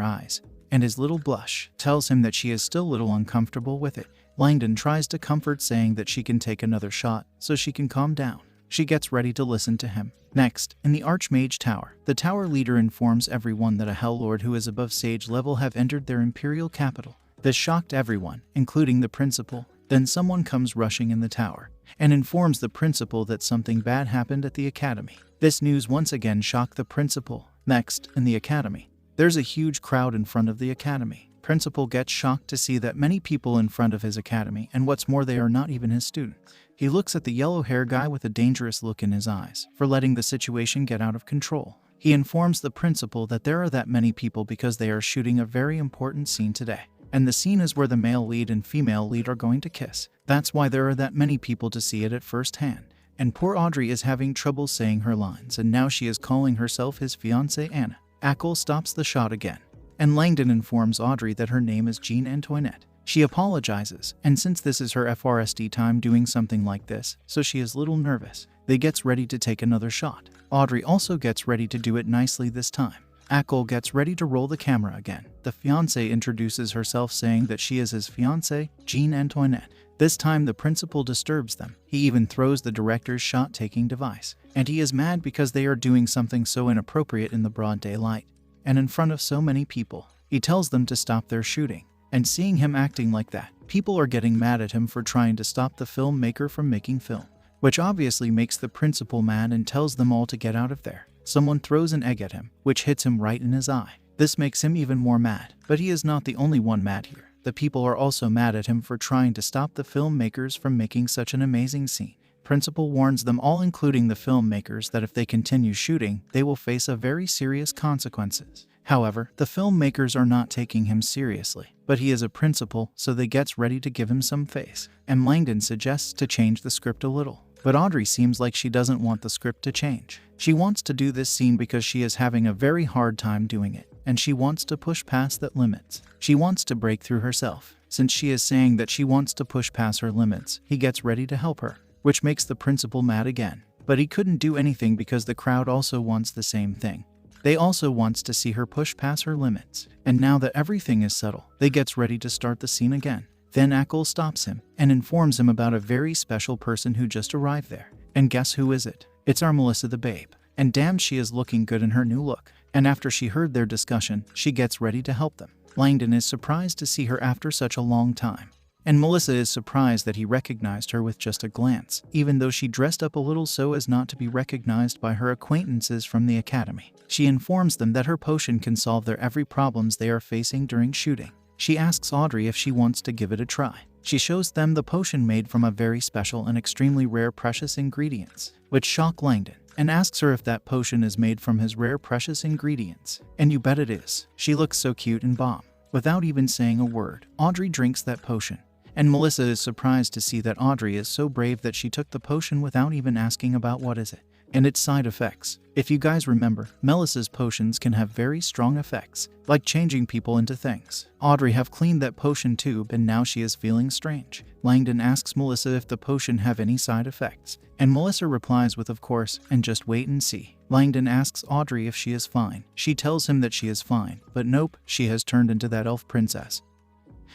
eyes, and his little blush tells him that she is still a little uncomfortable with it. Langdon tries to comfort, saying that she can take another shot so she can calm down. She gets ready to listen to him. Next, in the Archmage Tower, the tower leader informs everyone that a Hell Lord who is above sage level have entered their imperial capital. This shocked everyone, including the principal. Then someone comes rushing in the tower and informs the principal that something bad happened at the academy. This news once again shocked the principal. Next, in the academy, there's a huge crowd in front of the academy. Principal gets shocked to see that many people in front of his academy, and what's more, they are not even his students. He looks at the yellow hair guy with a dangerous look in his eyes for letting the situation get out of control. He informs the principal that there are that many people because they are shooting a very important scene today. And the scene is where the male lead and female lead are going to kiss. That's why there are that many people to see it at first hand. And poor Audrey is having trouble saying her lines, and now she is calling herself his fiancée Anna. Akol stops the shot again, and Langdon informs Audrey that her name is Jean Antoinette. She apologizes, and since this is her FRSD time doing something like this, so she is a little nervous. They gets ready to take another shot. Audrey also gets ready to do it nicely this time. Akol gets ready to roll the camera again. The fiancée introduces herself, saying that she is his fiancée, Jean Antoinette. This time the principal disturbs them. He even throws the director's shot-taking device. And he is mad because they are doing something so inappropriate in the broad daylight and in front of so many people. He tells them to stop their shooting. And seeing him acting like that, people are getting mad at him for trying to stop the filmmaker from making film, which obviously makes the principal mad and tells them all to get out of there. Someone throws an egg at him, which hits him right in his eye. This makes him even more mad. But he is not the only one mad here. The people are also mad at him for trying to stop the filmmakers from making such an amazing scene. Principal warns them all, including the filmmakers, that if they continue shooting, they will face a very serious consequences. However, the filmmakers are not taking him seriously, but he is a principal, so they gets ready to give him some face. And Langdon suggests to change the script a little. But Audrey seems like she doesn't want the script to change. She wants to do this scene because she is having a very hard time doing it, and she wants to push past that limits. She wants to break through herself. Since she is saying that she wants to push past her limits, he gets ready to help her, which makes the principal mad again. But he couldn't do anything because the crowd also wants the same thing. They also wants to see her push past her limits. And now that everything is settled, they gets ready to start the scene again. Then Akol stops him and informs him about a very special person who just arrived there. And guess who is it? It's our Melissa the babe. And damn, she is looking good in her new look. And after she heard their discussion, she gets ready to help them. Langdon is surprised to see her after such a long time. And Melissa is surprised that he recognized her with just a glance, even though she dressed up a little so as not to be recognized by her acquaintances from the academy. She informs them that her potion can solve their every problems they are facing during shooting. She asks Audrey if she wants to give it a try. She shows them the potion made from a very special and extremely rare precious ingredients, which shock Langdon, and asks her if that potion is made from his rare precious ingredients. And you bet it is. She looks so cute and bomb. Without even saying a word, Audrey drinks that potion. And Melissa is surprised to see that Audrey is so brave that she took the potion without even asking about what is it and its side effects. If you guys remember, Melissa's potions can have very strong effects, like changing people into things. Audrey have cleaned that potion tube and now she is feeling strange. Langdon asks Melissa if the potion have any side effects, and Melissa replies with of course, and just wait and see. Langdon asks Audrey if she is fine. She tells him that she is fine, but nope, she has turned into that elf princess,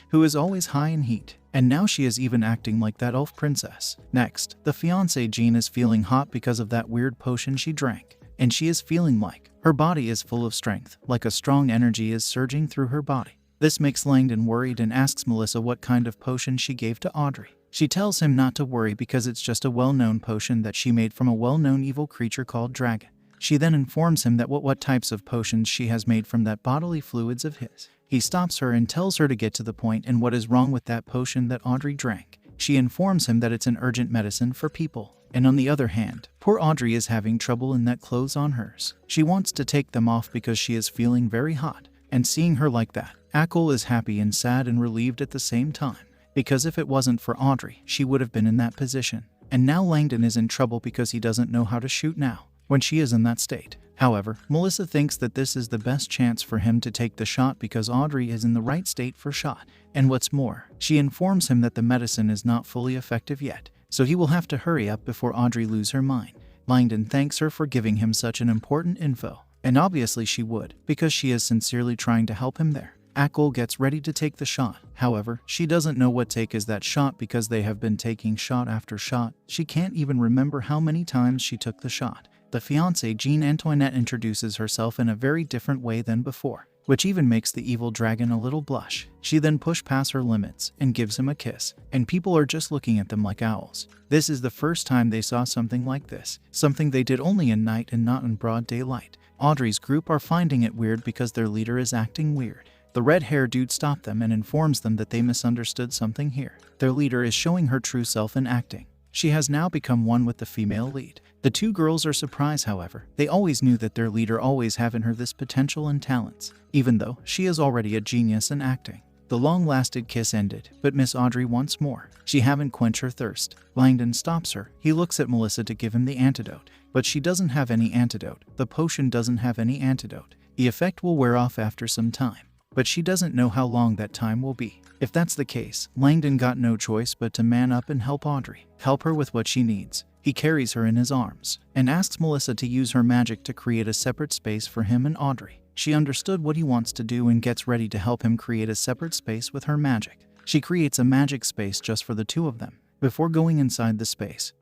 who is always high in heat. And now she is even acting like that elf princess. Next, the fiancée Jean is feeling hot because of that weird potion she drank. And she is feeling like her body is full of strength, like a strong energy is surging through her body. This makes Langdon worried and asks Melissa what kind of potion she gave to Audrey. She tells him not to worry because it's just a well-known potion that she made from a well-known evil creature called Dragon. She then informs him that what types of potions she has made from that bodily fluids of his. He stops her and tells her to get to the point and what is wrong with that potion that Audrey drank. She informs him that it's an urgent medicine for people. And on the other hand, poor Audrey is having trouble in that clothes on hers. She wants to take them off because she is feeling very hot. And seeing her like that, Akil is happy and sad and relieved at the same time. Because if it wasn't for Audrey, she would have been in that position. And now Langdon is in trouble because he doesn't know how to shoot now, when she is in that state. However, Melissa thinks that this is the best chance for him to take the shot because Audrey is in the right state for shot. And what's more, she informs him that the medicine is not fully effective yet, so he will have to hurry up before Audrey loses her mind. Langdon thanks her for giving him such an important info, and obviously she would, because she is sincerely trying to help him there. Akil gets ready to take the shot. However, she doesn't know what take is that shot because they have been taking shot after shot. She can't even remember how many times she took the shot. The fiancée Jean Antoinette introduces herself in a very different way than before, which even makes the evil dragon a little blush. She then pushes past her limits and gives him a kiss, and people are just looking at them like owls. This is the first time they saw something like this, something they did only in night and not in broad daylight. Audrey's group are finding it weird because their leader is acting weird. The red-haired dude stops them and informs them that they misunderstood something here. Their leader is showing her true self in acting. She has now become one with the female lead. The two girls are surprised, however. They always knew that their leader always have in her this potential and talents, even though she is already a genius in acting. The long-lasted kiss ended, but Miss Audrey wants more. She haven't quenched her thirst. Langdon stops her. He looks at Melissa to give him the antidote, but she doesn't have any antidote. The potion doesn't have any antidote. The effect will wear off after some time, but she doesn't know how long that time will be. If that's the case, Langdon got no choice but to man up and help Audrey. Help her with what she needs. He carries her in his arms and asks Melissa to use her magic to create a separate space for him and Audrey. She understood what he wants to do and gets ready to help him create a separate space with her magic. She creates a magic space just for the two of them. Before going inside the space,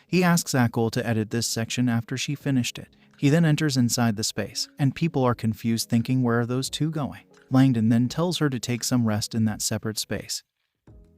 he asks Akil to edit this section after she finished it. He then enters inside the space, and people are confused thinking where are those two going. Langdon then tells her to take some rest in that separate space,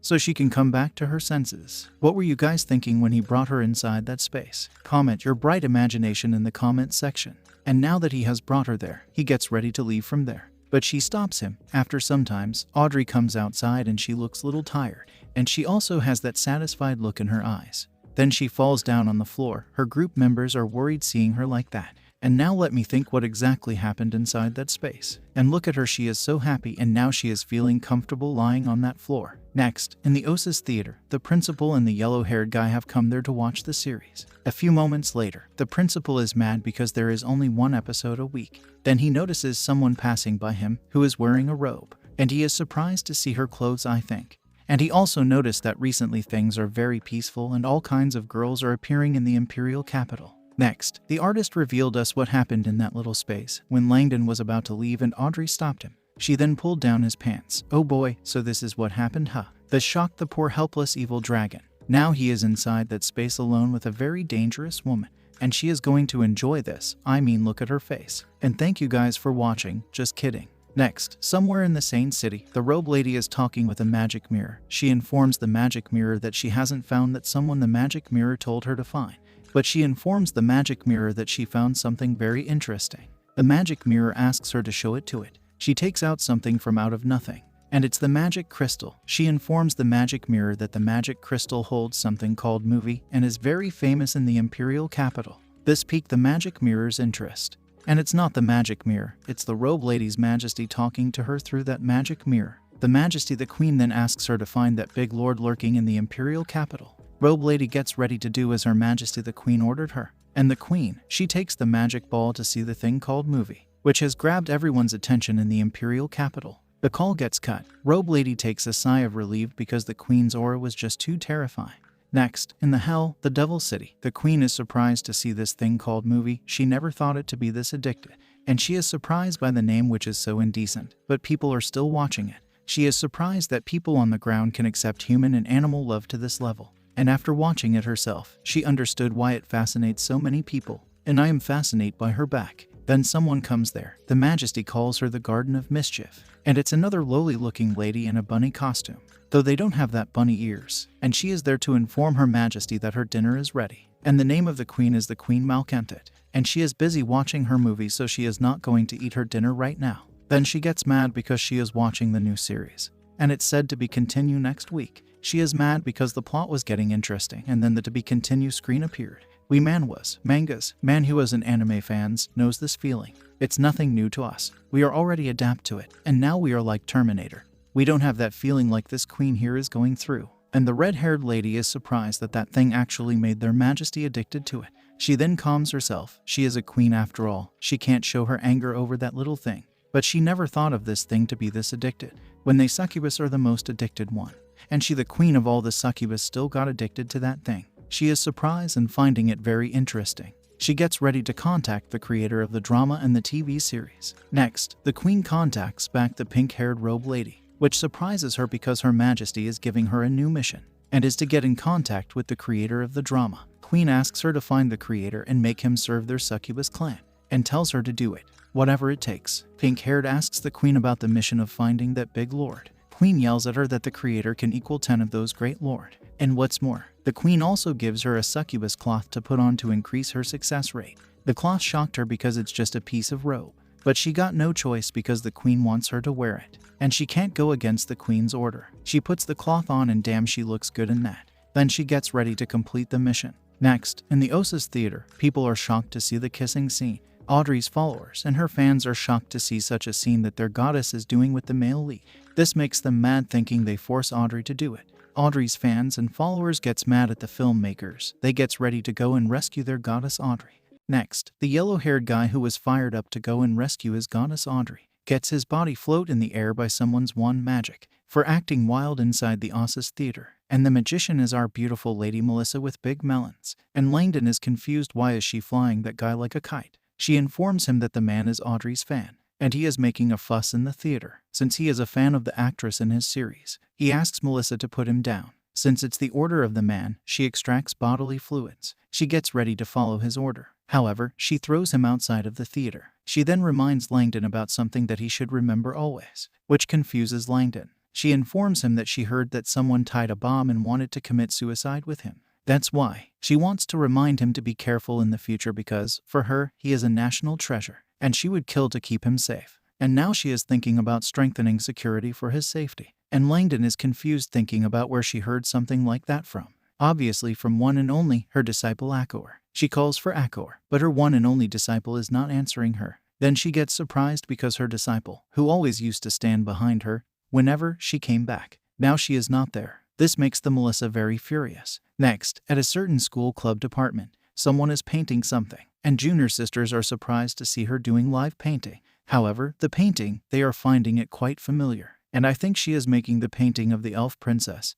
so she can come back to her senses. What were you guys thinking when he brought her inside that space? Comment your bright imagination in the comment section. And now that he has brought her there, he gets ready to leave from there. But she stops him. After some times, Audrey comes outside and she looks a little tired, and she also has that satisfied look in her eyes. Then she falls down on the floor. Her group members are worried seeing her like that. And now let me think what exactly happened inside that space. And look at her, she is so happy and now she is feeling comfortable lying on that floor. Next, in the ORCISH theater, the principal and the yellow-haired guy have come there to watch the series. A few moments later, the principal is mad because there is only one episode a week. Then he notices someone passing by him who is wearing a robe, and he is surprised to see her clothes, I think. And he also noticed that recently things are very peaceful and all kinds of girls are appearing in the imperial capital. Next, the artist revealed us what happened in that little space when Langdon was about to leave and Audrey stopped him. She then pulled down his pants. Oh boy, so this is what happened, huh? This shocked the poor helpless evil dragon. Now he is inside that space alone with a very dangerous woman, and she is going to enjoy this. I mean, look at her face. And thank you guys for watching, just kidding. Next, somewhere in the same city, the robe lady is talking with a magic mirror. She informs the magic mirror that she hasn't found that someone the magic mirror told her to find. But she informs the magic mirror that she found something very interesting. The magic mirror asks her to show it to it. She takes out something from out of nothing, and it's the magic crystal. She informs the magic mirror that the magic crystal holds something called movie and is very famous in the imperial capital. This piqued the magic mirror's interest. And it's not the magic mirror, it's the robe lady's majesty talking to her through that magic mirror. The majesty, the queen, then asks her to find that big lord lurking in the imperial capital. Robe lady gets ready to do as her majesty the queen ordered her. And the queen, she takes the magic ball to see the thing called movie, which has grabbed everyone's attention in the imperial capital. The call gets cut. Robe lady takes a sigh of relief because the queen's aura was just too terrifying. Next, in the hell, the devil city, the queen is surprised to see this thing called movie. She never thought it to be this addicted, and she is surprised by the name, which is so indecent, but people are still watching it. She is surprised that people on the ground can accept human and animal love to this level. And after watching it herself, she understood why it fascinates so many people. And I am fascinated by her back. Then someone comes there. The majesty calls her the Garden of Mischief. And it's another lowly looking lady in a bunny costume, though they don't have that bunny ears. And she is there to inform her majesty that her dinner is ready. And the name of the queen is the Queen Malcontent. and she is busy watching her movie, so she is not going to eat her dinner right now. Then she gets mad because she is watching the new series, and it's said to be continue next week. She is mad because the plot was getting interesting, and then the to be continue screen appeared. We manhwas, manhwas and anime fans knows this feeling. It's nothing new to us. We are already adapt to it, and now we are like Terminator. We don't have that feeling like this queen here is going through. And the red-haired lady is surprised that that thing actually made their majesty addicted to it. She then calms herself. She is a queen after all. She can't show her anger over that little thing. But she never thought of this thing to be this addicted, when they succubus are the most addicted one. And she, the queen of all the succubus, still got addicted to that thing. She is surprised and finding it very interesting. She gets ready to contact the creator of the drama and the TV series. Next, the queen contacts back the pink-haired robe lady, which surprises her because her majesty is giving her a new mission, and is to get in contact with the creator of the drama. Queen asks her to find the creator and make him serve their succubus clan, and tells her to do it, whatever it takes. Pink-haired asks the queen about the mission of finding that big lord. Queen yells at her that the creator can equal 10 of those great lord. And what's more, the queen also gives her a succubus cloth to put on to increase her success rate. The cloth shocked her because it's just a piece of robe, but she got no choice because the queen wants her to wear it, and she can't go against the queen's order. She puts the cloth on and damn, she looks good in that. Then she gets ready to complete the mission. Next, in the ORCISH theater, people are shocked to see the kissing scene. Audrey's followers and her fans are shocked to see such a scene that their goddess is doing with the male lead. This makes them mad, thinking they force Audrey to do it. Audrey's fans and followers gets mad at the filmmakers. They gets ready to go and rescue their goddess Audrey. Next, the yellow-haired guy who was fired up to go and rescue his goddess Audrey gets his body float in the air by someone's wand magic for acting wild inside the ORCISH theater. And the magician is our beautiful lady Melissa with big melons. And Langdon is confused, why is she flying that guy like a kite? She informs him that the man is Audrey's fan, and he is making a fuss in the theater, since he is a fan of the actress in his series. He asks Melissa to put him down. Since it's the order of the man, she extracts bodily fluids. She gets ready to follow his order. However, she throws him outside of the theater. She then reminds Langdon about something that he should remember always, which confuses Langdon. She informs him that she heard that someone tied a bomb and wanted to commit suicide with him. That's why she wants to remind him to be careful in the future because, for her, he is a national treasure, and she would kill to keep him safe. And now she is thinking about strengthening security for his safety. And Langdon is confused, thinking about where she heard something like that from. Obviously from one and only, her disciple Akor. She calls for Akor, but her one and only disciple is not answering her. Then she gets surprised because her disciple, who always used to stand behind her whenever she came back, now she is not there. This makes the Melissa very furious. Next, at a certain school club department, someone is painting something, and junior sisters are surprised to see her doing live painting. However, the painting, they are finding it quite familiar, and I think she is making the painting of the elf princess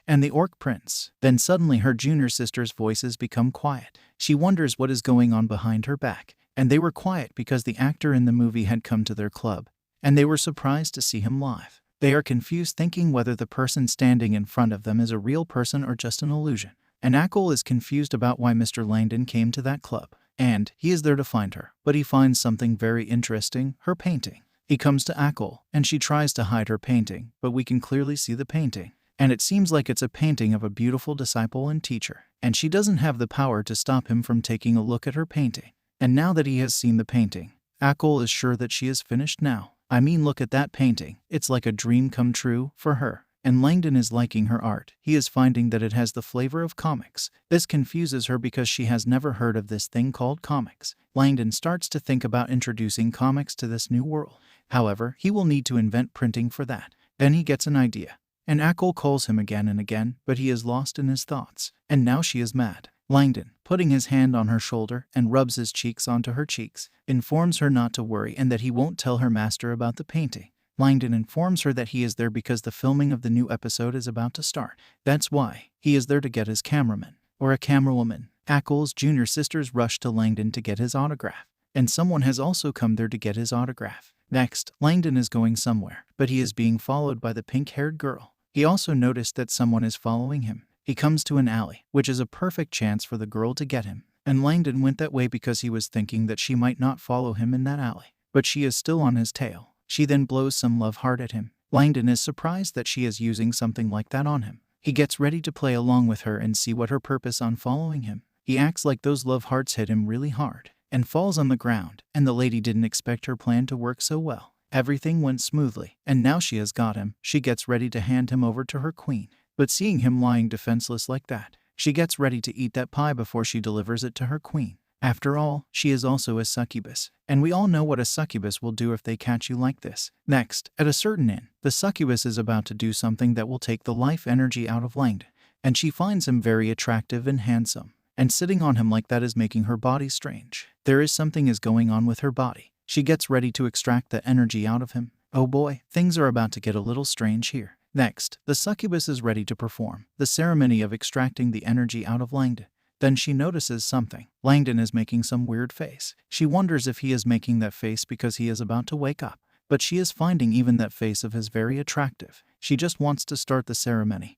and the orc prince. Then suddenly her junior sister's voices become quiet. She wonders what is going on behind her back, and they were quiet because the actor in the movie had come to their club, and they were surprised to see him live. They are confused, thinking whether the person standing in front of them is a real person or just an illusion. And Akol is confused about why Mr. Langdon came to that club, and he is there to find her, but he finds something very interesting, her painting. He comes to Akol, and she tries to hide her painting, but we can clearly see the painting. And it seems like it's a painting of a beautiful disciple and teacher, and she doesn't have the power to stop him from taking a look at her painting. And now that he has seen the painting, Akol is sure that she is finished now. I mean, look at that painting. It's like a dream come true for her. And Langdon is liking her art. He is finding that it has the flavor of comics. This confuses her because she has never heard of this thing called comics. Langdon starts to think about introducing comics to this new world. However, he will need to invent printing for that. Then he gets an idea. And Akol calls him again and again, but he is lost in his thoughts. And now she is mad. Langdon, putting his hand on her shoulder and rubs his cheeks onto her cheeks, informs her not to worry and that he won't tell her master about the painting. Langdon informs her that he is there because the filming of the new episode is about to start. That's why he is there to get his cameraman, or a camerawoman. Akol's junior sisters rush to Langdon to get his autograph, and someone has also come there to get his autograph. Next, Langdon is going somewhere, but he is being followed by the pink-haired girl. He also noticed that someone is following him. He comes to an alley, which is a perfect chance for the girl to get him. And Langdon went that way because he was thinking that she might not follow him in that alley. But she is still on his tail. She then blows some love heart at him. Langdon is surprised that she is using something like that on him. He gets ready to play along with her and see what her purpose on following him. He acts like those love hearts hit him really hard. and falls on the ground, and the lady didn't expect her plan to work so well. Everything went smoothly, and now she has got him. She gets ready to hand him over to her queen. But seeing him lying defenseless like that, she gets ready to eat that pie before she delivers it to her queen. After all, she is also a succubus, and we all know what a succubus will do if they catch you like this. Next, at a certain inn, the succubus is about to do something that will take the life energy out of Langdon, and she finds him very attractive and handsome. And sitting on him like that is making her body strange. There is something is going on with her body. She gets ready to extract the energy out of him. Oh boy, things are about to get a little strange here. Next, the succubus is ready to perform the ceremony of extracting the energy out of Langdon. Then she notices something. Langdon is making some weird face. She wonders if he is making that face because he is about to wake up. But she is finding even that face of his very attractive. She just wants to start the ceremony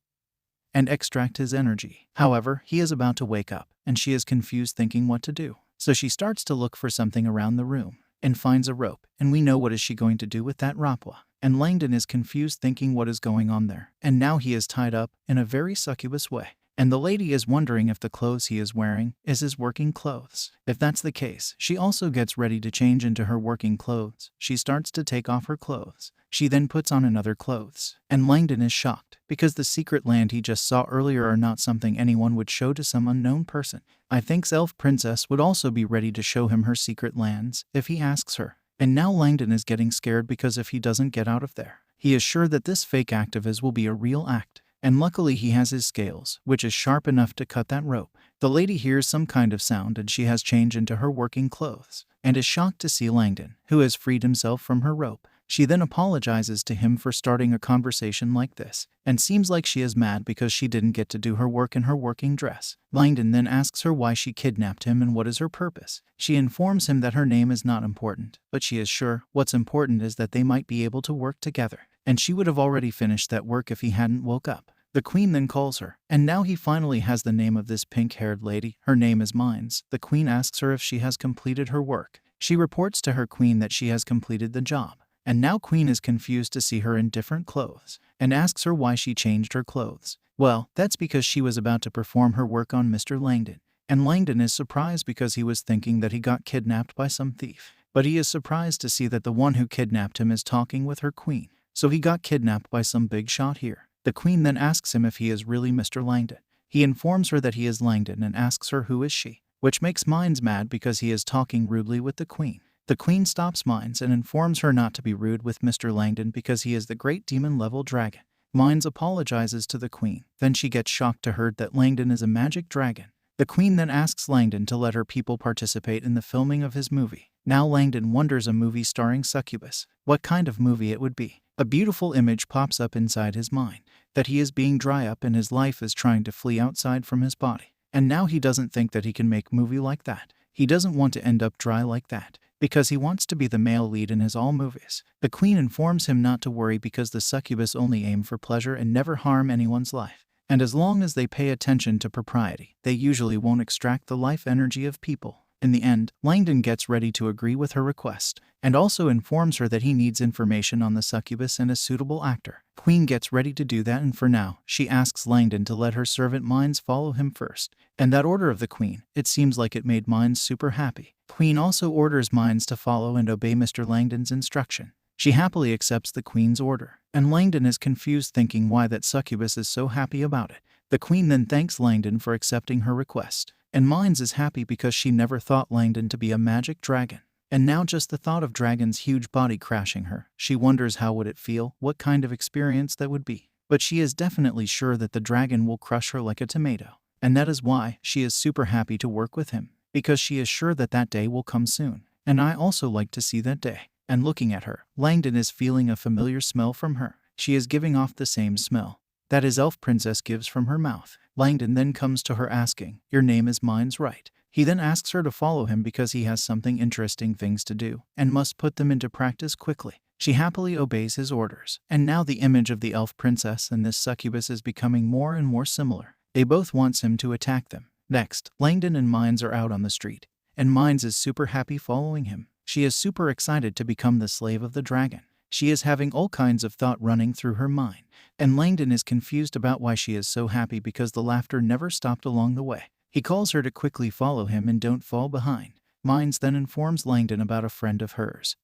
and extract his energy. However, he is about to wake up, and she is confused thinking what to do. So she starts to look for something around the room and finds a rope, and we know what is she going to do with that rapwa. And Langdon is confused thinking what is going on there. And now he is tied up in a very succubus way. And the lady is wondering if the clothes he is wearing is his working clothes. If that's the case, she also gets ready to change into her working clothes. She starts to take off her clothes. She then puts on another clothes. And Langdon is shocked because the secret land he just saw earlier are not something anyone would show to some unknown person. I think Elf Princess would also be ready to show him her secret lands if he asks her. And now Langdon is getting scared because if he doesn't get out of there, he is sure that this fake act of his will be a real act. And luckily he has his scales, which is sharp enough to cut that rope. The lady hears some kind of sound and she has changed into her working clothes, and is shocked to see Langdon, who has freed himself from her rope. She then apologizes to him for starting a conversation like this, and seems like she is mad because she didn't get to do her work in her working dress. Langdon then asks her why she kidnapped him and what is her purpose. She informs him that her name is not important, but she is sure what's important is that they might be able to work together. And she would have already finished that work if he hadn't woke up. The queen then calls her, and now he finally has the name of this pink-haired lady. Her name is Mines. The queen asks her if she has completed her work. She reports to her queen that she has completed the job. And now queen is confused to see her in different clothes, and asks her why she changed her clothes. Well, that's because she was about to perform her work on Mr. Langdon. And Langdon is surprised because he was thinking that he got kidnapped by some thief. But he is surprised to see that the one who kidnapped him is talking with her queen. So he got kidnapped by some big shot here. The queen then asks him if he is really Mr. Langdon. He informs her that he is Langdon and asks her who is she, which makes Mines mad because he is talking rudely with the queen. The queen stops Mines and informs her not to be rude with Mr. Langdon because he is the great demon-level dragon. Mines apologizes to the queen. Then she gets shocked to hear that Langdon is a magic dragon. The queen then asks Langdon to let her people participate in the filming of his movie. Now Langdon wonders a movie starring succubus. What kind of movie it would be. A beautiful image pops up inside his mind, that he is being dry up and his life is trying to flee outside from his body. And now he doesn't think that he can make a movie like that. He doesn't want to end up dry like that, because he wants to be the male lead in his all movies. The queen informs him not to worry because the succubus only aim for pleasure and never harm anyone's life. And as long as they pay attention to propriety, they usually won't extract the life energy of people. In the end, Langdon gets ready to agree with her request, and also informs her that he needs information on the succubus and a suitable actor. Queen gets ready to do that, and for now, she asks Langdon to let her servant Mines follow him first. And that order of the queen, it seems like it made Mines super happy. Queen also orders Mines to follow and obey Mr. Langdon's instruction. She happily accepts the queen's order, and Langdon is confused thinking why that succubus is so happy about it. The queen then thanks Langdon for accepting her request. And Mines is happy because she never thought Langdon to be a magic dragon. And now just the thought of Dragon's huge body crashing her, she wonders how would it feel, what kind of experience that would be. But she is definitely sure that the dragon will crush her like a tomato. And that is why she is super happy to work with him, because she is sure that that day will come soon. And I also like to see that day. And looking at her, Langdon is feeling a familiar smell from her. She is giving off the same smell that his elf princess gives from her mouth. Langdon then comes to her asking, "Your name is Mines, right?" He then asks her to follow him because he has something interesting things to do and must put them into practice quickly. She happily obeys his orders, and now the image of the elf princess and this succubus is becoming more and more similar. They both want him to attack them. Next, Langdon and Mines are out on the street, and Mines is super happy following him. She is super excited to become the slave of the dragon. She is having all kinds of thought running through her mind, and Langdon is confused about why she is so happy because the laughter never stopped along the way. He calls her to quickly follow him and don't fall behind. Mines then informs Langdon about a friend of hers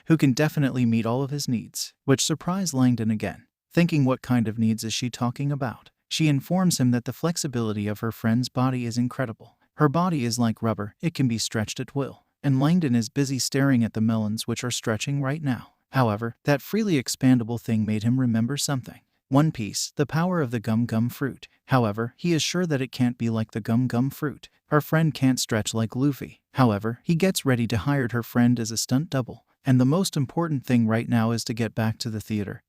who can definitely meet all of his needs, which surprised Langdon again. Thinking, what kind of needs is she talking about? She informs him that the flexibility of her friend's body is incredible. Her body is like rubber, it can be stretched at will. And Langdon is busy staring at the melons which are stretching right now. However, that freely expandable thing made him remember something. One Piece, the power of the gum fruit. However, he is sure that it can't be like the gum fruit. Her friend can't stretch like Luffy. However, he gets ready to hire her friend as a stunt double. And the most important thing right now is to get back to the theater.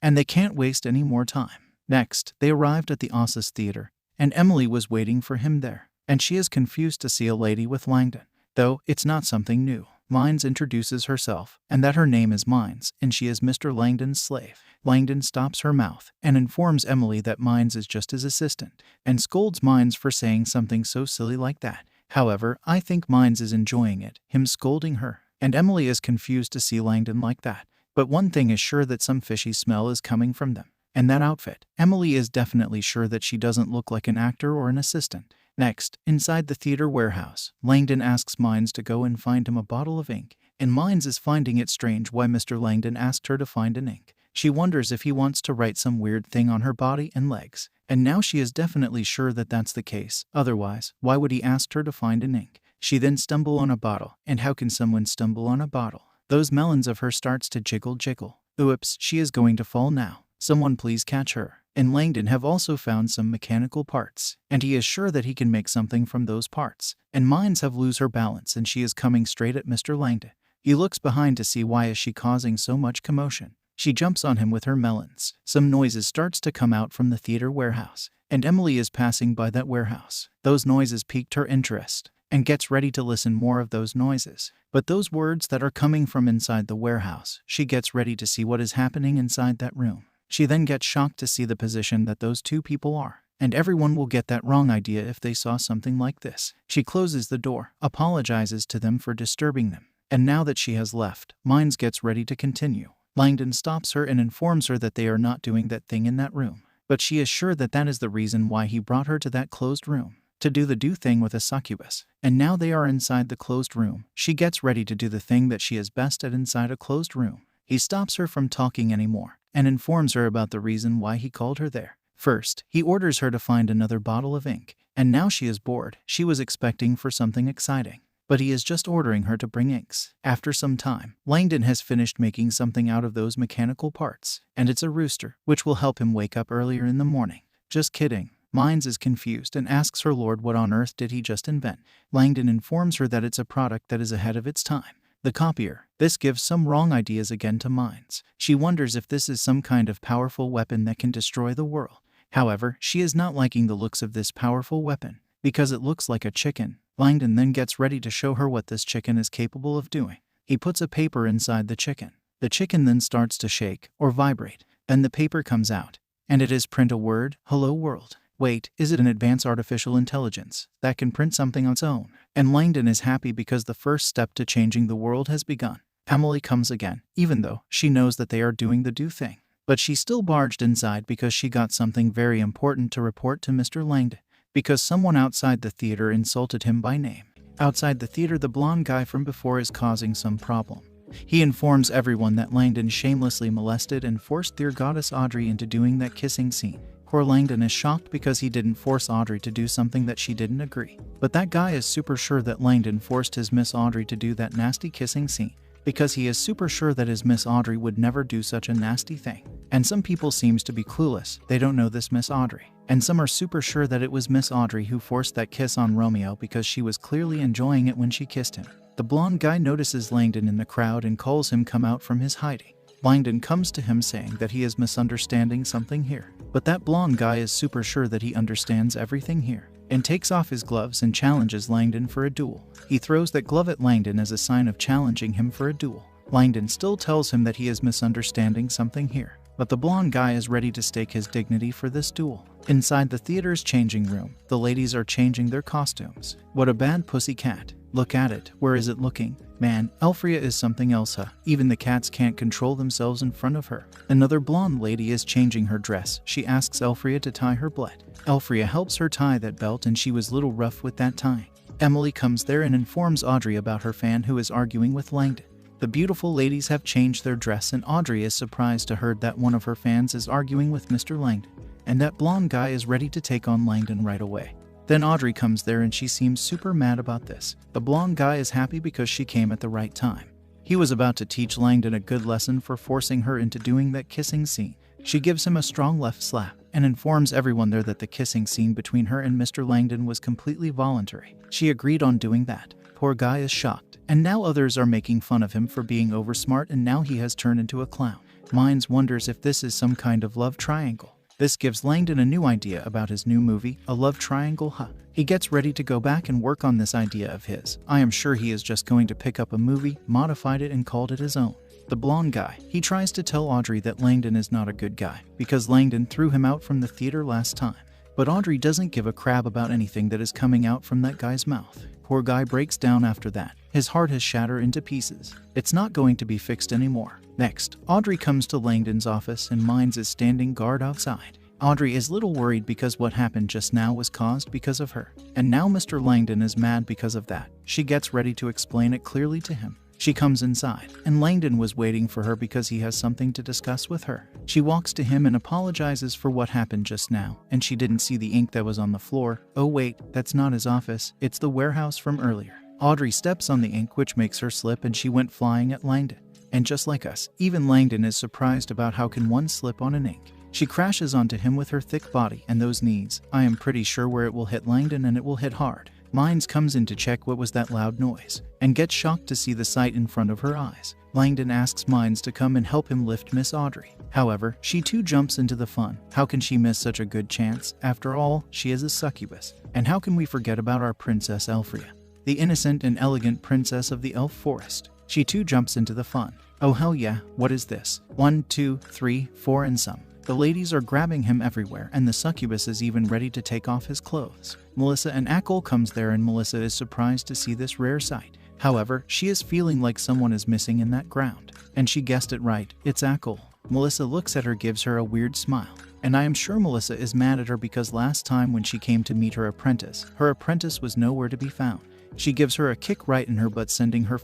And they can't waste any more time. Next, they arrived at the ORCISH theater, and Emily was waiting for him there. And she is confused to see a lady with Langdon. Though, it's not something new. Mines introduces herself, and that her name is Mines, and she is Mr. Langdon's slave. Langdon stops her mouth, and informs Emily that Mines is just his assistant, and scolds Mines for saying something so silly like that. However, I think Mines is enjoying it, him scolding her, and Emily is confused to see Langdon like that. But one thing is sure, that some fishy smell is coming from them. And that outfit. Emily is definitely sure that she doesn't look like an actor or an assistant. Next, inside the theater warehouse, Langdon asks Mines to go and find him a bottle of ink, and Mines is finding it strange why Mr. Langdon asked her to find an ink. She wonders if he wants to write some weird thing on her body and legs, and now she is definitely sure that that's the case. Otherwise, why would he ask her to find an ink? She then stumbles on a bottle, and how can someone stumble on a bottle? Those melons of her starts to jiggle. Oops, she is going to fall now. Someone please catch her. And Langdon have also found some mechanical parts, and he is sure that he can make something from those parts. And Mines have lose her balance, and she is coming straight at Mr. Langdon. He looks behind to see why is she causing so much commotion. She jumps on him with her melons. Some noises starts to come out from the theater warehouse, and Emily is passing by that warehouse. Those noises piqued her interest, and gets ready to listen more of those noises. But those words that are coming from inside the warehouse, she gets ready to see what is happening inside that room. She then gets shocked to see the position that those two people are, and everyone will get that wrong idea if they saw something like this. She closes the door, apologizes to them for disturbing them, and now that she has left, Mines gets ready to continue. Langdon stops her and informs her that they are not doing that thing in that room, but she is sure that that is the reason why he brought her to that closed room, to do the thing with a succubus. And now they are inside the closed room. She gets ready to do the thing that she is best at inside a closed room. He stops her from talking anymore, and informs her about the reason why he called her there. First, he orders her to find another bottle of ink, and now she is bored. She was expecting for something exciting, but he is just ordering her to bring inks. After some time, Langdon has finished making something out of those mechanical parts, and it's a rooster, which will help him wake up earlier in the morning. Just kidding. Mines is confused and asks her lord what on earth did he just invent. Langdon informs her that it's a product that is ahead of its time. The copier. This gives some wrong ideas again to Mines. She wonders if this is some kind of powerful weapon that can destroy the world. However, she is not liking the looks of this powerful weapon, because it looks like a chicken. Langdon then gets ready to show her what this chicken is capable of doing. He puts a paper inside the chicken. The chicken then starts to shake or vibrate. Then the paper comes out, and it is print a word, hello world. Wait, is it an advanced artificial intelligence that can print something on its own? And Langdon is happy because the first step to changing the world has begun. Emily comes again, even though she knows that they are doing the thing. But she still barged inside because she got something very important to report to Mr. Langdon, because someone outside the theater insulted him by name. Outside the theater, the blonde guy from before is causing some problem. He informs everyone that Langdon shamelessly molested and forced their goddess Audrey into doing that kissing scene. Poor Langdon is shocked because he didn't force Audrey to do something that she didn't agree. But that guy is super sure that Langdon forced his Miss Audrey to do that nasty kissing scene, because he is super sure that his Miss Audrey would never do such a nasty thing. And some people seems to be clueless, they don't know this Miss Audrey. And some are super sure that it was Miss Audrey who forced that kiss on Romeo because she was clearly enjoying it when she kissed him. The blonde guy notices Langdon in the crowd and calls him come out from his hiding. Langdon comes to him saying that he is misunderstanding something here. But that blonde guy is super sure that he understands everything here, and takes off his gloves and challenges Langdon for a duel. He throws that glove at Langdon as a sign of challenging him for a duel. Langdon still tells him that he is misunderstanding something here, but the blonde guy is ready to stake his dignity for this duel. Inside the theater's changing room, the ladies are changing their costumes. What a bad pussycat. Look at it. Where is it looking? Man, Elfria is something else, huh? Even the cats can't control themselves in front of her. Another blonde lady is changing her dress. She asks Elfria to tie her belt. Elfria helps her tie that belt and she was little rough with that tying. Emily comes there and informs Audrey about her fan who is arguing with Langdon. The beautiful ladies have changed their dress and Audrey is surprised to hear that one of her fans is arguing with Mr. Langdon, and that blonde guy is ready to take on Langdon right away. Then Audrey comes there and she seems super mad about this. The blonde guy is happy because she came at the right time. He was about to teach Langdon a good lesson for forcing her into doing that kissing scene. She gives him a strong left slap and informs everyone there that the kissing scene between her and Mr. Langdon was completely voluntary. She agreed on doing that. Poor guy is shocked, and now others are making fun of him for being oversmart and now he has turned into a clown. Mines wonders if this is some kind of love triangle. This gives Langdon a new idea about his new movie, a love triangle, huh? He gets ready to go back and work on this idea of his. I am sure he is just going to pick up a movie, modified it and called it his own. The blonde guy, he tries to tell Audrey that Langdon is not a good guy, because Langdon threw him out from the theater last time. But Audrey doesn't give a crap about anything that is coming out from that guy's mouth. Poor guy breaks down after that. His heart has shattered into pieces. It's not going to be fixed anymore. Next, Audrey comes to Langdon's office and Mines is standing guard outside. Audrey is little worried because what happened just now was caused because of her. And now Mr. Langdon is mad because of that. She gets ready to explain it clearly to him. She comes inside, and Langdon was waiting for her because he has something to discuss with her. She walks to him and apologizes for what happened just now, and she didn't see the ink that was on the floor. Oh wait, that's not his office, it's the warehouse from earlier. Audrey steps on the ink which makes her slip and she went flying at Langdon. And just like us, even Langdon is surprised about how can one slip on an ink. She crashes onto him with her thick body and those knees. I am pretty sure where it will hit Langdon and it will hit hard. Mines comes in to check what was that loud noise, and gets shocked to see the sight in front of her eyes. Langdon asks Mines to come and help him lift Miss Audrey. However, she too jumps into the fun. How can she miss such a good chance? After all, she is a succubus. And how can we forget about our Princess Elfria, the innocent and elegant princess of the elf forest? She too jumps into the fun. Oh hell yeah, what is this? 1, 2, 3, 4 and some. The ladies are grabbing him everywhere and the succubus is even ready to take off his clothes. Melissa and Ackle comes there and Melissa is surprised to see this rare sight. However, she is feeling like someone is missing in that ground. And she guessed it right, it's Ackle. Melissa looks at her, gives her a weird smile. And I am sure Melissa is mad at her because last time when she came to meet her apprentice was nowhere to be found. She gives her a kick right in her butt, sending her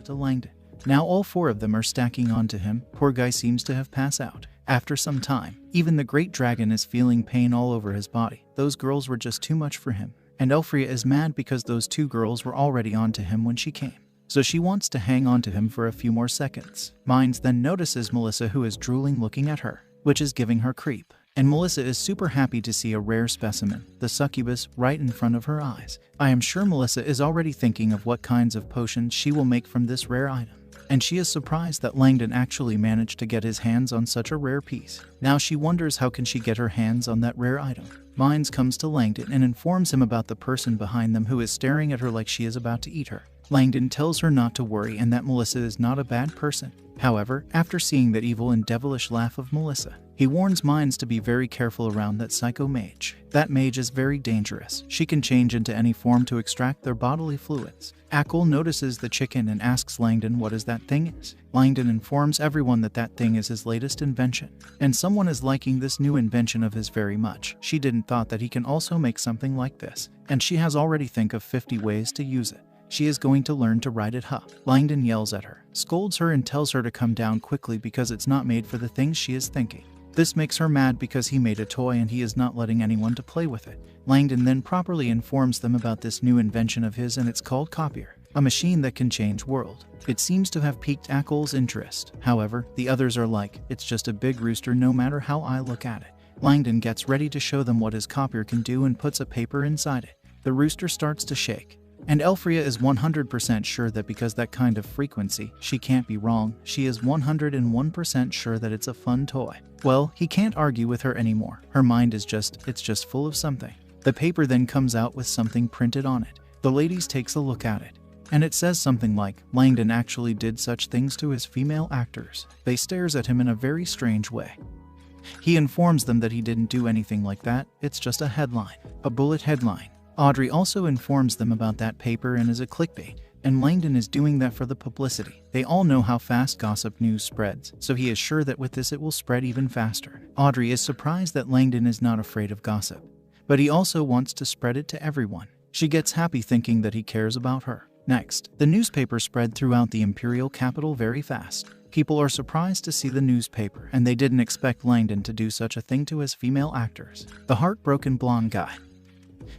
to Langdon. Now all four of them are stacking onto him. Poor guy seems to have passed out. After some time, even the great dragon is feeling pain all over his body. Those girls were just too much for him. And Elfria is mad because those two girls were already onto him when she came. So she wants to hang on to him for a few more seconds. Mines then notices Melissa, who is drooling looking at her, which is giving her creep. And Melissa is super happy to see a rare specimen, the succubus, right in front of her eyes. I am sure Melissa is already thinking of what kinds of potions she will make from this rare item. And she is surprised that Langdon actually managed to get his hands on such a rare piece. Now she wonders how can she get her hands on that rare item. Mines comes to Langdon and informs him about the person behind them who is staring at her like she is about to eat her. Langdon tells her not to worry and that Melissa is not a bad person. However, after seeing that evil and devilish laugh of Melissa, he warns Mines to be very careful around that psycho mage. That mage is very dangerous. She can change into any form to extract their bodily fluids. Ackle notices the chicken and asks Langdon what is that thing is. Langdon informs everyone that that thing is his latest invention. And someone is liking this new invention of his very much. She didn't thought that he can also make something like this. And she has already think of 50 ways to use it. She is going to learn to ride it, huh? Langdon yells at her, scolds her and tells her to come down quickly because it's not made for the things she is thinking. This makes her mad because he made a toy and he is not letting anyone to play with it. Langdon then properly informs them about this new invention of his and it's called Copier, a machine that can change world. It seems to have piqued Ackle's interest. However, the others are like, it's just a big rooster no matter how I look at it. Langdon gets ready to show them what his copier can do and puts a paper inside it. The rooster starts to shake. And Elfria is 100% sure that because that kind of frequency, she can't be wrong. She is 101% sure that it's a fun toy. Well, he can't argue with her anymore. Her mind is it's just full of something. The paper then comes out with something printed on it. The ladies takes a look at it. And it says something like, Langdon actually did such things to his female actors. They stares at him in a very strange way. He informs them that he didn't do anything like that. It's just a headline, a bullet headline. Audrey also informs them about that paper and is a clickbait, and Langdon is doing that for the publicity. They all know how fast gossip news spreads, so he is sure that with this it will spread even faster. Audrey is surprised that Langdon is not afraid of gossip, but he also wants to spread it to everyone. She gets happy thinking that he cares about her. Next, the newspaper spread throughout the imperial capital very fast. People are surprised to see the newspaper, and they didn't expect Langdon to do such a thing to his female actors. The heartbroken blonde guy,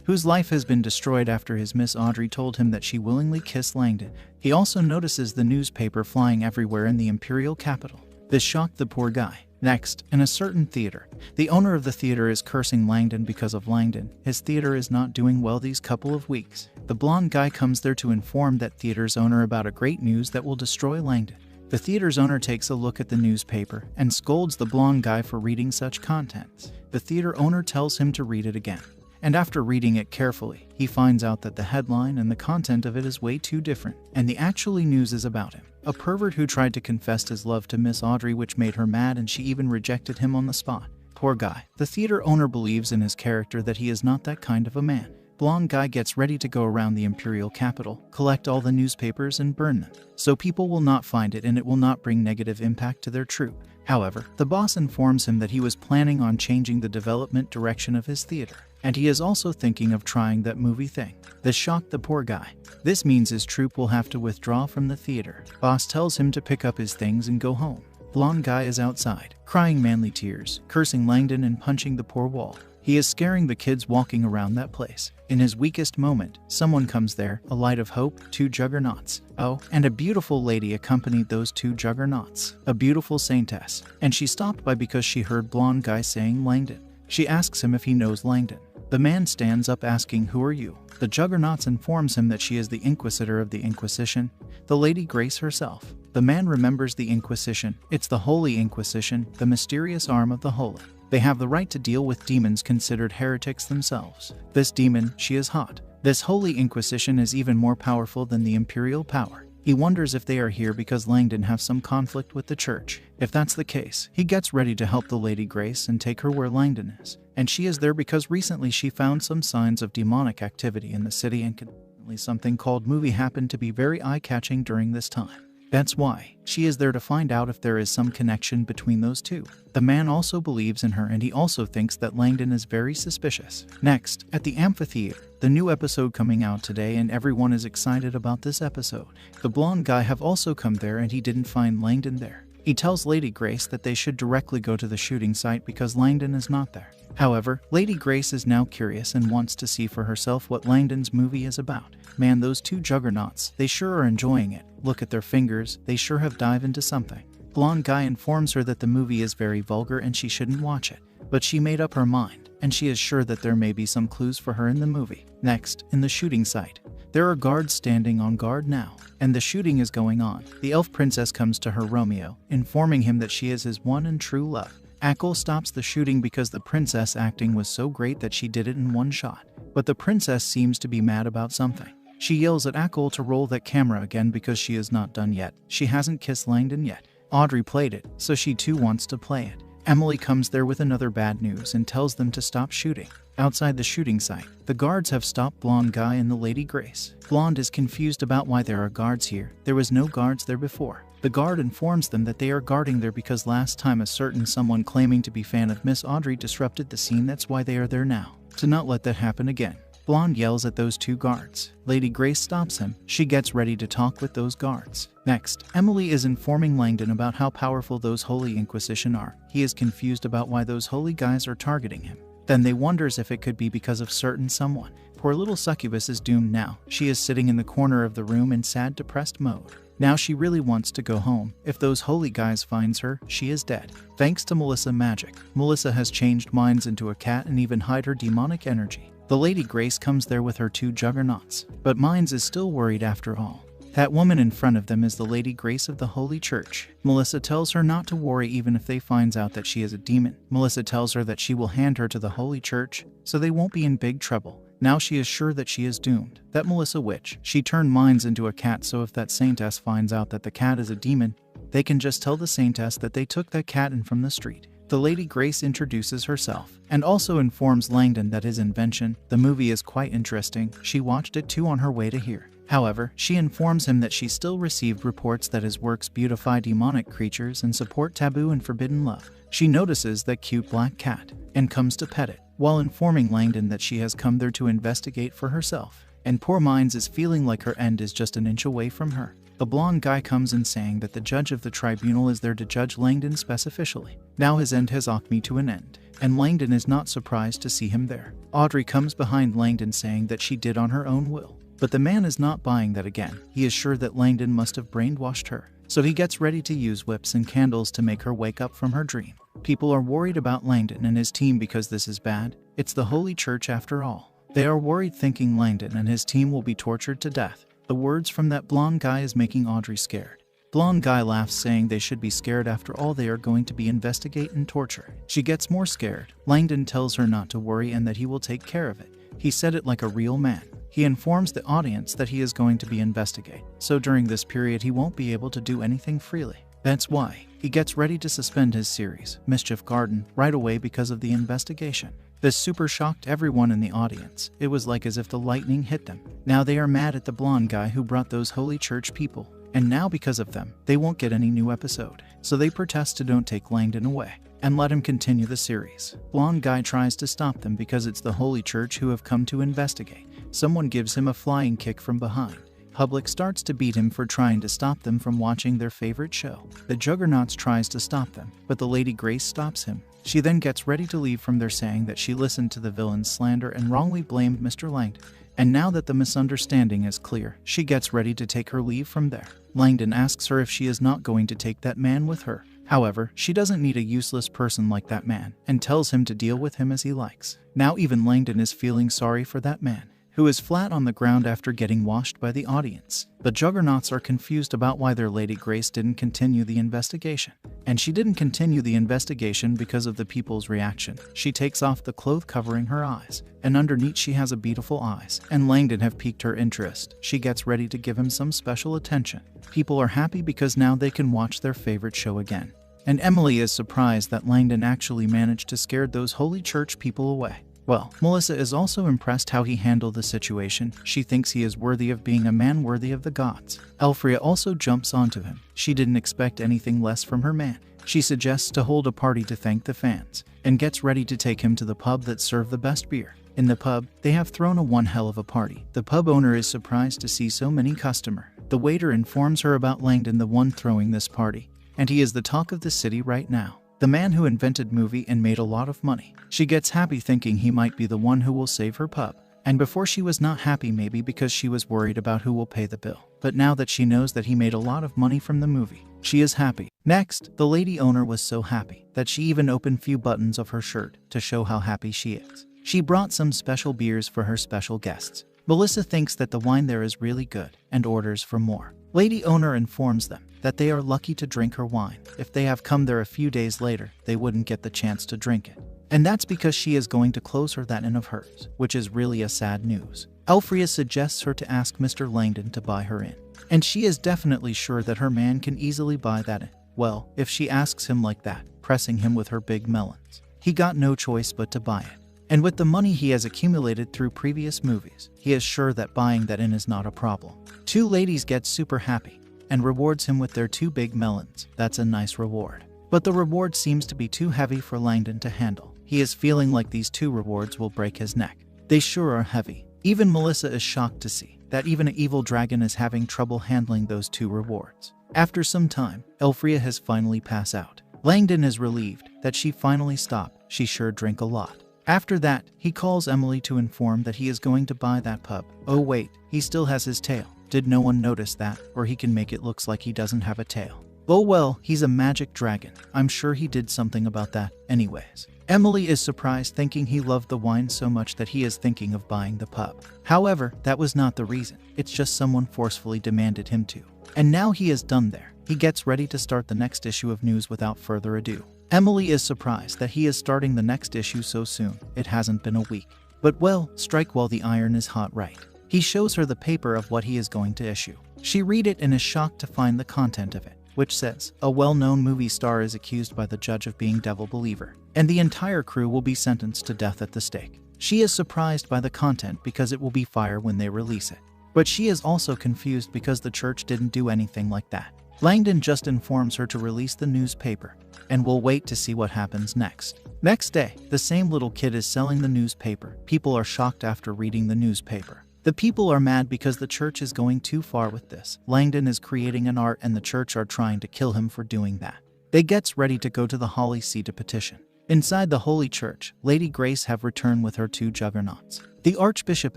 whose life has been destroyed after his Miss Audrey told him that she willingly kissed Langdon. He also notices the newspaper flying everywhere in the imperial capital. This shocked the poor guy. Next, in a certain theater, the owner of the theater is cursing Langdon because of Langdon. His theater is not doing well these couple of weeks. The blonde guy comes there to inform that theater's owner about a great news that will destroy Langdon. The theater's owner takes a look at the newspaper and scolds the blonde guy for reading such contents. The theater owner tells him to read it again. And after reading it carefully, he finds out that the headline and the content of it is way too different, and the actually news is about him. A pervert who tried to confess his love to Miss Audrey, which made her mad, and she even rejected him on the spot. Poor guy. The theater owner believes in his character that he is not that kind of a man. Blonde guy gets ready to go around the imperial capital, collect all the newspapers and burn them, so people will not find it and it will not bring negative impact to their troupe. However, the boss informs him that he was planning on changing the development direction of his theater, and he is also thinking of trying that movie thing. This shocked the poor guy. This means his troupe will have to withdraw from the theater. Boss tells him to pick up his things and go home. Blonde guy is outside, crying manly tears, cursing Langdon and punching the poor wall. He is scaring the kids walking around that place. In his weakest moment, someone comes there, a light of hope, 2 juggernauts. Oh, and a beautiful lady accompanied those 2 juggernauts, a beautiful saintess, and she stopped by because she heard blonde guy saying Langdon. She asks him if he knows Langdon. The man stands up asking, "Who are you?" The juggernauts informs him that she is the Inquisitor of the Inquisition, the Lady Grace herself. The man remembers the Inquisition. It's the Holy Inquisition, the mysterious arm of the Holy. They have the right to deal with demons considered heretics themselves. This demon, she is hot. This Holy Inquisition is even more powerful than the imperial power. He wonders if they are here because Langdon has some conflict with the church. If that's the case, he gets ready to help the Lady Grace and take her where Langdon is. And she is there because recently she found some signs of demonic activity in the city, and conveniently something called movie happened to be very eye-catching during this time. That's why she is there to find out if there is some connection between those two. The man also believes in her, and he also thinks that Langdon is very suspicious. Next, at the amphitheater, the new episode coming out today, and everyone is excited about this episode. The blonde guy have also come there, and he didn't find Langdon there. He tells Lady Grace that they should directly go to the shooting site because Langdon is not there. However, Lady Grace is now curious and wants to see for herself what Langdon's movie is about. Man, those 2 juggernauts, they sure are enjoying it. Look at their fingers, they sure have dived into something. Blonde guy informs her that the movie is very vulgar and she shouldn't watch it. But she made up her mind, and she is sure that there may be some clues for her in the movie. Next, in the shooting site, there are guards standing on guard now, and the shooting is going on. The elf princess comes to her Romeo, informing him that she is his one and true love. Ackle stops the shooting because the princess acting was so great that she did it in one shot. But the princess seems to be mad about something. She yells at Ackle to roll that camera again because she is not done yet. She hasn't kissed Langdon yet. Audrey played it, so she too wants to play it. Emily comes there with another bad news and tells them to stop shooting. Outside the shooting site, the guards have stopped blonde guy and the Lady Grace. Blonde is confused about why there are guards here. There was no guards there before. The guard informs them that they are guarding there because last time a certain someone claiming to be fan of Miss Audrey disrupted the scene. That's why they are there now, to not let that happen again. Blonde yells at those 2 guards. Lady Grace stops him. She gets ready to talk with those guards. Next, Emily is informing Langdon about how powerful those Holy Inquisition are. He is confused about why those holy guys are targeting him. Then they wonders if it could be because of certain someone. Poor little succubus is doomed now. She is sitting in the corner of the room in sad, depressed mode. Now she really wants to go home. If those holy guys finds her, she is dead. Thanks to Melissa magic, Melissa has changed minds into a cat and even hide her demonic energy. The Lady Grace comes there with her 2 juggernauts, but Mines is still worried after all. That woman in front of them is the Lady Grace of the Holy Church. Melissa tells her not to worry even if they finds out that she is a demon. Melissa tells her that she will hand her to the Holy Church, so they won't be in big trouble. Now she is sure that she is doomed. That Melissa witch, she turned Mines into a cat, so if that saintess finds out that the cat is a demon, they can just tell the saintess that they took that cat in from the street. The Lady Grace introduces herself, and also informs Langdon that his invention, the movie, is quite interesting. She watched it too on her way to here. However, she informs him that she still received reports that his works beautify demonic creatures and support taboo and forbidden love. She notices that cute black cat and comes to pet it, while informing Langdon that she has come there to investigate for herself. And poor Mines is feeling like her end is just an inch away from her. The blonde guy comes in saying that the judge of the tribunal is there to judge Langdon specifically. Now his end has me to an end, and Langdon is not surprised to see him there. Audrey comes behind Langdon saying that she did on her own will. But the man is not buying that again. He is sure that Langdon must have brainwashed her. So he gets ready to use whips and candles to make her wake up from her dream. People are worried about Langdon and his team because this is bad. It's the Holy Church after all. They are worried thinking Langdon and his team will be tortured to death. The words from that blonde guy is making Audrey scared. Blonde guy laughs saying they should be scared after all they are going to be investigate and torture. She gets more scared. Langdon tells her not to worry and that he will take care of it. He said it like a real man. He informs the audience that he is going to be investigate, so during this period he won't be able to do anything freely. That's why he gets ready to suspend his series, Mischief Garden, right away because of the investigation. This super shocked everyone in the audience. It was like as if the lightning hit them. Now they are mad at the blonde guy who brought those Holy Church people, and now because of them, they won't get any new episode. So they protest to don't take Langdon away and let him continue the series. Blonde guy tries to stop them because it's the Holy Church who have come to investigate. Someone gives him a flying kick from behind. Public starts to beat him for trying to stop them from watching their favorite show. The Juggernauts tries to stop them, but the Lady Grace stops him. She then gets ready to leave from there saying that she listened to the villain's slander and wrongly blamed Mr. Langdon. And now that the misunderstanding is clear, she gets ready to take her leave from there. Langdon asks her if she is not going to take that man with her. However, she doesn't need a useless person like that man, and tells him to deal with him as he likes. Now even Langdon is feeling sorry for that man, who is flat on the ground after getting washed by the audience. The Juggernauts are confused about why their Lady Grace didn't continue the investigation. And she didn't continue the investigation because of the people's reaction. She takes off the cloth covering her eyes, and underneath she has a beautiful eyes, and Langdon have piqued her interest. She gets ready to give him some special attention. People are happy because now they can watch their favorite show again. And Emily is surprised that Langdon actually managed to scare those Holy Church people away. Well, Melissa is also impressed how he handled the situation. She thinks he is worthy of being a man worthy of the gods. Elfria also jumps onto him. She didn't expect anything less from her man. She suggests to hold a party to thank the fans, and gets ready to take him to the pub that serve the best beer. In the pub, they have thrown a one hell of a party. The pub owner is surprised to see so many customers. The waiter informs her about Langdon, the one throwing this party, and he is the talk of the city right now. The man who invented movie and made a lot of money. She gets happy thinking he might be the one who will save her pub. And before she was not happy maybe because she was worried about who will pay the bill. But now that she knows that he made a lot of money from the movie, she is happy. Next, the lady owner was so happy that she even opened few buttons of her shirt to show how happy she is. She brought some special beers for her special guests. Melissa thinks that the wine there is really good and orders for more. Lady owner informs them that they are lucky to drink her wine. If they have come there a few days later, they wouldn't get the chance to drink it. And that's because she is going to close her that inn of hers, which is really a sad news. Elfria suggests her to ask Mr. Langdon to buy her in. And she is definitely sure that her man can easily buy that in. Well, if she asks him like that, pressing him with her big melons, he got no choice but to buy it. And with the money he has accumulated through previous movies, he is sure that buying that in is not a problem. Two ladies get super happy and rewards him with their 2 big melons. That's a nice reward. But the reward seems to be too heavy for Langdon to handle. He is feeling like these 2 rewards will break his neck. They sure are heavy. Even Melissa is shocked to see that even an evil dragon is having trouble handling those 2 rewards. After some time, Elfria has finally passed out. Langdon is relieved that she finally stopped. She sure drank a lot. After that, he calls Emily to inform that he is going to buy that pub. Oh wait, he still has his tail. Did no one notice that? Or he can make it looks like he doesn't have a tail. Oh well, he's a magic dragon. I'm sure he did something about that. Anyways, Emily is surprised thinking he loved the wine so much that he is thinking of buying the pub. However, that was not the reason. It's just someone forcefully demanded him to. And now he is done there. He gets ready to start the next issue of news without further ado. Emily is surprised that he is starting the next issue so soon. It hasn't been a week. But well, strike while the iron is hot, right? He shows her the paper of what he is going to issue. She read it and is shocked to find the content of it, which says, a well-known movie star is accused by the judge of being devil believer, and the entire crew will be sentenced to death at the stake. She is surprised by the content because it will be fire when they release it. But she is also confused because the church didn't do anything like that. Langdon just informs her to release the newspaper, and we'll wait to see what happens next. Next day, the same little kid is selling the newspaper. People are shocked after reading the newspaper. The people are mad because the church is going too far with this. Langdon is creating an art and the church are trying to kill him for doing that. They gets ready to go to the Holy See to petition. Inside the Holy Church, Lady Grace have returned with her 2 juggernauts. The Archbishop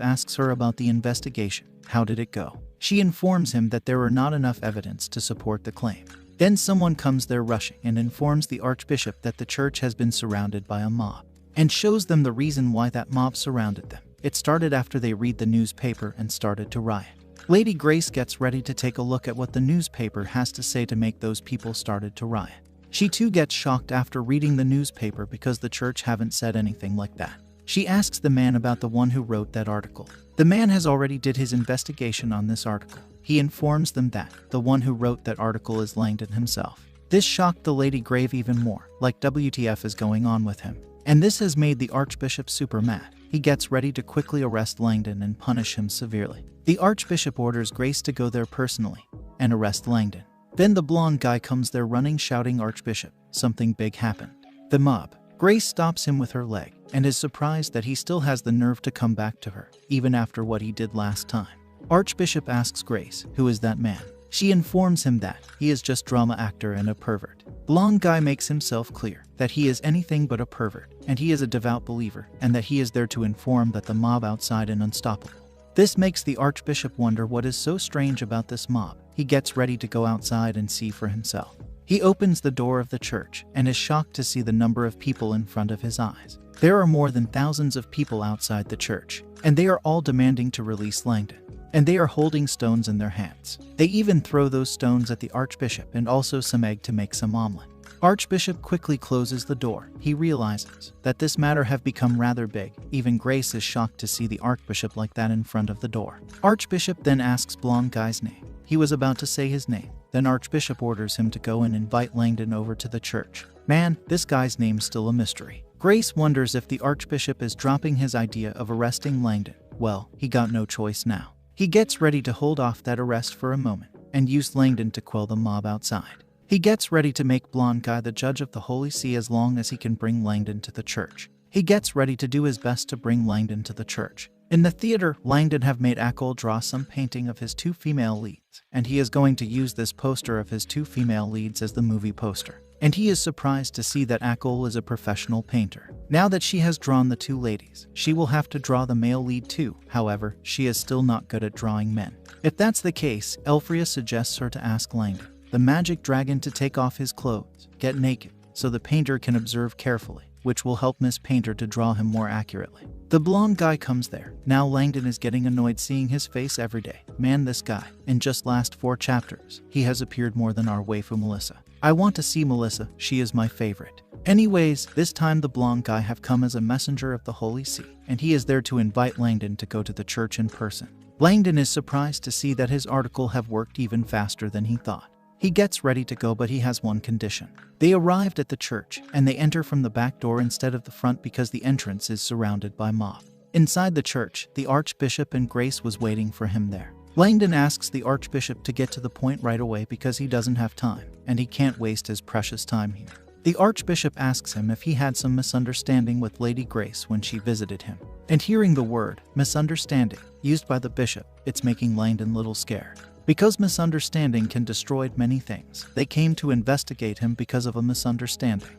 asks her about the investigation. How did it go? She informs him that there were not enough evidence to support the claim. Then someone comes there rushing and informs the Archbishop that the church has been surrounded by a mob, and shows them the reason why that mob surrounded them. It started after they read the newspaper and started to riot. Lady Grace gets ready to take a look at what the newspaper has to say to make those people started to riot. She too gets shocked after reading the newspaper because the church haven't said anything like that. She asks the man about the one who wrote that article. The man has already did his investigation on this article. He informs them that the one who wrote that article is Langdon himself. This shocked the Lady Grave even more, like WTF is going on with him. And this has made the Archbishop super mad. He gets ready to quickly arrest Langdon and punish him severely. The Archbishop orders Grace to go there personally and arrest Langdon. Then the blonde guy comes there running, shouting, "Archbishop, something big happened." The mob. Grace stops him with her leg and is surprised that he still has the nerve to come back to her, even after what he did last time. Archbishop asks Grace, who is that man? She informs him that he is just drama actor and a pervert. Blonde guy makes himself clear that he is anything but a pervert, and he is a devout believer, and that he is there to inform that the mob outside is unstoppable. This makes the Archbishop wonder what is so strange about this mob. He gets ready to go outside and see for himself. He opens the door of the church and is shocked to see the number of people in front of his eyes. There are more than thousands of people outside the church, and they are all demanding to release Langdon. And they are holding stones in their hands. They even throw those stones at the Archbishop and also some egg to make some omelet. Archbishop quickly closes the door. He realizes that this matter have become rather big. Even Grace is shocked to see the Archbishop like that in front of the door. Archbishop then asks blonde guy's name. He was about to say his name. Then Archbishop orders him to go and invite Langdon over to the church. Man, this guy's name's still a mystery. Grace wonders if the Archbishop is dropping his idea of arresting Langdon. Well, he got no choice now. He gets ready to hold off that arrest for a moment and use Langdon to quell the mob outside. He gets ready to make blonde guy the judge of the Holy See as long as he can bring Langdon to the church. He gets ready to do his best to bring Langdon to the church. In the theater, Langdon have made Ackle draw some painting of his 2 female leads, and he is going to use this poster of his 2 female leads as the movie poster. And he is surprised to see that Ackle is a professional painter. Now that she has drawn the 2 ladies, she will have to draw the male lead too. However, she is still not good at drawing men. If that's the case, Elfria suggests her to ask Langdon, the magic dragon, to take off his clothes, get naked, so the painter can observe carefully, which will help Miss Painter to draw him more accurately. The blonde guy comes there. Now Langdon is getting annoyed seeing his face every day. Man, this guy, in just last 4 chapters, he has appeared more than our waifu Melissa. I want to see Melissa, she is my favorite. Anyways, this time the blonde guy have come as a messenger of the Holy See, and he is there to invite Langdon to go to the church in person. Langdon is surprised to see that his article have worked even faster than he thought. He gets ready to go, but he has one condition. They arrived at the church, and they enter from the back door instead of the front because the entrance is surrounded by mob. Inside the church, the Archbishop and Grace was waiting for him there. Langdon asks the Archbishop to get to the point right away because he doesn't have time, and he can't waste his precious time here. The Archbishop asks him if he had some misunderstanding with Lady Grace when she visited him. And hearing the word misunderstanding used by the bishop, it's making Langdon little scared. Because misunderstanding can destroy many things, they came to investigate him because of a misunderstanding.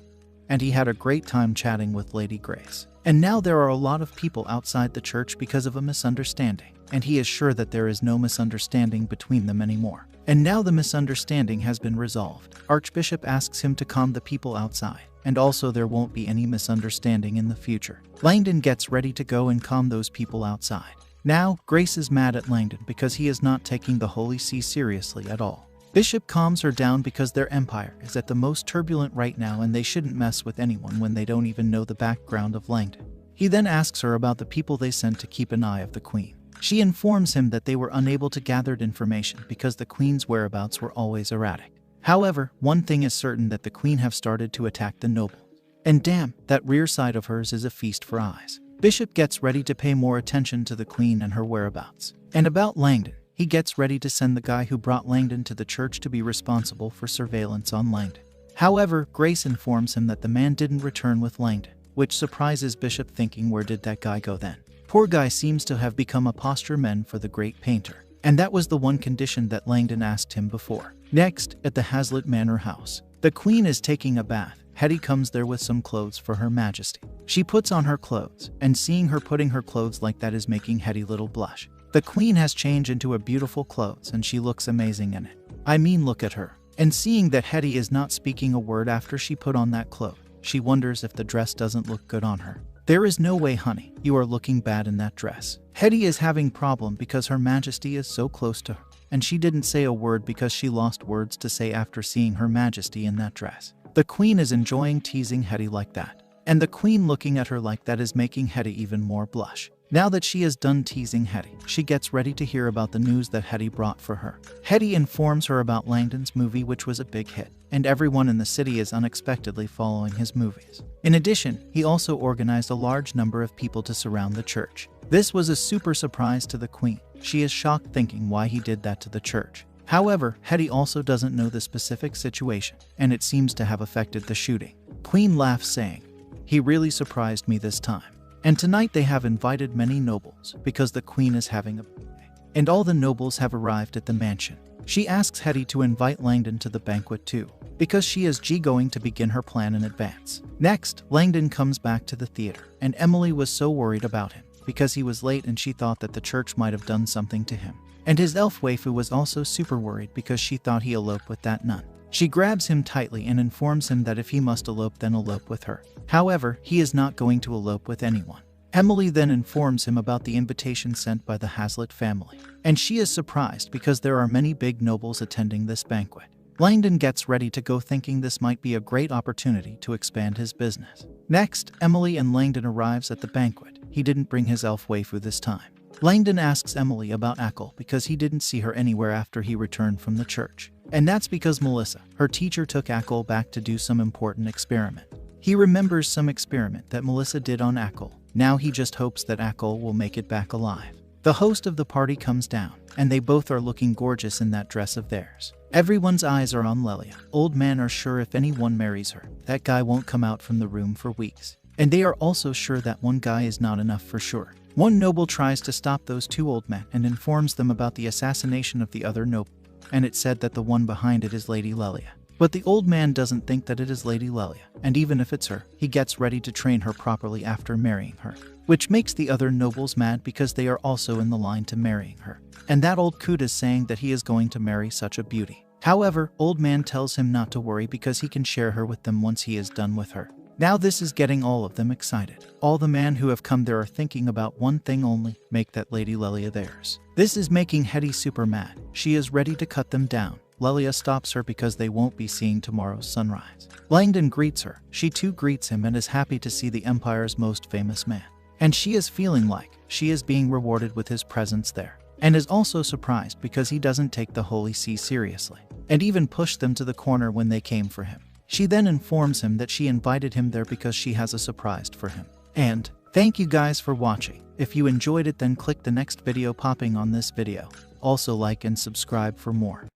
And he had a great time chatting with Lady Grace. And now there are a lot of people outside the church because of a misunderstanding, and he is sure that there is no misunderstanding between them anymore. And now the misunderstanding has been resolved. Archbishop asks him to calm the people outside, and also there won't be any misunderstanding in the future. Langdon gets ready to go and calm those people outside. Now, Grace is mad at Langdon because he is not taking the Holy See seriously at all. Bishop calms her down because their empire is at the most turbulent right now and they shouldn't mess with anyone when they don't even know the background of Langdon. He then asks her about the people they sent to keep an eye of the queen. She informs him that they were unable to gather information because the queen's whereabouts were always erratic. However, one thing is certain, that the queen have started to attack the nobles. And damn, that rear side of hers is a feast for eyes. Bishop gets ready to pay more attention to the queen and her whereabouts. And about Langdon, he gets ready to send the guy who brought Langdon to the church to be responsible for surveillance on Langdon. However, Grace informs him that the man didn't return with Langdon, which surprises Bishop, thinking, where did that guy go then? Poor guy seems to have become a posture man for the great painter. And that was the one condition that Langdon asked him before. Next, at the Hazlitt Manor house, the queen is taking a bath. Hetty comes there with some clothes for Her Majesty. She puts on her clothes, and seeing her putting her clothes like that is making Hetty little blush. The queen has changed into a beautiful clothes and she looks amazing in it. I mean, look at her. And seeing that Hetty is not speaking a word after she put on that cloth, she wonders if the dress doesn't look good on her. There is no way, honey, you are looking bad in that dress. Hetty is having problem because Her Majesty is so close to her, and she didn't say a word because she lost words to say after seeing Her Majesty in that dress. The queen is enjoying teasing Hetty like that, and the queen looking at her like that is making Hetty even more blush. Now that she is done teasing Hetty, she gets ready to hear about the news that Hetty brought for her. Hetty informs her about Langdon's movie, which was a big hit, and everyone in the city is unexpectedly following his movies. In addition, he also organized a large number of people to surround the church. This was a super surprise to the queen. She is shocked, thinking why he did that to the church. However, Hetty also doesn't know the specific situation, and it seems to have affected the shooting. Queen laughs, saying, "He really surprised me this time." And tonight they have invited many nobles, because the queen is having a birthday. And all the nobles have arrived at the mansion. She asks Hetty to invite Langdon to the banquet too, because she is going to begin her plan in advance. Next, Langdon comes back to the theater, and Emily was so worried about him, because he was late and she thought that the church might have done something to him. And his elf waifu was also super worried because she thought he eloped with that nun. She grabs him tightly and informs him that if he must elope, then elope with her. However, he is not going to elope with anyone. Emily then informs him about the invitation sent by the Hazlitt family, and she is surprised because there are many big nobles attending this banquet. Langdon gets ready to go, thinking this might be a great opportunity to expand his business. Next, Emily and Langdon arrives at the banquet. He didn't bring his elf waifu this time. Langdon asks Emily about Ackle because he didn't see her anywhere after he returned from the church. And that's because Melissa, her teacher, took Ackle back to do some important experiment. He remembers some experiment that Melissa did on Ackle. Now he just hopes that Ackle will make it back alive. The host of the party comes down, and they both are looking gorgeous in that dress of theirs. Everyone's eyes are on Lelia. Old men are sure if anyone marries her, that guy won't come out from the room for weeks. And they are also sure that one guy is not enough for sure. One noble tries to stop those two old men and informs them about the assassination of the other noble, and it said that the one behind it is Lady Lelia. But the old man doesn't think that it is Lady Lelia, and even if it's her, he gets ready to train her properly after marrying her, which makes the other nobles mad because they are also in the line to marrying her. And that old coot is saying that he is going to marry such a beauty. However, old man tells him not to worry because he can share her with them once he is done with her. Now this is getting all of them excited. All the men who have come there are thinking about one thing only: make that Lady Lelia theirs. This is making Hetty super mad. She is ready to cut them down. Lelia stops her because they won't be seeing tomorrow's sunrise. Langdon greets her. She too greets him and is happy to see the Empire's most famous man. And she is feeling like she is being rewarded with his presence there. And is also surprised because he doesn't take the Holy See seriously, and even pushed them to the corner when they came for him. She then informs him that she invited him there because she has a surprise for him. And thank you guys for watching. If you enjoyed it, then click the next video popping on this video. Also like and subscribe for more.